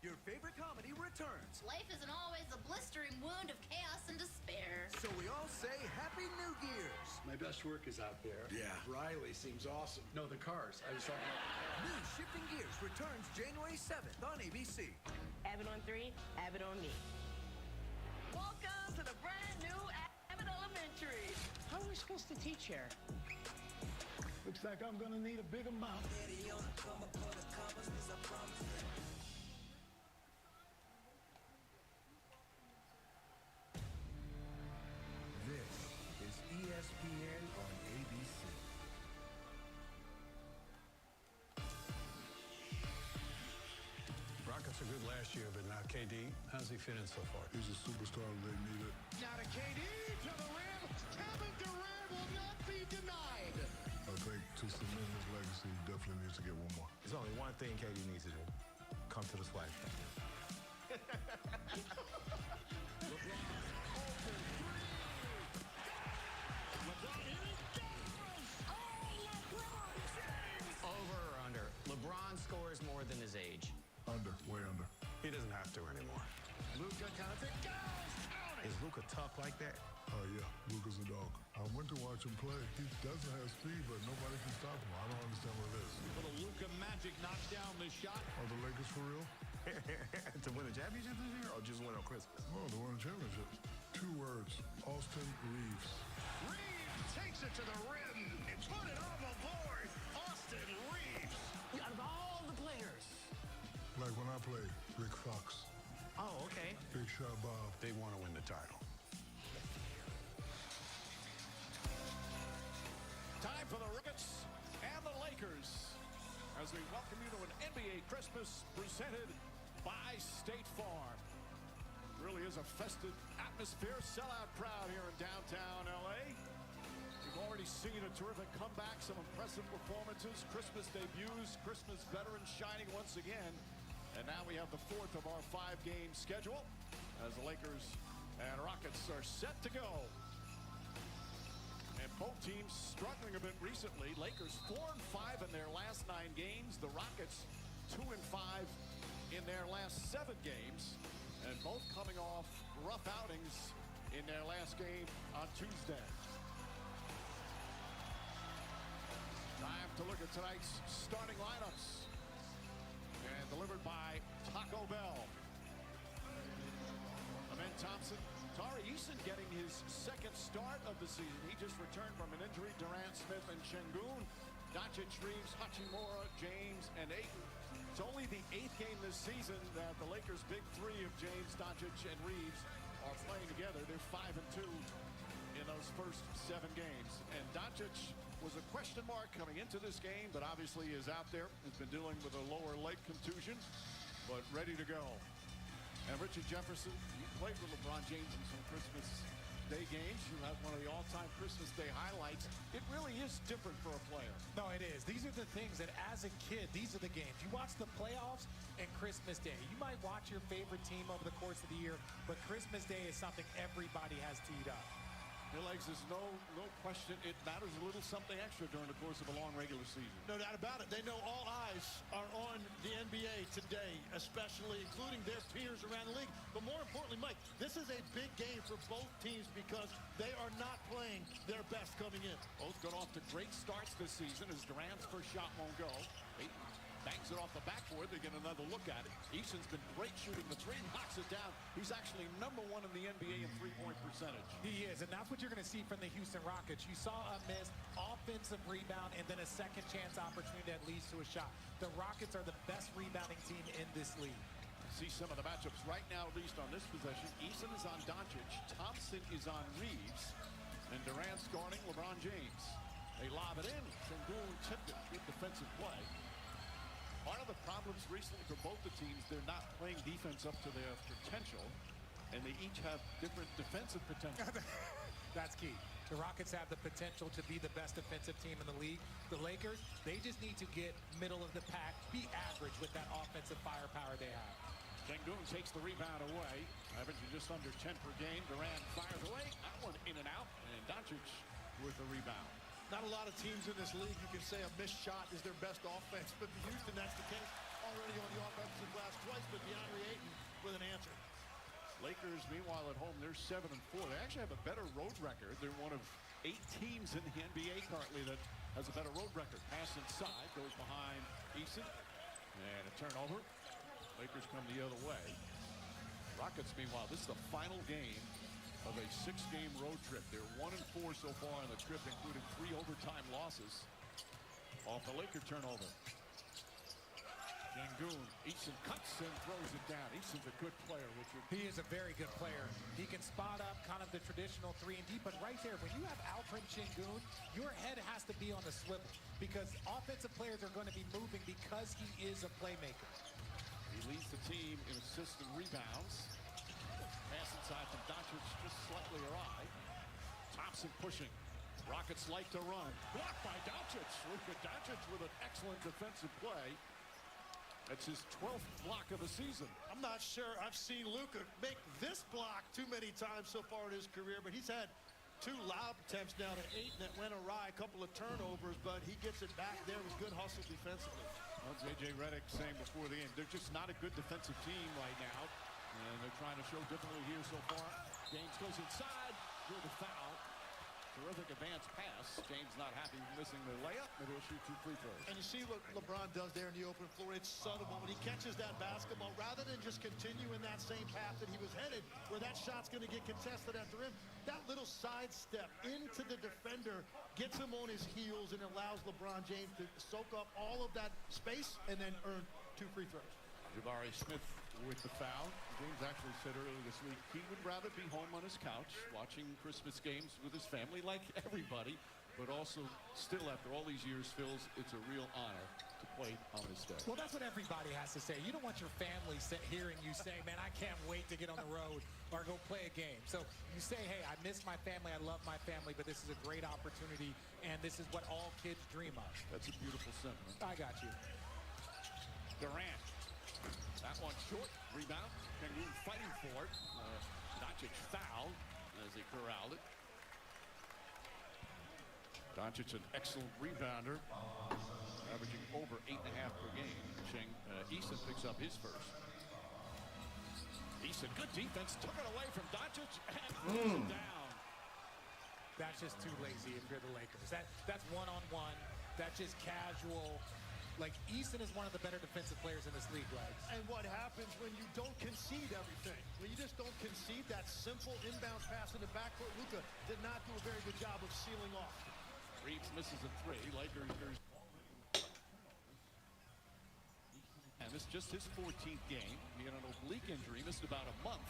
Your favorite comedy returns. Life isn't always a blistering wound of chaos and despair. So we all say Happy New Gears. My best work is out there. Yeah. Riley seems awesome. No, the cars. I was talking about. New Shifting Gears returns January 7th on ABC. Abbott on 3, Abbott on me. Welcome to the brand new Abbott Elementary. How are we supposed to teach here? Looks like I'm gonna need a bigger mouth. This is ESPN on ABC. Rockets are good last year, but now KD, how's he fitting so far? He's a superstar they needed. Now to KD to the rim. Kevin Durant will not be denied. I think to cement his legacy, he definitely needs to get one more. There's only one thing KD needs to do. Come to the splash pad. Over or under? LeBron scores more than his age. Under, way under. He doesn't have to anymore. Luka counts it. Goes. Is Luka tough like that? Oh, yeah, Luka's a dog. I went to watch him play. He doesn't have speed, but nobody can stop him. I don't understand what it is. Little Luka magic knocks down this shot. Are the Lakers for real? To win a championship this year or just win on Christmas? No, to win a championship. 2 words, Austin Reeves. Reeves takes it to the rim and put it on the board. Austin Reeves. Out of all the players. Like when I played, Rick Fox. Oh, okay. Big Shot Bob. They want to win the title. Time for the Rockets and the Lakers as we welcome you to an NBA Christmas presented by State Farm. Really is a festive atmosphere, sellout crowd here in downtown LA. We've already seen a terrific comeback, some impressive performances, Christmas debuts, Christmas veterans shining once again. And now we have the 4th of our 5-game schedule as the Lakers and Rockets are set to go. And both teams struggling a bit recently. Lakers 4-5 in their last 9 games. The Rockets 2-5 in their last 7 games. And both coming off rough outings in their last game on Tuesday. Time to look at tonight's starting lineups. And delivered by Taco Bell. Amen Thompson. Tari Eason getting his 2nd start of the season. He just returned from an injury. Durant, Smith, and Şengün. Doncic, Reeves, Hachimura, James, and Ayton. It's only the 8th game this season that the Lakers' big 3 of James, Doncic, and Reeves are playing together. They're 5-2 in those first 7 games. And Doncic was a question mark coming into this game, but obviously is out there. Has been dealing with a lower leg contusion, but ready to go. And Richard Jefferson, you played with LeBron James in some Christmas Day games. You have one of the all-time Christmas Day highlights. It really is different for a player. No, it is. These are the things that as a kid, these are the games. You watch the playoffs and Christmas Day. You might watch your favorite team over the course of the year, but Christmas Day is something everybody has teed up. Legs, there's no question it matters a little something extra during the course of a long regular season. No doubt about it. They know all eyes are on the NBA today, especially including their peers around the league. But more importantly, Mike, this is a big game for both teams because they are not playing their best coming in. Both got off to great starts this season as Durant's first shot won't go. Ayton bangs it off the backboard. They get another look at it. Easton's been great shooting the three, knocks it down. He's actually #1 in the NBA in three-point percentage. He is, and that's what you're going to see from the Houston Rockets. You saw a missed offensive rebound and then a second chance opportunity that leads to a shot. The Rockets are the best rebounding team in this league. See some of the matchups right now, at least on this possession. Easton is on Doncic. Thompson is on Reeves. And Durant's guarding LeBron James. They lob it in. Sengun tipped it. Good defensive play. Part of the problems recently for both the teams, they're not playing defense up to their potential, and they each have different defensive potential. That's key. The Rockets have the potential to be the best defensive team in the league. The Lakers, they just need to get middle of the pack, be average with that offensive firepower they have. Sengun takes the rebound away, averaging just under 10 per game. Durant fires away. That one in and out, and Doncic with the rebound. Not a lot of teams in this league you can say a missed shot is their best offense, but for Houston, that's the case. Already on the offensive glass twice, but DeAndre Ayton with an answer. Lakers, meanwhile, at home, they're 7-4. They actually have a better road record. They're one of 8 teams in the NBA currently that has a better road record. Pass inside, goes behind Easton, and a turnover. Lakers come the other way. Rockets, meanwhile, this is the final game of a 6-game road trip. They're 1-4 so far on the trip, including 3 overtime losses off the Laker turnover. Sengun, Easton cuts and throws it down. Easton's a good player, Richard. He is a very good player. He can spot up kind of the traditional 3-and-D, but right there, when you have Alperen Sengun, your head has to be on the swivel because offensive players are going to be moving because he is a playmaker. He leads the team in assists and rebounds. Pass inside from Doncic, just slightly awry. Thompson pushing. Rockets like to run. Blocked by Doncic. Luka Doncic with an excellent defensive play. That's his 12th block of the season. I'm not sure I've seen Luka make this block too many times so far in his career, but he's had 2 lob attempts now to 8 that went awry, a couple of turnovers, but he gets it back there with good hustle defensively. Well, J.J. Redick saying before the game, they're just not a good defensive team right now, and they're trying to show differently here so far. James goes inside, through the foul. Terrific advance pass. James not happy missing the layup, but he'll shoot 2 free throws. And you see what LeBron does there in the open floor. It's subtle, but when he catches that basketball, rather than just continue in that same path that he was headed, where that shot's going to get contested after him, that little sidestep into the defender gets him on his heels and allows LeBron James to soak up all of that space and then earn 2 free throws. Jabari Smith with the foul. James actually said earlier this week he would rather be home on his couch watching Christmas games with his family like everybody, but also still after all these years feels it's a real honor to play on this day. Well, that's what everybody has to say. You don't want your family hearing you say, man, I can't wait to get on the road or go play a game. So you say, hey, I miss my family, I love my family, but this is a great opportunity, and this is what all kids dream of. That's a beautiful sentiment. I got you. Durant. That one short. Rebound. Sengun fighting for it. Doncic fouled as he corralled it. Doncic, an excellent rebounder, averaging over 8.5 per game. Easton picks up his first. Easton, good defense, took it away from Doncic and throws it down. That's just too lazy if you're the Lakers. That's one-on-one. That's just casual. Like, Easton is one of the better defensive players in this league, Legs. And what happens when you don't concede everything? When you just don't concede that simple inbound pass in the backcourt, Luka did not do a very good job of sealing off. Reeves misses a 3. Lakers. And this is just his 14th game. He had an oblique injury, missed about a month.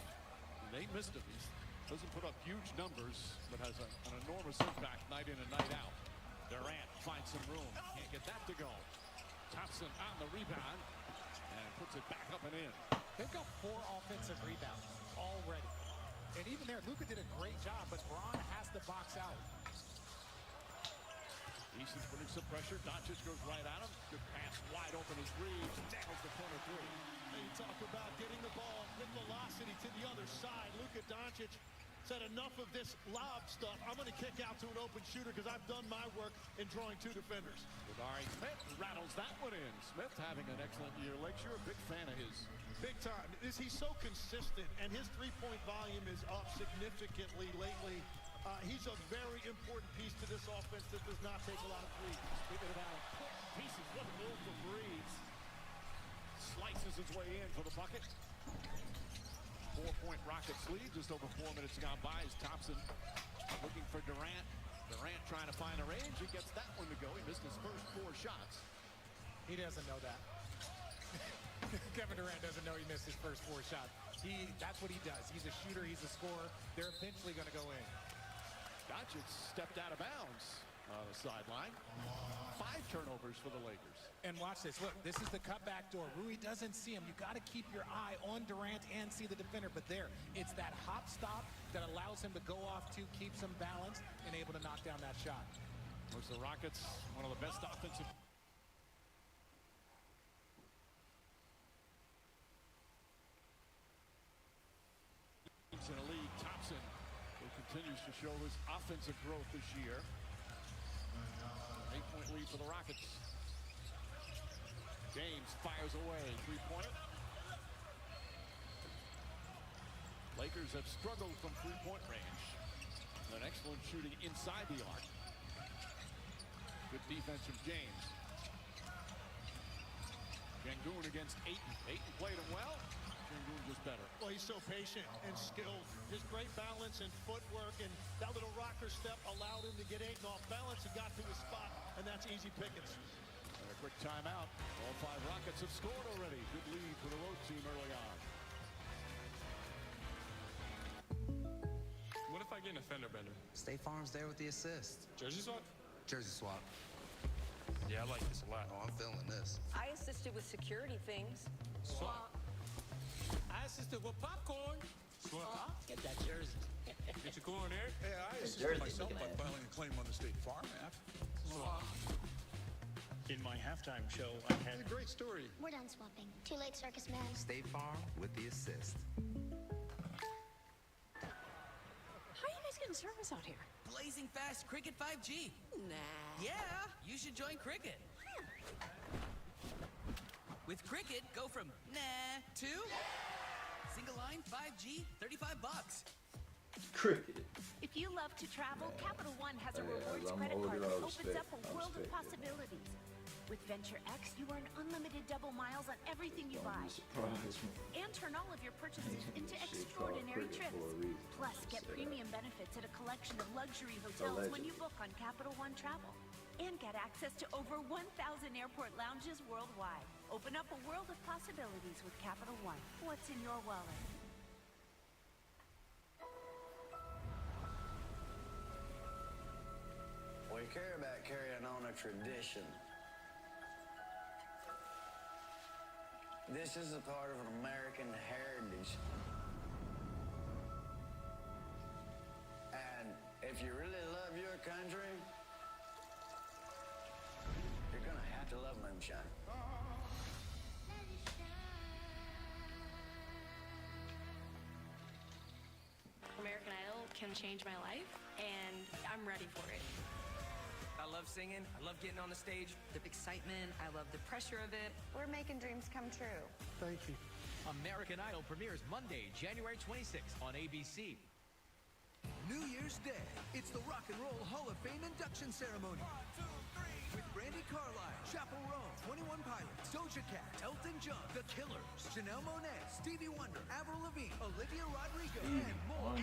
And they missed him. He doesn't put up huge numbers, but has an enormous impact night in and night out. Durant finds some room. Can't get that to go. Thompson on the rebound and puts it back up and in. They've got 4 offensive rebounds already. And even there, Luka did a great job, but Braun has to box out. Easton's putting some pressure. Doncic goes right at him. Good pass wide open as Reeves nails the corner 3. And you talk about getting the ball with velocity to the other side. Luka Doncic said enough of this lob stuff. I'm going to kick out to an open shooter because I've done my work in drawing two defenders. Dari Smith rattles that one in. Smith having an excellent year. Lakes, you're a big fan of his. Big time. He's so consistent, and his three-point volume is up significantly lately. He's a very important piece to this offense that does not take a lot of threes. Speaking about pieces, what move for Breeze. Slices his way in for the bucket. 4-point Rockets lead, just over 4 minutes gone by as Thompson looking for Durant. Durant trying to find a range. He gets that one to go. He missed his first 4 shots. He doesn't know that. Kevin Durant doesn't know he missed his first 4 shots. That's what he does. He's a shooter. He's a scorer. They're eventually going to go in. Doncic stepped out of bounds on the sideline. 5 turnovers for the Lakers. And watch this. Look, this is the cutback door. Rui doesn't see him. You got to keep your eye on Durant and see the defender. But there, it's that hop stop that allows him to go off to keep some balance and able to knock down that shot. Of course, the Rockets, one of the best offensive. In a league, Thompson, who continues to show his offensive growth this year. 8-point lead for the Rockets. James fires away, 3-pointer. Lakers have struggled from 3-point range. An excellent shooting inside the arc. Good defense from James. Şengün against Ayton. Ayton played him well. Şengün just better. Well, he's so patient and skilled. His great balance and footwork, and that little rocker step allowed him to get Ayton off balance. He got to his spot, and that's easy pickings. And a quick timeout. All 5 Rockets have scored already. Good lead for the road team early on. What if I get an offender bender? State Farm's there with the assist. Jersey swap? Jersey swap. Yeah, I like this a lot. Oh, I'm feeling this. I assisted with security things. Swap. I assisted with popcorn. Swap. Get that jersey. Get your corn there. Hey, I assisted myself by filing a claim on the State Farm app. Swap. In my halftime show, I had a great story. We're done swapping. Two Lake Circus Man. State Farm with the assist. How are you guys getting service out here? Blazing fast Cricket 5G. Nah. Yeah, you should join Cricket. With Cricket, go from nah to single line 5G, $35. Cricket. If you love to travel, Capital One has a rewards credit card that opens up a world of possibilities. With Venture X, you earn unlimited double miles on everything you buy. And turn all of your purchases into extraordinary trips. Plus, get premium benefits at a collection of luxury hotels when you book on Capital One Travel. And get access to over 1,000 airport lounges worldwide. Open up a world of possibilities with Capital One. What's in your wallet? We care about carrying on a tradition. This is a part of an American heritage. And if you really love your country, you're gonna have to love moonshine. American Idol can change my life, and I'm ready for it. I love singing. I love getting on the stage. The excitement. I love the pressure of it. We're making dreams come true. Thank you. American Idol premieres Monday, January 26th on ABC. New Year's Day, it's the Rock and Roll Hall of Fame induction ceremony. 1, 2, 3. With Brandy Carlisle, Chappell Roan, 21 Pilots, Doja Cat, Elton John, The Killers, Janelle Monáe, Stevie Wonder, Avril Lavigne, Olivia Rodrigo, and more.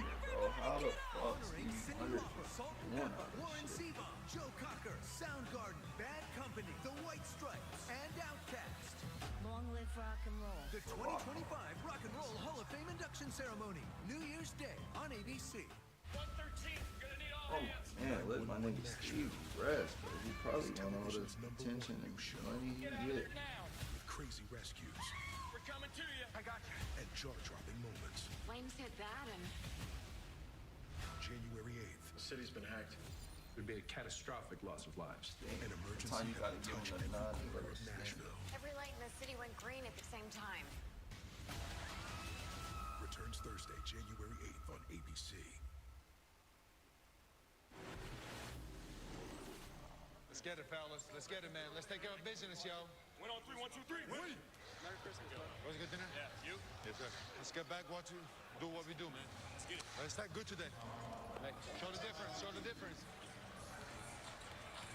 How the fuck Honoring Cyndi Lauper, Salt and Pepper, Warren Zevon, Joe Cocker, Soundgarden, Bad Company, The White Stripes, and Outkast. Long live rock and roll. The 2025 Rock and Roll Hall of Fame induction ceremony, New Year's Day on ABC. 113, gonna need all hands. Man, let my nigga Steve rest, bro. He probably want all this attention and money he get. With crazy rescues. We're coming to you. I got you. And jaw-dropping moments. Flames hit that and... January 8th. The city's been hacked. There'd be a catastrophic loss of lives. An emergency Time you gotta give touching him the a core of Nashville. Every light in the city went green at the same time. Returns Thursday, January 8th on ABC. Let's get it, fellas. Let's get it, man. Let's take care of business, yo. Win on 3, 1, 2, 3. Win. Merry Christmas, bro. Was it good dinner? Yeah, you? Yes, sir. Let's get back do what we do, man. Let's get it. Let's start good today. Hey, show the difference. Show the difference.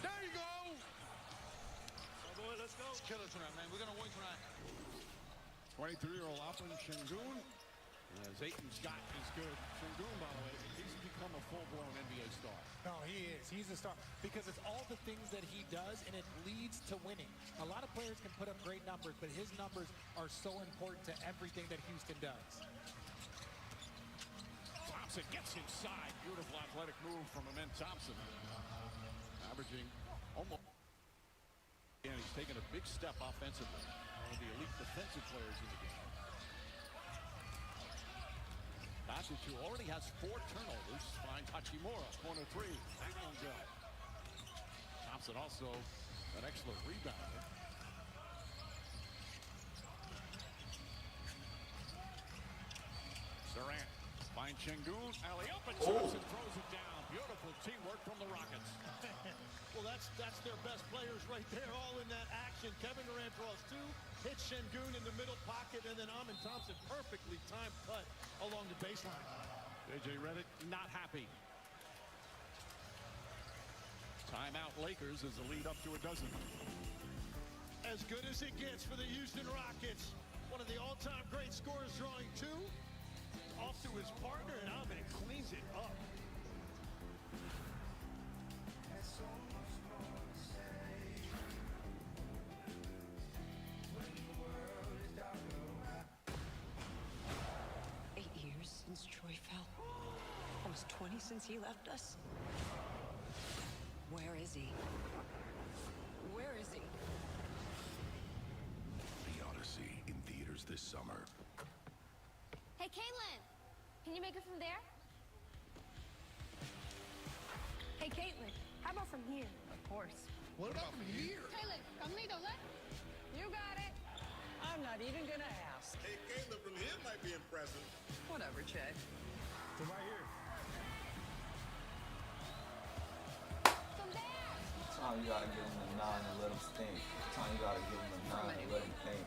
There you go. Oh, boy, let's go. Let's kill it tonight, man. We're going to win tonight. 23-year-old Alpin Şengün. As Aiton Scott is good. Şengün, by the way, he's become a full-blown NBA star. No, he is. He's a star because it's all the things that he does, and it leads to winning. A lot of players can put up great numbers, but his numbers are so important to everything that Houston does. Thompson gets inside. Beautiful athletic move from Amen Thompson. Averaging almost. And he's taken a big step offensively. One of the elite defensive players in the game. Doncic, who already has 4 turnovers, finds Hachimura. Corner 3. That won't go. Thompson also an excellent rebounder. Durant finds Şengün. Alley-up, and Thompson throws it down. Beautiful teamwork from the Rockets. Well, that's their best players right there, all in that action. Kevin Durant draws 2, hits Şengün in the middle pocket, and then Amen Thompson perfectly timed cut along the baseline. J.J. Redick not happy. Timeout Lakers as the lead up to a dozen. As good as it gets for the Houston Rockets. One of the all-time great scorers drawing 2. Off to his partner, and Amen cleans it up. Since Troy fell. Almost 20 since he left us. Where is he? Where is he? The Odyssey in theaters this summer. Hey, Caitlin, can you make it from there? Hey, Caitlin, how about from here? Of course. What about from here? Caitlin, conmigo, let. You got it. I'm not even gonna ask. Hey, Caleb from here might be impressive. Whatever, Chet. From right here. From there. Time you gotta give him a 9 and let him stink. Time you gotta give him a 9 and let him think.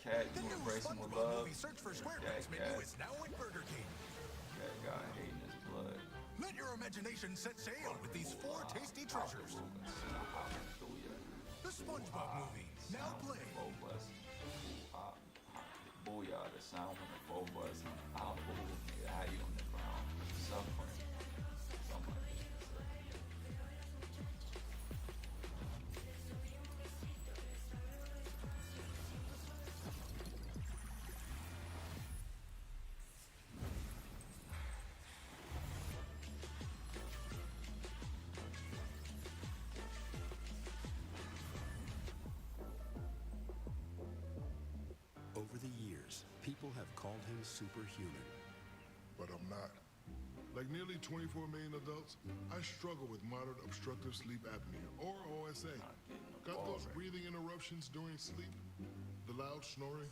Cat, you wanna embrace him with love? Search for Cat, menu is now at Burger King. Cat guy hating his blood. Let your imagination set sail with these 4 tasty treasures. The SpongeBob movie, now playing. Booyah, the sound when the bow buzz. I'll move, nigga, how you on the ground? Suffering. Somebody. Over the years, people have called him superhuman. But I'm not. Like nearly 24 million adults, I struggle with moderate obstructive sleep apnea, or OSA. Got those breathing interruptions during sleep, the loud snoring,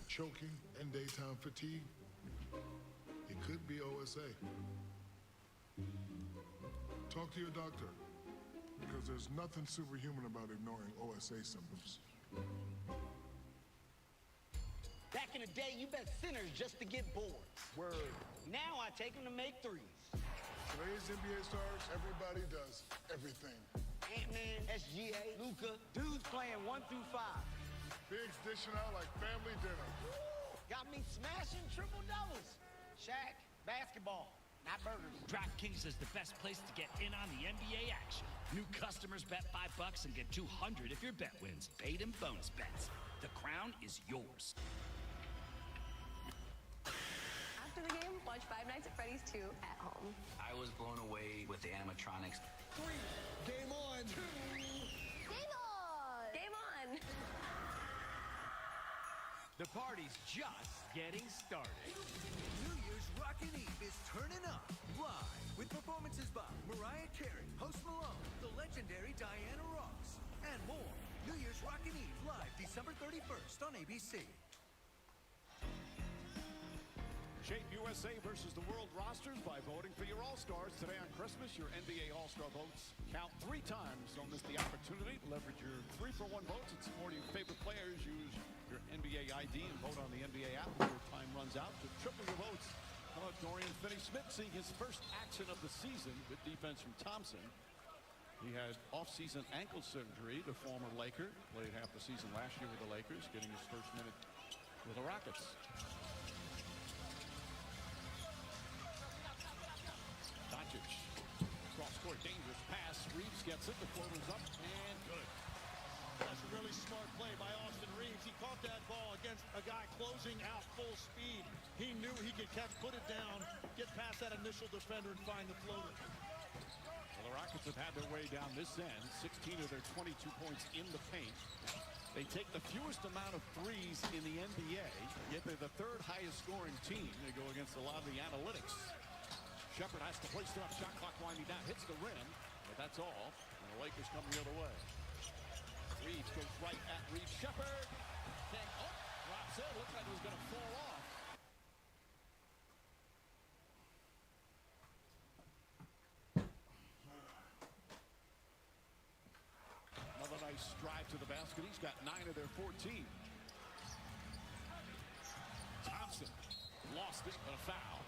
choking, and daytime fatigue? It could be OSA. Talk to your doctor, because there's nothing superhuman about ignoring OSA symptoms. Back in the day, you bet sinners just to get bored. Word. Now I take them to make threes. Today's NBA stars, everybody does everything. Ant-Man, SGA, Luka, dudes playing 1 through 5. Bigs dishing out like family dinner. Got me smashing triple doubles. Shaq, basketball, not burgers. DraftKings is the best place to get in on the NBA action. New customers bet $5 and get $200 if your bet wins. Paid and bonus bets. The crown is yours. After the game, watch Five Nights at Freddy's 2 at home. I was blown away with the animatronics. 3, game on. 2, Game on! Game on! The party's just getting started. New Year's Rockin' Eve is turning up live with performances by Mariah Carey, Post Malone, the legendary Diana Ross, and more. New Year's Rockin' Eve live December 31st on ABC. Shape USA versus the world rosters by voting for your All-Stars. Today on Christmas, your NBA All-Star votes count 3 times. Don't miss the opportunity to leverage your 3-for-1 votes and support your favorite players. Use your NBA ID and vote on the NBA app before time runs out to triple your votes. How about Dorian Finney-Smith seeing his first action of the season with defense from Thompson. He had off-season ankle surgery, the former Laker. Played half the season last year with the Lakers, getting his first minute with the Rockets. Doncic, cross-court dangerous pass. Reeves gets it, the floater's up, and good. That's a really smart play by Austin Reeves. He caught that ball against a guy closing out full speed. He knew he could catch, put it down, get past that initial defender, and find the floater. Well, the Rockets have had their way down this end. 16 of their 22 points in the paint. They take the fewest amount of threes in the NBA, yet they're the 3rd highest scoring team. They go against a lot of the analytics. Shepard has to hoist it up, shot clock winding down, hits the rim, but that's all. And the Lakers come the other way. Reeves goes right at Reeves. Shepard drops in. Looked like it was going to fall off. Another nice drive to the basket. He's got 9 of their 14. Thompson lost it, but a foul.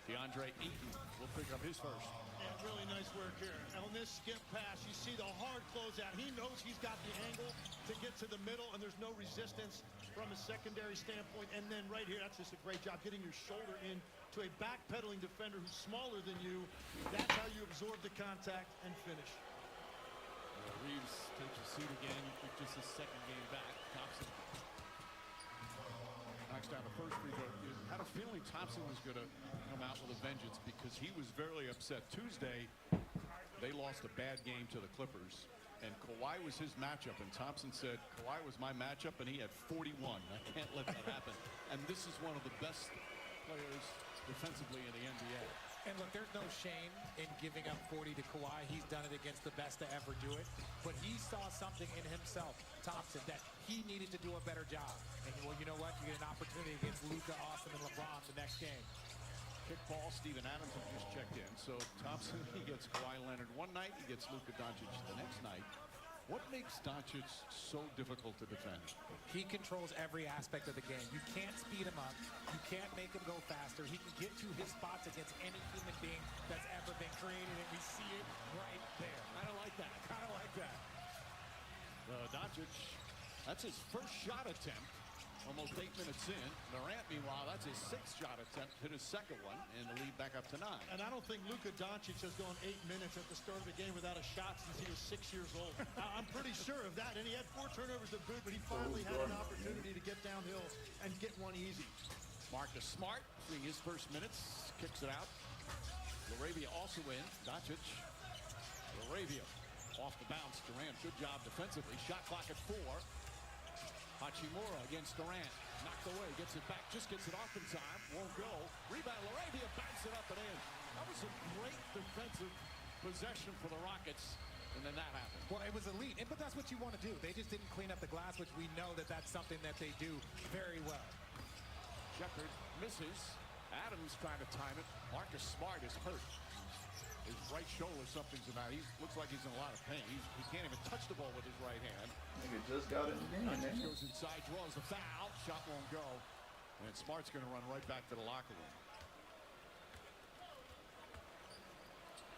DeAndre Ayton will pick up his first. Yeah, really nice work here. And on this skip pass, you see the hard closeout. He knows he's got the angle to get to the middle, and there's no resistance from a secondary standpoint. And then right here, that's just a great job getting your shoulder in to a backpedaling defender who's smaller than you. That's how you absorb the contact and finish. Reeves takes a seat again. Just his 2nd game back. Thompson knocks down the first free throw. You had a feeling Thompson was going to come out with a vengeance because he was very upset. Tuesday, they lost a bad game to the Clippers, and Kawhi was his matchup, and Thompson said, Kawhi was my matchup, and he had 41. I can't let that happen. And this is one of the best players defensively in the NBA. And look, there's no shame in giving up 40 to Kawhi. He's done it against the best to ever do it. But he saw something in himself, Thompson, that he needed to do a better job. And, well, you know what? You get an opportunity against Luka, Austin, and LeBron the next game. Kick ball, Steven Adams has just checked in. So Thompson, he gets Kawhi Leonard one night. He gets Luka Doncic the next night. What makes Doncic so difficult to defend? He controls every aspect of the game. You can't speed him up. You can't make him go faster. He can get to his spots against any human being that's ever been created, and we see it right there. Kind of like that. Kind of like that. Doncic, that's his first shot attempt. Almost 8 minutes in. Durant, meanwhile, that's his 6th shot attempt. Hit his 2nd one, and the lead back up to 9. And I don't think Luka Doncic has gone 8 minutes at the start of the game without a shot since he was 6 years old. I'm pretty sure of that. And he had 4 turnovers to boot, but he finally had an opportunity to get downhill and get one easy. Marcus Smart, seeing his first minutes, kicks it out. LaRavia also in. Doncic. LaRavia off the bounce. Durant, good job defensively. Shot clock at 4. Hachimura against Durant. Knocked away, gets it back, just gets it off in time. Won't go. Rebound, LaRavia banks it up and in. That was a great defensive possession for the Rockets, and then that happened. Well, it was elite, but that's what you want to do. They just didn't clean up the glass, which we know that that's something that they do very well. Shepard misses. Adams trying to time it. Marcus Smart is hurt. His right shoulder, something's about. He looks like he's in a lot of pain. He can't even touch the ball with his right hand. Nigga just got in the game, man. Goes inside, draws the foul. Shot won't go. And Smart's going to run right back to the locker room.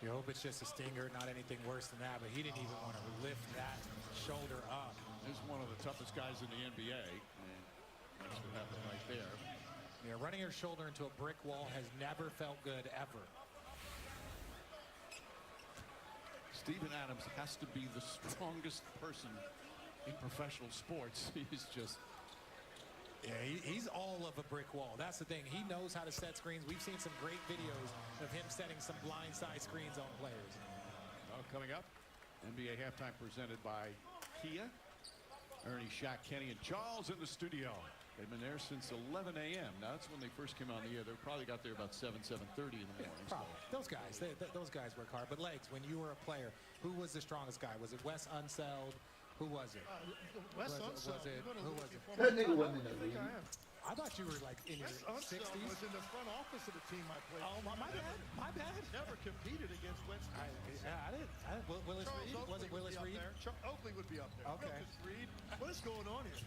You hope it's just a stinger, not anything worse than that, but he didn't even want to lift that shoulder up. He's one of the toughest guys in the NBA. And that's what happened right there. Yeah, running your shoulder into a brick wall has never felt good, ever. Steven Adams has to be the strongest person in professional sports. He's just... Yeah, he's all of a brick wall. That's the thing. He knows how to set screens. We've seen some great videos of him setting some blindside screens on players. Well, coming up, NBA halftime presented by Kia. Ernie, Shaq, Kenny, and Charles in the studio. They've been there since 11 a.m. Now, that's when they first came on the air. They probably got there about 7:30 in the morning. Probably. Those guys work hard. But, Legs, when you were a player, who was the strongest guy? Was it Wes Unseld? Who was it? Wes Unseld. Who was it? That nigga wasn't in the league. I thought you were like in your 60s. Was in the front office of the team I played. Oh, my bad. My bad. Never competed against Winston. I didn't. Willis Reed? Was it Willis Reed? Oakley would be up there. Okay. Willis Reed. What is going on here?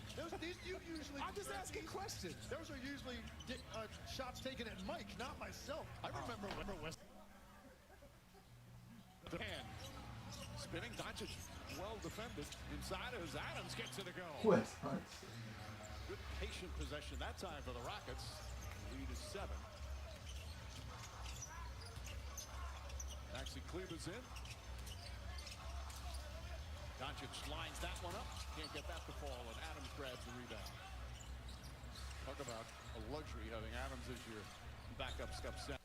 You usually. I'm just asking questions. Those are usually shots taken at Mike, not myself. I remember West. Hand. Spinning Doncic. Well defended. Inside as Adams gets it to go. Good patient possession that time for the Rockets. Lead is 7. Maxi Kleber's in. Doncic lines that one up. Can't get that to fall, and Adams grabs the rebound. Talk about a luxury having Adams as your backup step center.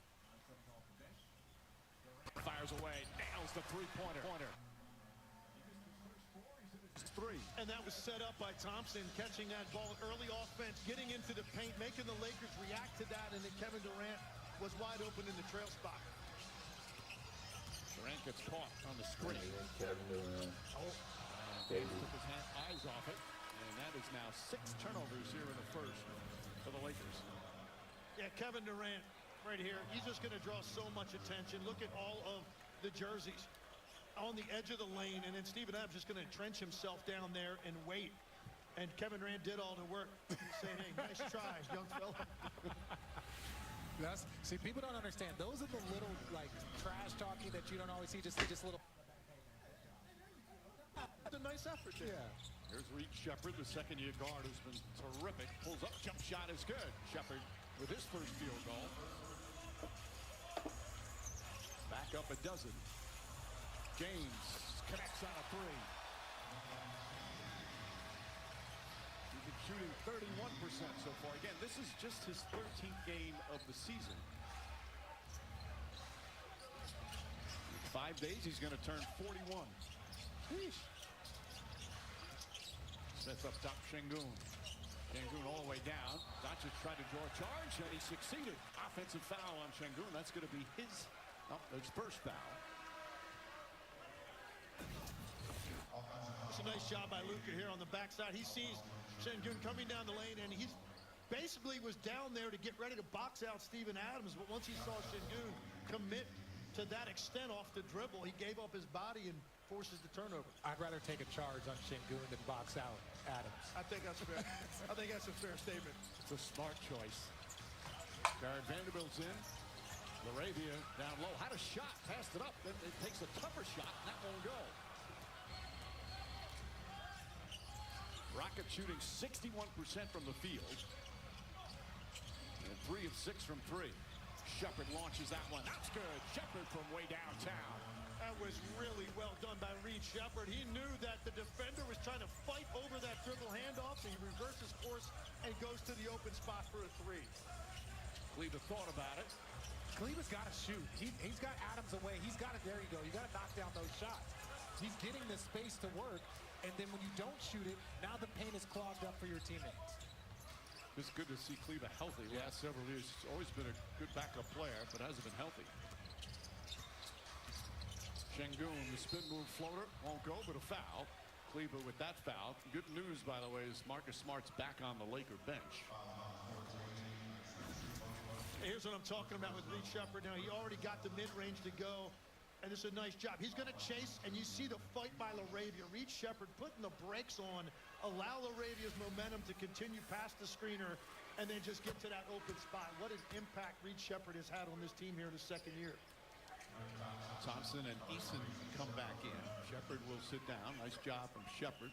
Fires away, nails the three-pointer. And that was set up by Thompson, catching that ball early offense, getting into the paint, making the Lakers react to that, and then Kevin Durant was wide open in the trail spot. Durant gets caught on the screen. Kevin Durant. Took his eyes off it, and that is now 6 turnovers here in the first for the Lakers. Yeah, Kevin Durant right here, he's just going to draw so much attention. Look at all of the jerseys on the edge of the lane, and then Steven Adams just going to trench himself down there and wait. And Kevin Durant did all the work. He's saying, hey, nice try, young fella. See, people don't understand. Those are the little, like, trash talking that you don't always see. Just little. That's a nice effort there. Yeah. Here's Reed Shepherd, the second-year guard, who's been terrific. Pulls up, jump shot is good. Shepherd with his first field goal. Back up a dozen. James connects on a 3. He's been shooting 31% so far. Again, this is just his 13th game of the season. In 5 days, he's going to turn 41. Sheesh. Sets up top Şengün. Şengün all the way down. Doncic tried to draw a charge, and he succeeded. Offensive foul on Şengün. That's going to be his first foul. It's a nice job by Luka here on the backside. He sees Şengün coming down the lane, and he's basically was down there to get ready to box out Steven Adams, but once he saw Şengün commit to that extent off the dribble, he gave up his body and forces the turnover. I'd rather take a charge on Şengün than box out Adams. I think that's fair. I think that's a fair statement. It's a smart choice. Jared Vanderbilt's in. LaRavia down low. Had a shot, passed it up. Then it takes a tougher shot, and that won't go. Rockets shooting 61% from the field. And 3 of 6 from 3. Shepherd launches that one. That's good. Shepherd from way downtown. That was really well done by Reed Shepherd. He knew that the defender was trying to fight over that dribble handoff, so he reverses course and goes to the open spot for a 3. Kleber thought about it. Kleber's got to shoot. He's got Adams away. He's got it. There you go. You got to knock down those shots. He's getting the space to work, and then when you don't shoot it, now the paint is clogged up for your teammates. It's good to see Kleber healthy. Last several years, he's always been a good backup player, but hasn't been healthy. Şengün, the spin move floater, won't go, but a foul. Kleber with that foul. Good news, by the way, is Marcus Smart's back on the Laker bench. Here's what I'm talking about with Reed Shepherd. Now, he already got the mid-range to go, and it's a nice job. He's going to chase, and you see the fight by LaRavia. Reed Shepherd putting the brakes on, allow LaRavia's momentum to continue past the screener, and then just get to that open spot. What an impact Reed Shepherd has had on this team here in his second year. Thompson and Eason come back in. Shepherd will sit down. Nice job from Shepherd.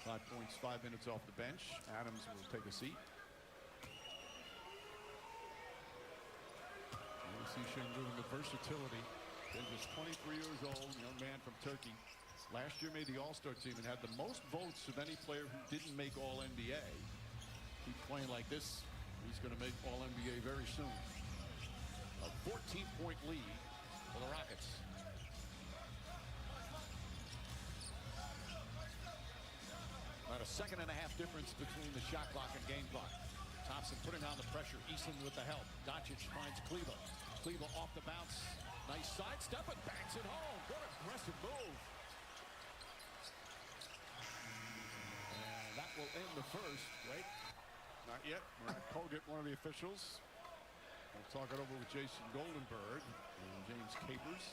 5 points, 5 minutes off the bench. Adams will take a seat. And you see Şengün, the versatility. Then just 23 years old, young man from Turkey. Last year made the All-Star team and had the most votes of any player who didn't make All-NBA. Keep playing like this, he's going to make All-NBA very soon. A 14-point lead for the Rockets. About a second and a half difference between the shot clock and game clock. Thompson putting on the pressure. Eason with the help. Doncic finds Kleber. Kleber off the bounce. Nice sidestep and banks it home. What an aggressive move. And that will end the first. Wait. Not Not yet. Marat Colgate, one of the officials. We'll talk it over with Jason Goldenberg and James Capers.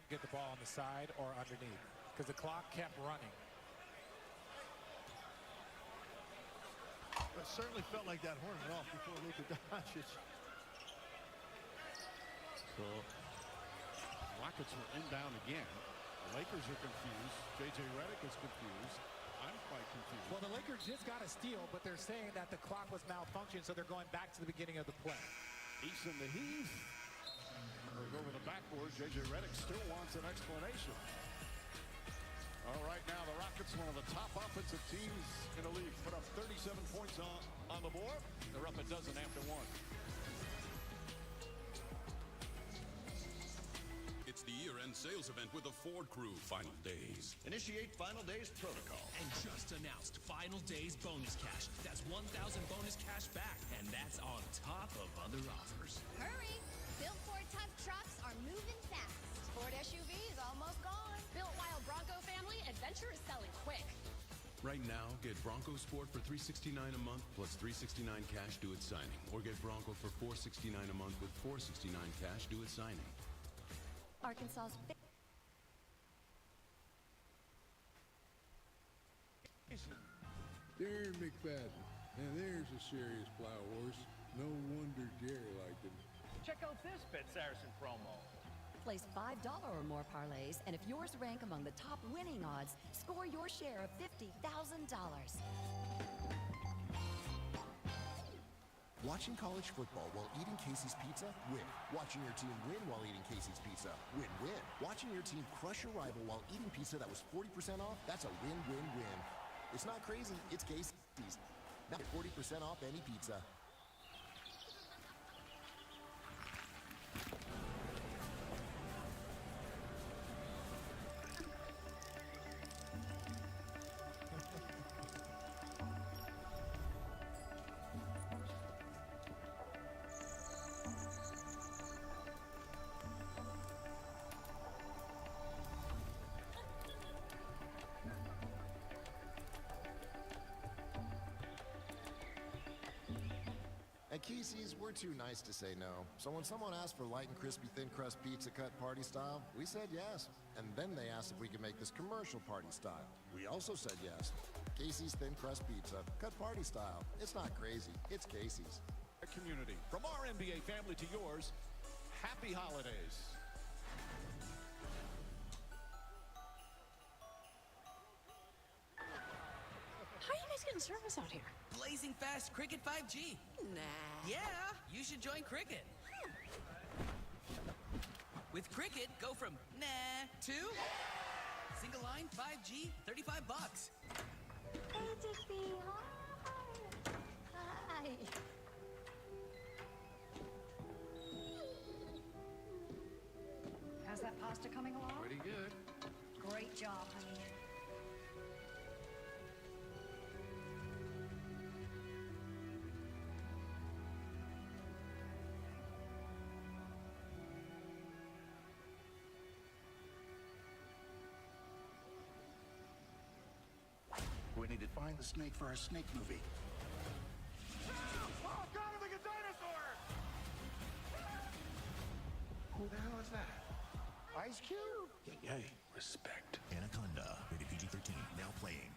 Get the ball on the side or underneath because the clock kept running. It certainly felt like that horn went off before Luka Doncic. So Rockets were inbound again. The Lakers are confused. J.J. Redick is confused. I'm quite confused. Well, the Lakers just got a steal, but they're saying that the clock was malfunctioned, so they're going back to the beginning of the play. Eason to Heath. Goes over the backboard. J.J. Redick still wants an explanation. All right, now the Rockets, one of the top offensive teams in the league, put up 37 points on the board. They're up a dozen after one. It's the year-end sales event with the Ford Crew Final Days. Initiate Final Days protocol. And just announced Final Days bonus cash. That's 1,000 bonus cash back, and that's on top of other offers. Hurry! Built Ford tough trucks are moving fast. Ford SUV is almost gone. Built while Bronco family adventure is selling quick. Right now, get Bronco Sport for $369 a month plus $369 cash due at signing. Or get Bronco for $469 a month with $469 cash due at signing. Arkansas's Darren McFadden. Now there's a serious plow horse. No wonder Jerry liked him. Check out this Bet Saracen promo. Place $5 or more parlays, and if yours rank among the top winning odds, score your share of $50,000. Watching college football while eating Casey's Pizza? Win. Watching your team win while eating Casey's Pizza? Win-win. Watching your team crush your rival while eating pizza that was 40% off? That's a win-win-win. It's not crazy, it's Casey's. Now get 40% off any pizza. At Casey's, we're too nice to say no. So when someone asked for light and crispy thin crust pizza cut party style, we said yes. And then they asked if we could make this commercial party style. We also said yes. Casey's thin crust pizza, cut party style. It's not crazy, it's Casey's. Community. From our NBA family to yours, happy holidays. How are you guys getting service out here? Blazing fast Cricket 5G. Nah. Yeah, you should join Cricket. With Cricket, go from nah to single line 5G, $35. Hi. How's that pasta coming along? Pretty good. Great job, honey. We need to find the snake for our snake movie. Oh, God, I'm like a dinosaur! Who the hell is that? Ice Cube? Hey, respect. Anaconda, rated PG-13, now playing.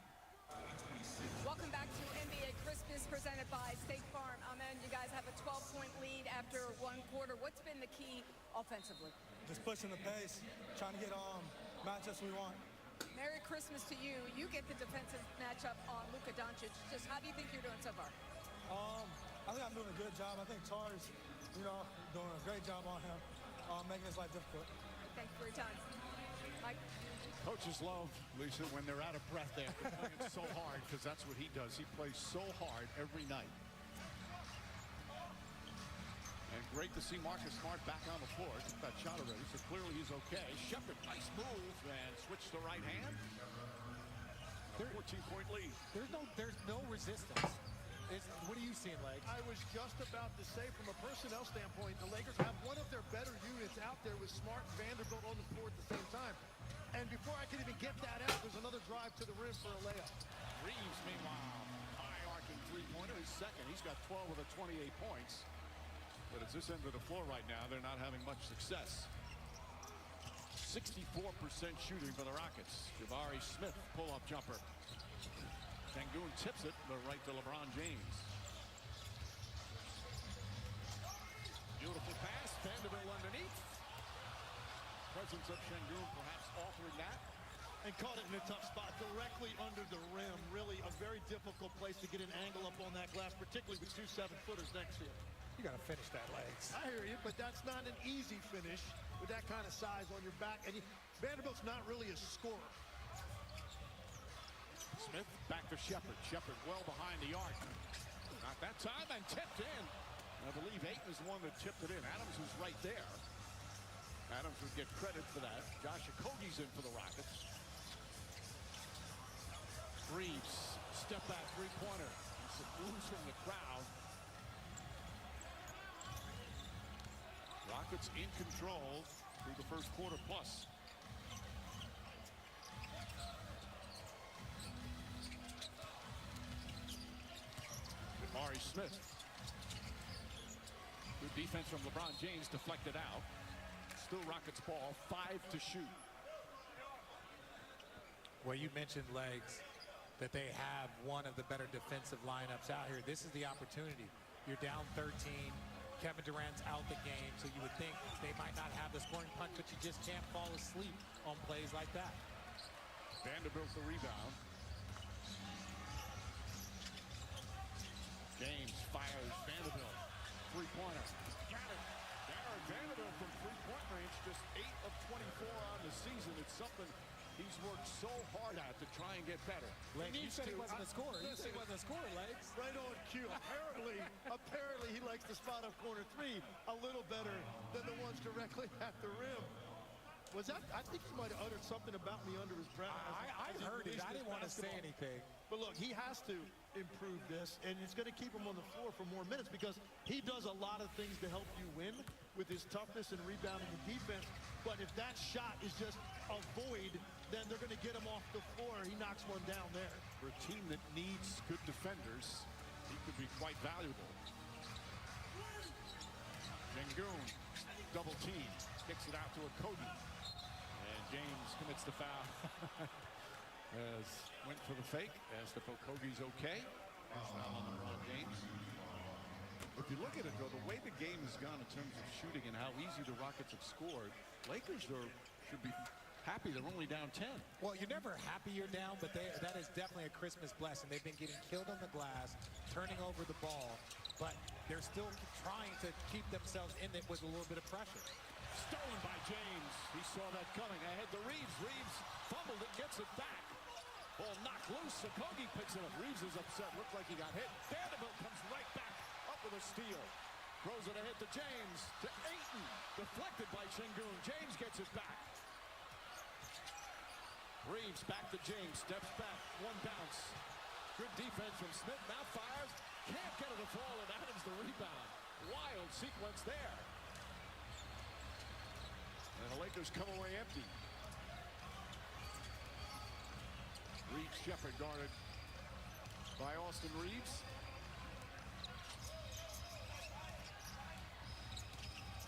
Welcome back to NBA Christmas presented by State Farm. Amen. You guys have a 12-point lead after one quarter. What's been the key offensively? Just pushing the pace, trying to get matchups we want. Merry Christmas to you. You get the defensive matchup on Luka Doncic. Just how do you think you're doing so far? I think I'm doing a good job. I think Tar's, doing a great job on him, making his life difficult. Thank you for your time. Mike? Coaches love, Lisa, when they're out of breath after playing so hard, because that's what he does. He plays so hard every night. And great to see Marcus Smart back on the floor. Took that shot already, so clearly he's okay. Shepard, nice move, and switch to right hand. 14-point lead. There's no resistance. What are you seeing, Legs? I was just about to say, from a personnel standpoint, the Lakers have one of their better units out there with Smart and Vanderbilt on the floor at the same time. And before I can even get that out, there's another drive to the rim for a layup. Reeves, meanwhile, high arcing three-pointer, his second. He's got 12 of the 28 points. But at this end of the floor right now, they're not having much success. 64% shooting for the Rockets. Jabari Smith, pull-up jumper. Sengun tips it, but right to LeBron James. Beautiful pass, Vanderbilt underneath. Presence of Sengun perhaps altering that. And caught it in a tough spot, directly under the rim. Really a very difficult place to get an angle up on that glass, particularly with 2 7-footers next to you. You got to finish that, Legs. I hear you, but that's not an easy finish with that kind of size on your back. And Vanderbilt's not really a scorer. Smith back to Shepard. Shepard well behind the arc. Not that time, and tipped in. I believe Ayton is the one that tipped it in. Adams was right there. Adams would get credit for that. Josh Okogie's in for the Rockets. Reeves, step back three-pointer. Some moves from the crowd. Rockets in control through the first quarter plus. Jabari Smith. Good defense from LeBron James, deflected out. Still Rockets ball, 5 to shoot. Well, you mentioned, Legs, that they have one of the better defensive lineups out here. This is the opportunity. You're down 13. Kevin Durant's out the game, so you would think they might not have the scoring punch, but you just can't fall asleep on plays like that. Vanderbilt the rebound. James fires Vanderbilt. Three-pointer. Got it. Darren Vanderbilt from three-point range, just 8 of 24 on the season. It's something he's worked so hard at to try and get better. Legs, you said he wasn't a scorer. You said he wasn't a scorer, Legs. Right on cue. Apparently he likes the spot up corner three a little better than the ones directly at the rim. Was that? I think he might have uttered something about me under his breath. I heard it. I didn't want to say anything. But look, he has to improve this, and it's going to keep him on the floor for more minutes because he does a lot of things to help you win with his toughness and rebounding and defense. But if that shot is just a void, then they're going to get him off the floor. He knocks one down there. For a team that needs good defenders, he could be quite valuable. Sengun, double team, kicks it out to Okogui. And James commits the foul. As went for the fake, asked if Okogie's okay. Foul on LeBron James. If you look at it, though, the way the game has gone in terms of shooting and how easy the Rockets have scored, Lakers should be happy they're only down 10. Well, you're never happy you're down, but that is definitely a Christmas blessing. They've been getting killed on the glass, turning over the ball, but they're still trying to keep themselves in it with a little bit of pressure. Stolen by James. He saw that coming. Ahead to Reeves. Reeves fumbled it, gets it back. Ball knocked loose. Okogui picks it up. Reeves is upset. Looked like he got hit. Vanderbilt comes right back up with a steal. Throws it ahead to James. To Ayton. Deflected by Sengun. James gets it back. Reeves back to James. Steps back. One bounce. Good defense from Smith. Now fires. Can't get it to fall, and Adams the rebound. Wild sequence there. And the Lakers come away empty. Reeves, Shepard guarded by Austin Reeves.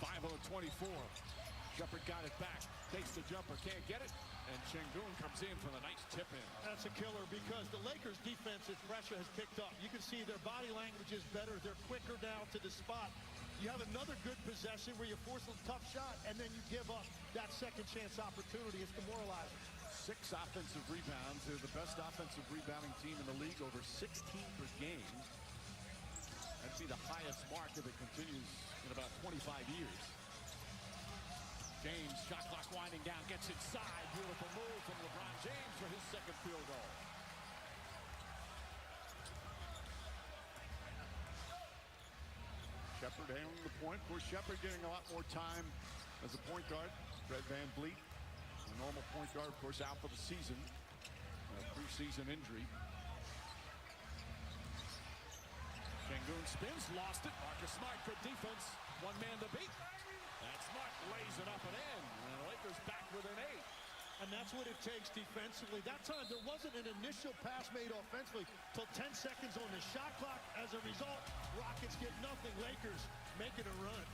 5 of 24. Shepard got it back. Takes the jumper, can't get it. And Sengun comes in for the nice tip in. That's a killer because the Lakers' defensive pressure has picked up. You can see their body language is better. They're quicker now to the spot. You have another good possession where you force a tough shot and then you give up that second chance opportunity. It's demoralizing. 6 offensive rebounds. They're the best offensive rebounding team in the league, over 16 per game. That'd be the highest mark if it continues in about 25 years. James, shot clock winding down, gets inside. Beautiful move from LeBron James for his second field goal. Shepard handling the point. Of course, Shepard getting a lot more time as a point guard. Fred VanVleet, the normal point guard, of course, out for the season. Preseason injury. Sengun spins, lost it. Marcus Smart, good defense. One man to beat. And Smart lays it up and in. And the Lakers back within 8. And that's what it takes defensively. That time, there wasn't an initial pass made offensively till 10 seconds on the shot clock. As a result, Rockets get nothing. Lakers making a run.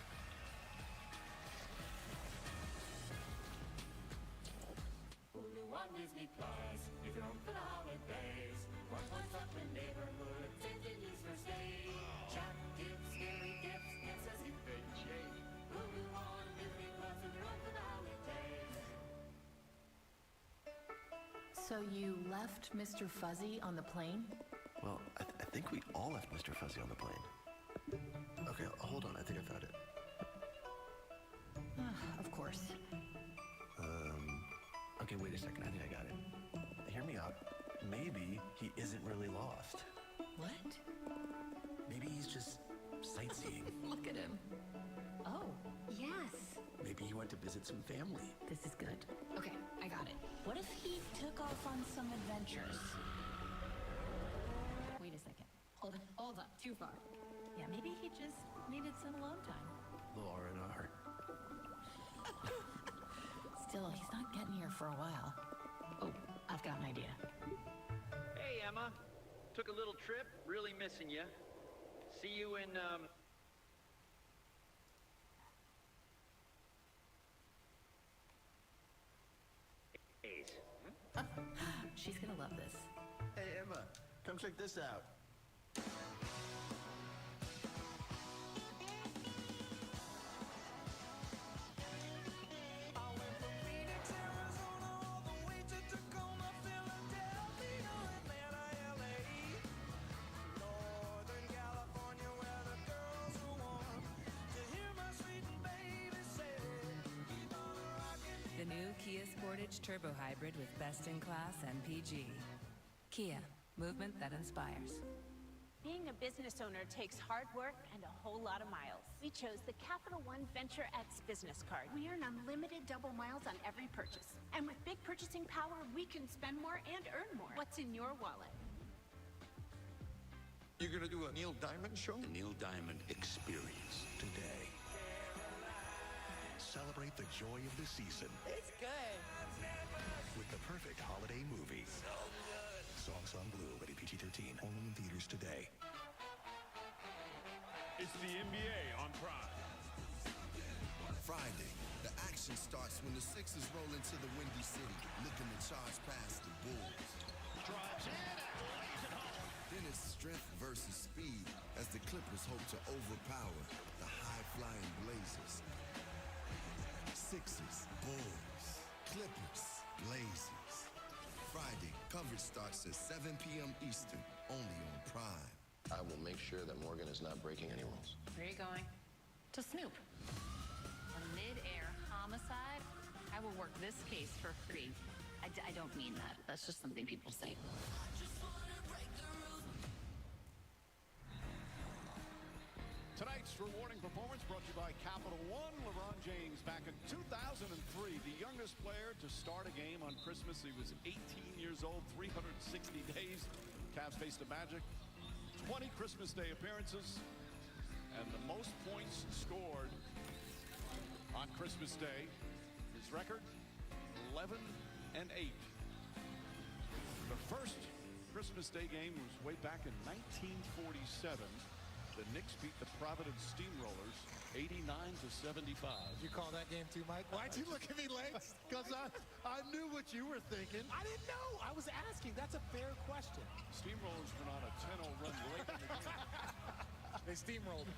On Disney Plus, if you're home for the holidays, one points up in neighborhood, 10 use for stay. Shop gifts, scary gifts, it says if they change. Hulu on Disney Plus, if you're home for the holidays. So you left Mr. Fuzzy on the plane? Well, I think we all left Mr. Fuzzy on the plane. Okay, hold on. I think I found it. Of course. Okay, wait a second. I think I got it. Hear me out. Maybe he isn't really lost. What? Maybe he's just sightseeing. Look at him. Oh, yes. Maybe he went to visit some family. This is good. Okay, I got it. What if he took off on some adventures? Wait a second. Hold on. Too far. Yeah, maybe he just needed some alone time. Little R&R. Still, he's not getting here for a while. Oh, I've got an idea. Hey, Emma. Took a little trip. Really missing you. See you in, She's gonna love this. Hey, Emma. Come check this out. The new Kia Sportage Turbo Hybrid with best-in-class MPG. Kia, movement that inspires. Being a business owner takes hard work and a whole lot of miles. We chose the Capital One Venture X business card. We earn unlimited double miles on every purchase. And with big purchasing power, we can spend more and earn more. What's in your wallet? You're gonna do a Neil Diamond show? The Neil Diamond Experience today. Celebrate the joy of the season. It's good. With the perfect holiday movie. So good. Songs on Blue, rated PG-13. Only in theaters today. It's the NBA on Prime. Friday, the action starts when the Sixers roll into the Windy City, looking to charge past the Bulls. Drives in and lays it home. Then it's strength versus speed as the Clippers hope to overpower the high-flying Blazers. Sixers, Bulls, Clippers, Blazers. Friday, coverage starts at 7 p.m. Eastern, only on Prime. I will make sure that Morgan is not breaking any rules. Where are you going? To Snoop. A mid-air homicide? I will work this case for free. I don't mean that. That's just something people say. Tonight's rewarding performance brought to you by Capital One. LeBron James back in 2003, the youngest player to start a game on Christmas. He was 18 years old, 360 days. Cavs faced the Magic. 20 Christmas Day appearances. And the most points scored on Christmas Day. His record, 11-8. The first Christmas Day game was way back in 1947. The Knicks beat the Providence Steamrollers 89-75. You call that game too, Mike? Why'd you look at me late? Because I knew what you were thinking. I didn't know. I was asking. That's a fair question. Steamrollers went on a 10-0 run late in the game. They steamrolled.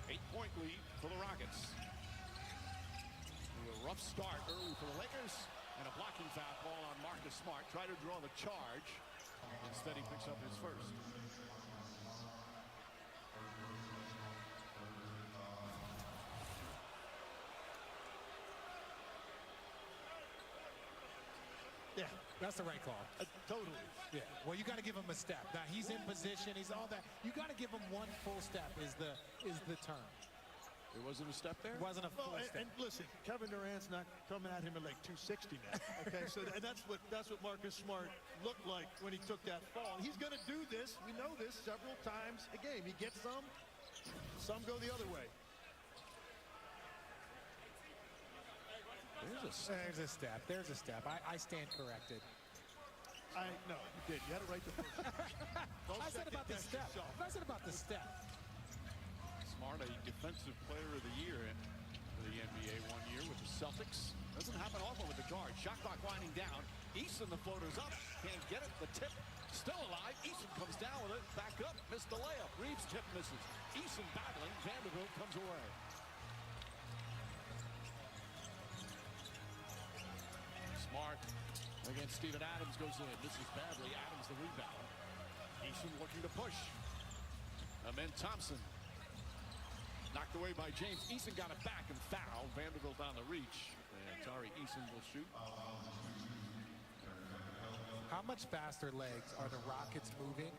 8-point lead for the Rockets. A rough start early for the Lakers. And a blocking foul call on Marcus Smart. Tried to draw the charge. Instead, he picks up his first. Yeah, that's the right call. Totally. Yeah. Well, you got to give him a step. Now he's in position. He's all that. You got to give him one full step. Is the term. It wasn't a step there. It wasn't a full step. And listen, Kevin Durant's not coming at him at like 260 now. Okay, so and that's what Marcus Smart looked like when he took that fall. He's going to do this. We know this several times a game. He gets some go the other way. There's a step. There's a step. I stand corrected. No, you did. You had it right the first time. I said about the step. I said about the step. Smart, a defensive player of the year for the NBA 1 year with the Celtics. Doesn't happen often with the guard. Shot clock winding down. Eason, the floater's up. Can't get it. The tip still alive. Eason comes down with it. Back up. Missed the layup. Reeves tip misses. Eason battling. Vanderbilt comes away. Smart against Steven Adams goes in. Misses badly. Adams the rebound. Eason looking to push. Amen Thompson. Knocked away by James. Eason got it back and fouled. Vanderbilt on the reach. And Tari Eason will shoot. How much faster legs are the Rockets moving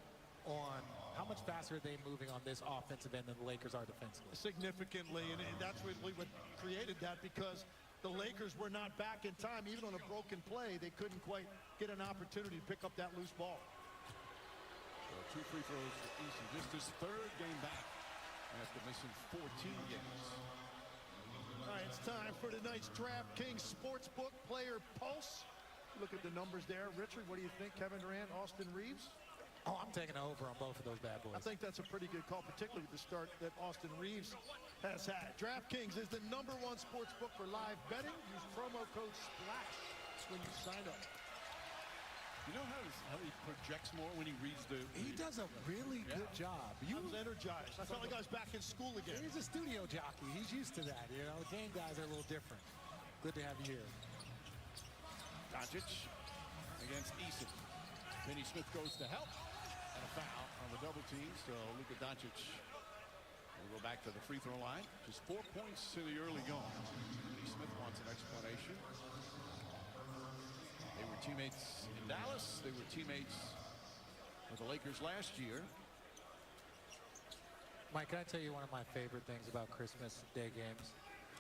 on? How much faster are they moving on this offensive end than the Lakers are defensively? Significantly, and that's really what created that, because the Lakers were not back in time. Even on a broken play, they couldn't quite get an opportunity to pick up that loose ball. So 2 free throws for Eason. Just his 3rd game back after missing 14 games. All right, it's time for tonight's DraftKings Sportsbook Player Pulse. Look at the numbers there. Richard, what do you think? Kevin Durant, Austin Reeves? Oh, I'm taking an over on both of those bad boys. I think that's a pretty good call, particularly with the start that Austin Reeves has had. DraftKings is the #1 sportsbook for live betting. Use promo code SPLASH when you sign up. You know how he projects more when he reads the... He does a really good job. I was energized. I felt like I was back in school again. He's a studio jockey. He's used to that, you know. The game guys are a little different. Good to have you here. Doncic against Eason. Finney Smith goes to help. And a foul on the double team. So Luka Doncic will go back to the free throw line. Just 4 points to the early going. Finney Smith wants an explanation. They were teammates in Dallas. They were teammates with the Lakers last year. Mike, can I tell you one of my favorite things about Christmas Day games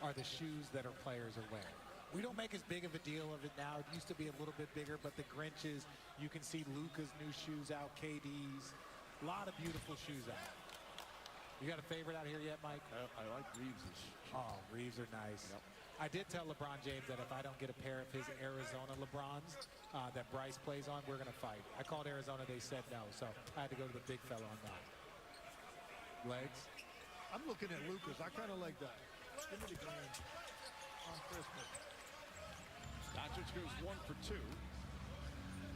are the shoes that our players are wearing. We don't make as big of a deal of it now. It used to be a little bit bigger, but the Grinches, you can see Luka's new shoes out, KD's. A lot of beautiful shoes out. You got a favorite out here yet, Mike? I like Reeves's. Oh, Reeves are nice. Yep. I did tell LeBron James that if I don't get a pair of his Arizona LeBrons that Bryce plays on, we're going to fight. I called Arizona. They said no, so I had to go to the big fella on that. Legs? I'm looking at Luka's. I kind of like that. Give me the game on Christmas. Doncic goes 1 for 2.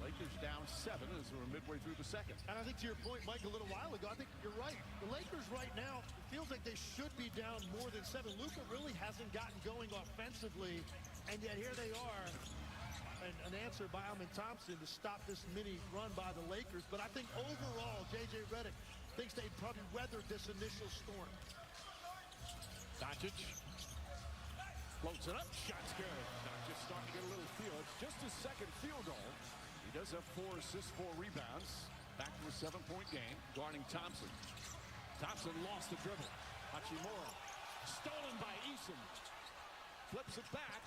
Lakers down 7 as we're midway through the second. And I think to your point, Mike, a little while ago, I think you're right. The Lakers right now, it feels like they should be down more than 7. Luka really hasn't gotten going offensively, and yet here they are. An answer by Amen Thompson to stop this mini run by the Lakers. But I think overall, J.J. Redick thinks they'd probably weathered this initial storm. Doncic floats it up. Shot's good. Doncic starting to get a little feel. It's just his 2nd field goal. He does have 4 assists, 4 rebounds. Back to a 7-point game. Guarding Thompson. Thompson lost the dribble. Hachimura. Stolen by Eason. Flips it back.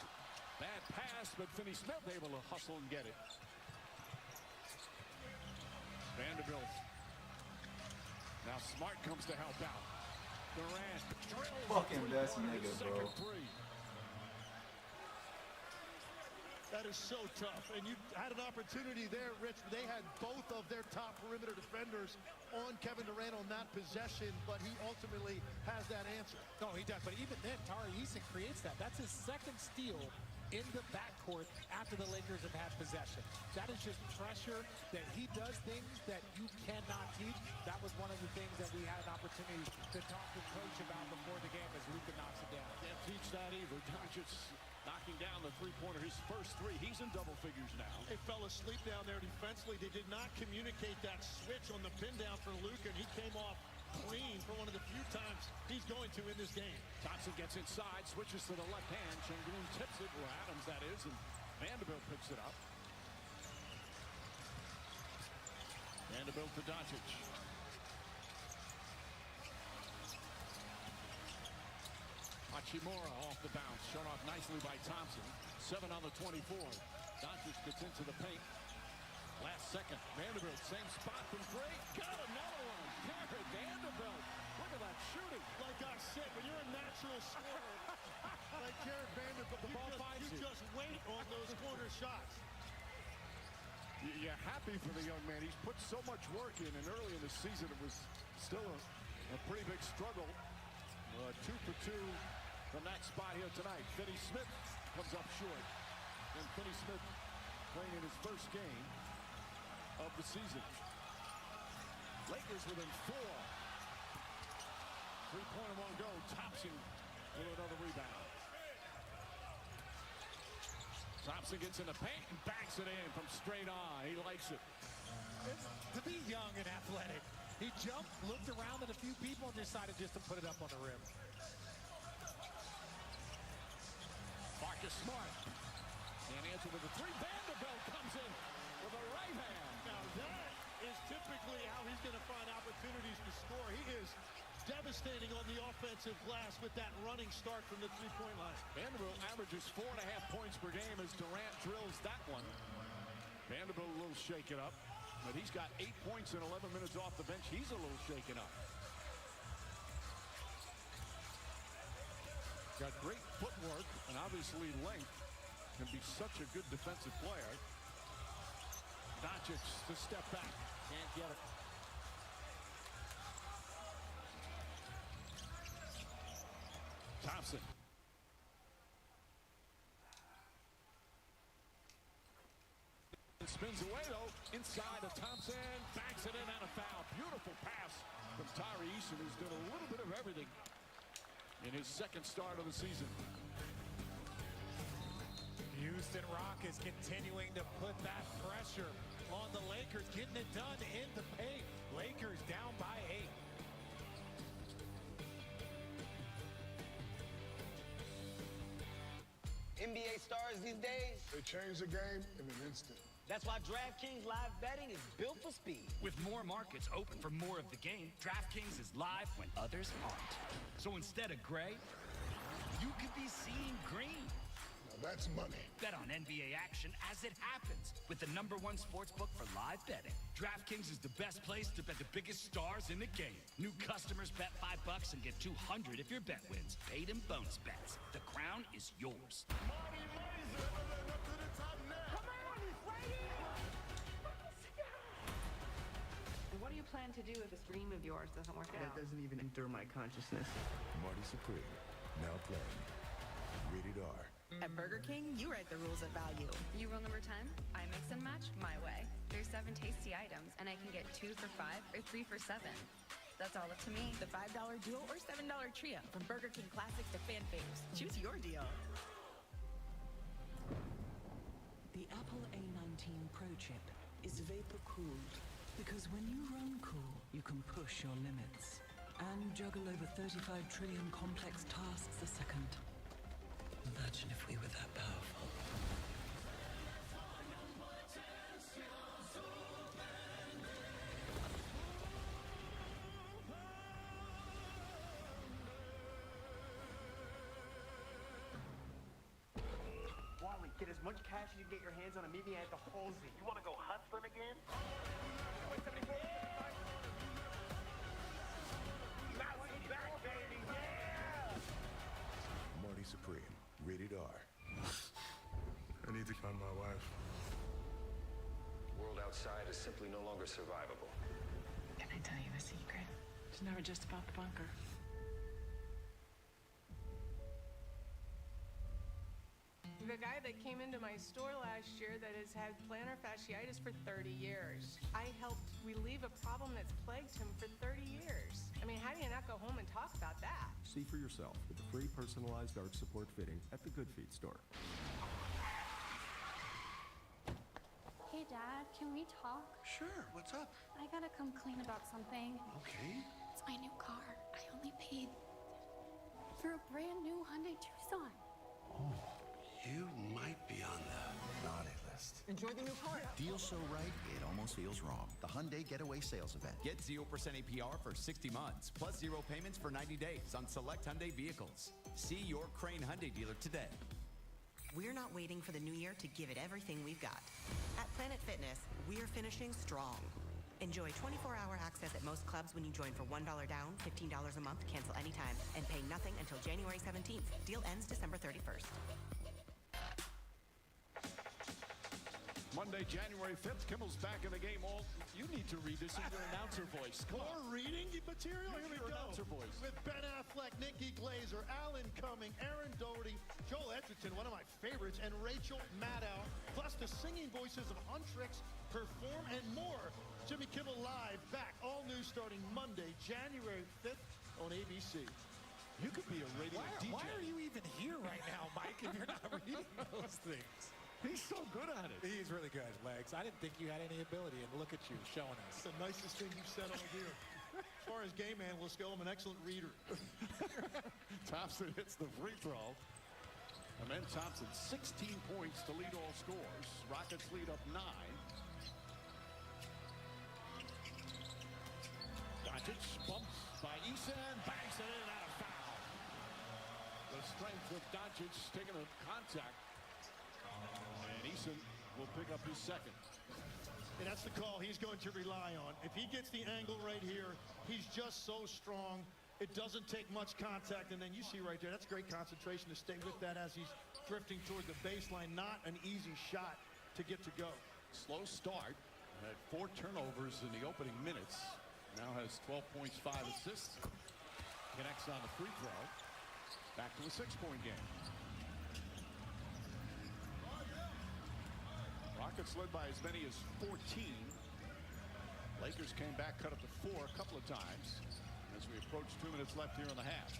Bad pass, but Finney Smith able to hustle and get it. Vanderbilt. Now Smart comes to help out. Durant drills fucking best nigga, bro. 3. That is so tough. And you had an opportunity there, Rich. They had both of their top perimeter defenders on Kevin Durant on that possession, but he ultimately has that answer. No, he does. But even then, Tari Eason creates that. That's his 2nd steal in the backcourt after the Lakers have had possession. That is just pressure that he does things that you cannot teach. That was one of the things that we had an opportunity to talk to Coach about before the game as Luka knocks it down. Can't teach that either. Doncic knocking down the three-pointer, his first 3. He's in double figures now. They fell asleep down there defensively. They did not communicate that switch on the pin down for Luka, and he came off clean for one of the few times he's going to in this game. Thompson gets inside, switches to the left hand. Şengün tips it, or Adams that is, and Vanderbilt picks it up. Vanderbilt to Doncic. Hachimura off the bounce, shot off nicely by Thompson. 7 on the 24. Doncic gets into the paint. Last second, Vanderbilt, same spot from Gray. Got another one. Jared Vanderbilt. Look at that shooting. Like I said, when you're a natural scorer, like Jared Vanderbilt, the ball finds you just weight on those corner shots. You're happy for the young man. He's put so much work in, and early in the season it was still a pretty big struggle. 2 for 2 from that spot here tonight. Finney Smith comes up short. And Finney Smith playing in his first game of the season. Lakers within 4. 3-pointer won't go. Thompson with another rebound. Thompson gets in the paint and backs it in from straight on. He likes it. To be young and athletic, he jumped, looked around at a few people, and decided just to put it up on the rim. Marcus Smart can't answer with a 3. Vanderbilt comes in with a right hand. Now that is typically how he's going to find opportunities to score. He is devastating on the offensive glass with that running start from the three-point line. Vanderbilt averages 4.5 points per game as Durant drills that one. Vanderbilt a little shaken up, but he's got 8 points in 11 minutes off the bench. He's a little shaken up. Got great footwork and obviously length. Can be such a good defensive player. Doncic to step back. Can't get it. Thompson. Spins away though. Inside of Thompson. Backs it in and a foul. Beautiful pass from Tyrese, who's done a little bit of everything in his second start of the season. Houston Rockets continuing to put that pressure on the Lakers, getting it done in the paint. Lakers down by 8. NBA stars these days, they change the game in an instant. That's why DraftKings live betting is built for speed. With more markets open for more of the game, DraftKings is live when others aren't. So instead of gray, you could be seeing green. That's money. Bet on NBA action as it happens with the #1 sportsbook for live betting. DraftKings is the best place to bet the biggest stars in the game. New customers bet $5 and get $200 if your bet wins. Paid in bonus bets. The crown is yours. What do you plan to do if this dream of yours doesn't work out? That doesn't even enter my consciousness. Marty Supreme, now playing. Rated R. At Burger King, you write the rules of value. You rule number 10, I mix and match my way. There's 7 tasty items, and I can get 2 for $5 or 3 for $7. That's all up to me. The $5 duo or $7 trio, from Burger King classics to fan favorites. Choose your deal. The Apple A19 Pro chip is vapor cooled, because when you run cool, you can push your limits and juggle over 35 trillion complex tasks a second. Imagine if we were that powerful. Wally, get as much cash as you can get your hands on and meet me at the Halsey. You want to go hustling again? Marty Supreme, rated R. I need to find my wife. The world outside is simply no longer survivable. Can I tell you a secret? It's never just about the bunker. The guy that came into my store last year that has had plantar fasciitis for 30 years. I helped relieve a problem that's plagued him for 30 years. I mean, how do you not go home and talk about that? See for yourself with the free personalized arch support fitting at the Good Feet store. Hey, Dad, can we talk? Sure, what's up? I gotta come clean about something. Okay. It's my new car. I only paid for a brand new Hyundai Tucson. Oh, you might be on the naughty list. Enjoy the new car. Deal so right, it almost feels wrong. The Hyundai Getaway Sales Event. Get 0% APR for 60 months, plus 0 payments for 90 days on select Hyundai vehicles. See your Crane Hyundai dealer today. We're not waiting for the new year to give it everything we've got. At Planet Fitness, we're finishing strong. Enjoy 24-hour access at most clubs when you join for $1 down, $15 a month, cancel anytime, and pay nothing until January 17th. Deal ends December 31st. Monday, January 5th, Kimmel's back in the game. All you need to read this in your announcer voice. Come More on. reading material? Here we Your go. announcer voice. With Ben Affleck, Nikki Glazer, Alan Cumming, Aaron Doherty, Joel Edgerton, one of my favorites, and Rachel Maddow, plus the singing voices of Huntrix, Perform, and more. Jimmy Kimmel Live, back, all new starting Monday, January 5th on ABC. You could be a radio DJ. Why are you even here right now, Mike, if you're not reading those things? He's so good at it. He's really good, Legs. I didn't think you had any ability, and look at you showing us. It's the nicest thing you've said all year. As far as game analysts go, I'm an excellent reader. Thompson hits the free throw. And then Thompson, 16 points to lead all scores. Rockets lead up 9. Doncic bumps by Eason, bangs it in out of foul. The strength of Doncic taking a contact. And Eason will pick up his second. And that's the call he's going to rely on. If he gets the angle right here, he's just so strong. It doesn't take much contact. And then you see right there, that's great concentration to stay with that as he's drifting toward the baseline. Not an easy shot to get to go. Slow start. Had 4 turnovers in the opening minutes. Now has 12 points, 5 assists. Connects on the free throw. Back to a 6-point game. Rockets led by as many as 14. Lakers came back, cut it to 4 a couple of times as we approach 2 minutes left here in the half.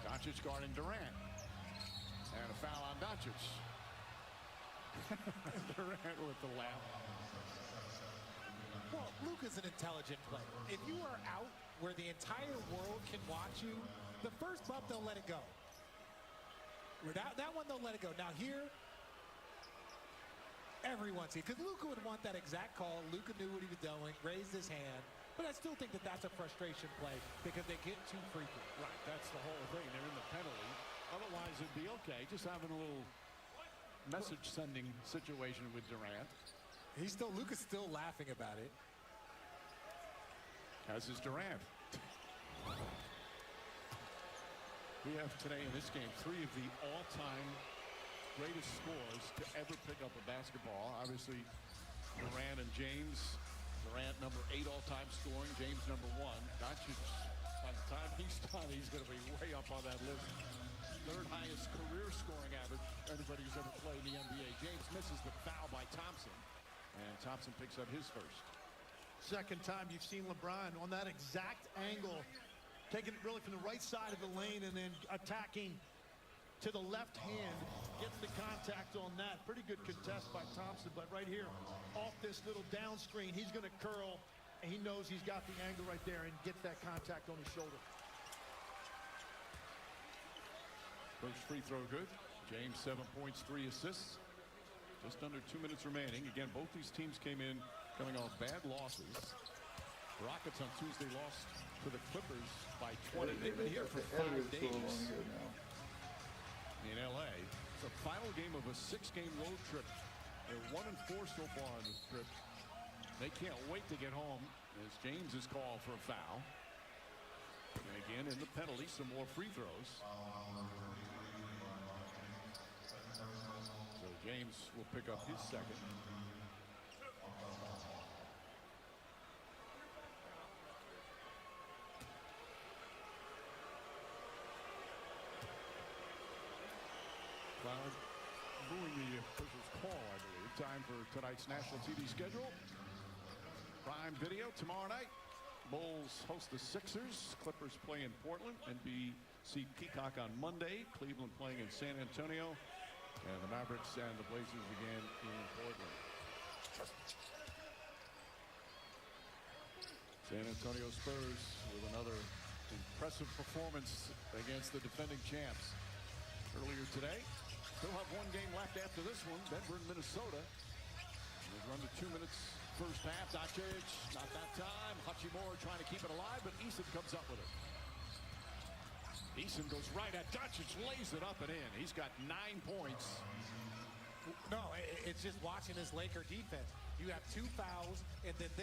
Doncic guarding Durant. And a foul on Doncic. Durant with the laugh. Well, Luka's an intelligent player. If you are out where the entire world can watch you, the first bump, they'll let it go. That one, they'll let it go. Now here, everyone sees, because Luka would want that exact call. Luka knew what he was doing, raised his hand, but I still think that that's a frustration play because they get too freaky. Right, that's the whole thing. They're in the penalty. Otherwise, it'd be okay. Just having a little message-sending situation with Durant. Luka's still laughing about it. As is Durant. We have today in this game 3 of the all-time greatest scorers to ever pick up a basketball. Obviously, Durant and James. Durant number 8 all-time scoring. James number 1. Doncic, by the time he's done, he's going to be way up on that list. 3rd highest career scoring average anybody who's ever played in the NBA. James misses the foul by Thompson, and Thompson picks up his first. Second time you've seen LeBron on that exact angle, taking it really from the right side of the lane and then attacking to the left hand. Gets the contact on that. Pretty good contest by Thompson, but right here, off this little down screen, he's going to curl, and he knows he's got the angle right there and gets that contact on his shoulder. First free throw good. James 7 points, 3 assists. Just under 2 minutes remaining. Again, both these teams came in coming off bad losses. The Rockets on Tuesday lost to the Clippers by 20. They've been here for 5 days in LA. It's the final game of a 6-game road trip. They're 1-4 so far on this trip. They can't wait to get home as James is called for a foul. And again, in the penalty, some more free throws. So James will pick up his second. Crowd booing the official's call, I believe. Time for tonight's national TV schedule. Prime Video tomorrow night. Bulls host the Sixers. Clippers play in Portland. NBC Peacock on Monday. Cleveland playing in San Antonio. And the Mavericks and the Blazers again in Portland. San Antonio Spurs with another impressive performance against the defending champs earlier today. Still have 1 game left after this one. Denver and Minnesota. They've run to 2 minutes first half. Doncic, not that time. Hachimura trying to keep it alive, but Eason comes up with it. Eason goes right at Doncic, lays it up and in. He's got 9 points. No, it's just watching this Laker defense. You have 2 fouls, and then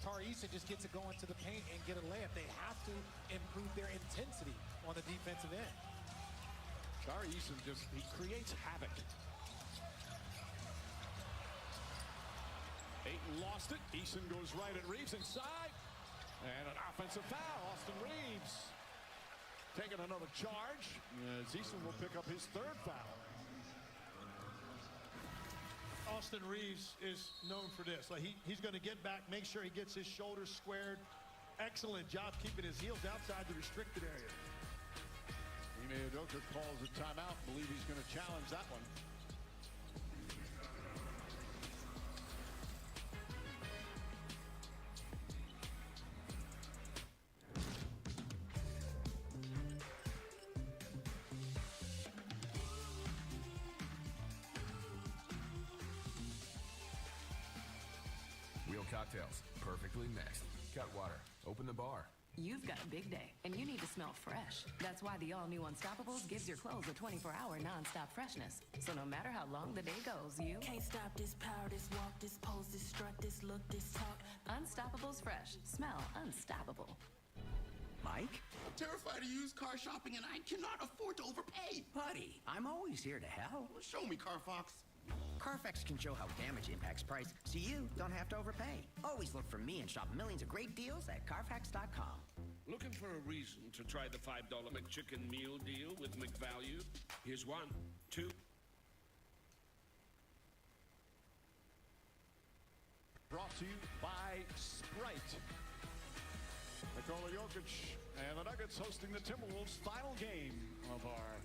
Tari Eason just gets it going to the paint and get a layup. They have to improve their intensity on the defensive end. Tari Eason he creates havoc. lost it. Eason goes right at Reeves inside. And an offensive foul. Austin Reeves taking another charge. Eason will pick up his third foul. Austin Reeves is known for this. Like he's going to get back, make sure he gets his shoulders squared. Excellent job keeping his heels outside the restricted area. Ime Udoka calls a timeout. Believe he's going to challenge that one. Wheel cocktails, perfectly mixed. Cutwater, open the bar. You've got a big day, and you need to smell fresh. That's why the all-new Unstoppables gives your clothes a 24-hour non-stop freshness. So no matter how long the day goes, you can't stop this power, this walk, this pose, this strut, this look, this talk. Unstoppables fresh. Smell unstoppable. Mike? I'm terrified of used car shopping, and I cannot afford to overpay. Buddy, I'm always here to help. Show me, Carfox. Carfax can show how damage impacts price, so you don't have to overpay. Always look for me and shop millions of great deals at Carfax.com. Looking for a reason to try the $5 McChicken meal deal with McValue? Here's 1, 2. Brought to you by Sprite. Nikola Jokic and the Nuggets hosting the Timberwolves' final game of our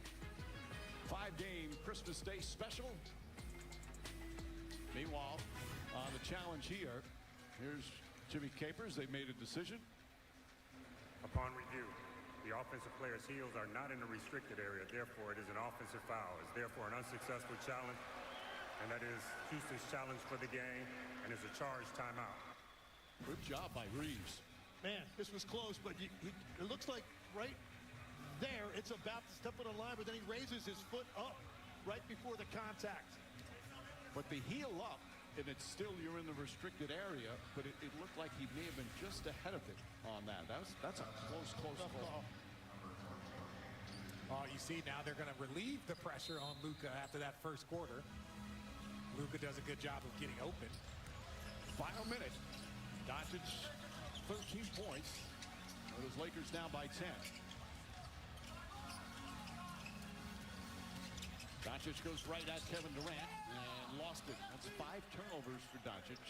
5-game Christmas Day special. Meanwhile, the challenge here, here's Jimmy Capers. They made a decision. Upon review, the offensive player's heels are not in the restricted area. Therefore, it is an offensive foul. It's therefore an unsuccessful challenge, and that is Houston's challenge for the game, and it's a charged timeout. Good job by Reeves. Man, this was close, but it looks like right there, it's about to step on the line, but then he raises his foot up right before the contact. But the heel up, and it's still, you're in the restricted area, but it looked like he may have been just ahead of it on that. That's a close call. Oh, you see now they're going to relieve the pressure on Luka after that first quarter. Luka does a good job of getting open. Final minute. Doncic, 13 points. With his Lakers down by 10. Doncic goes right at Kevin Durant and lost it. That's 5 turnovers for Doncic.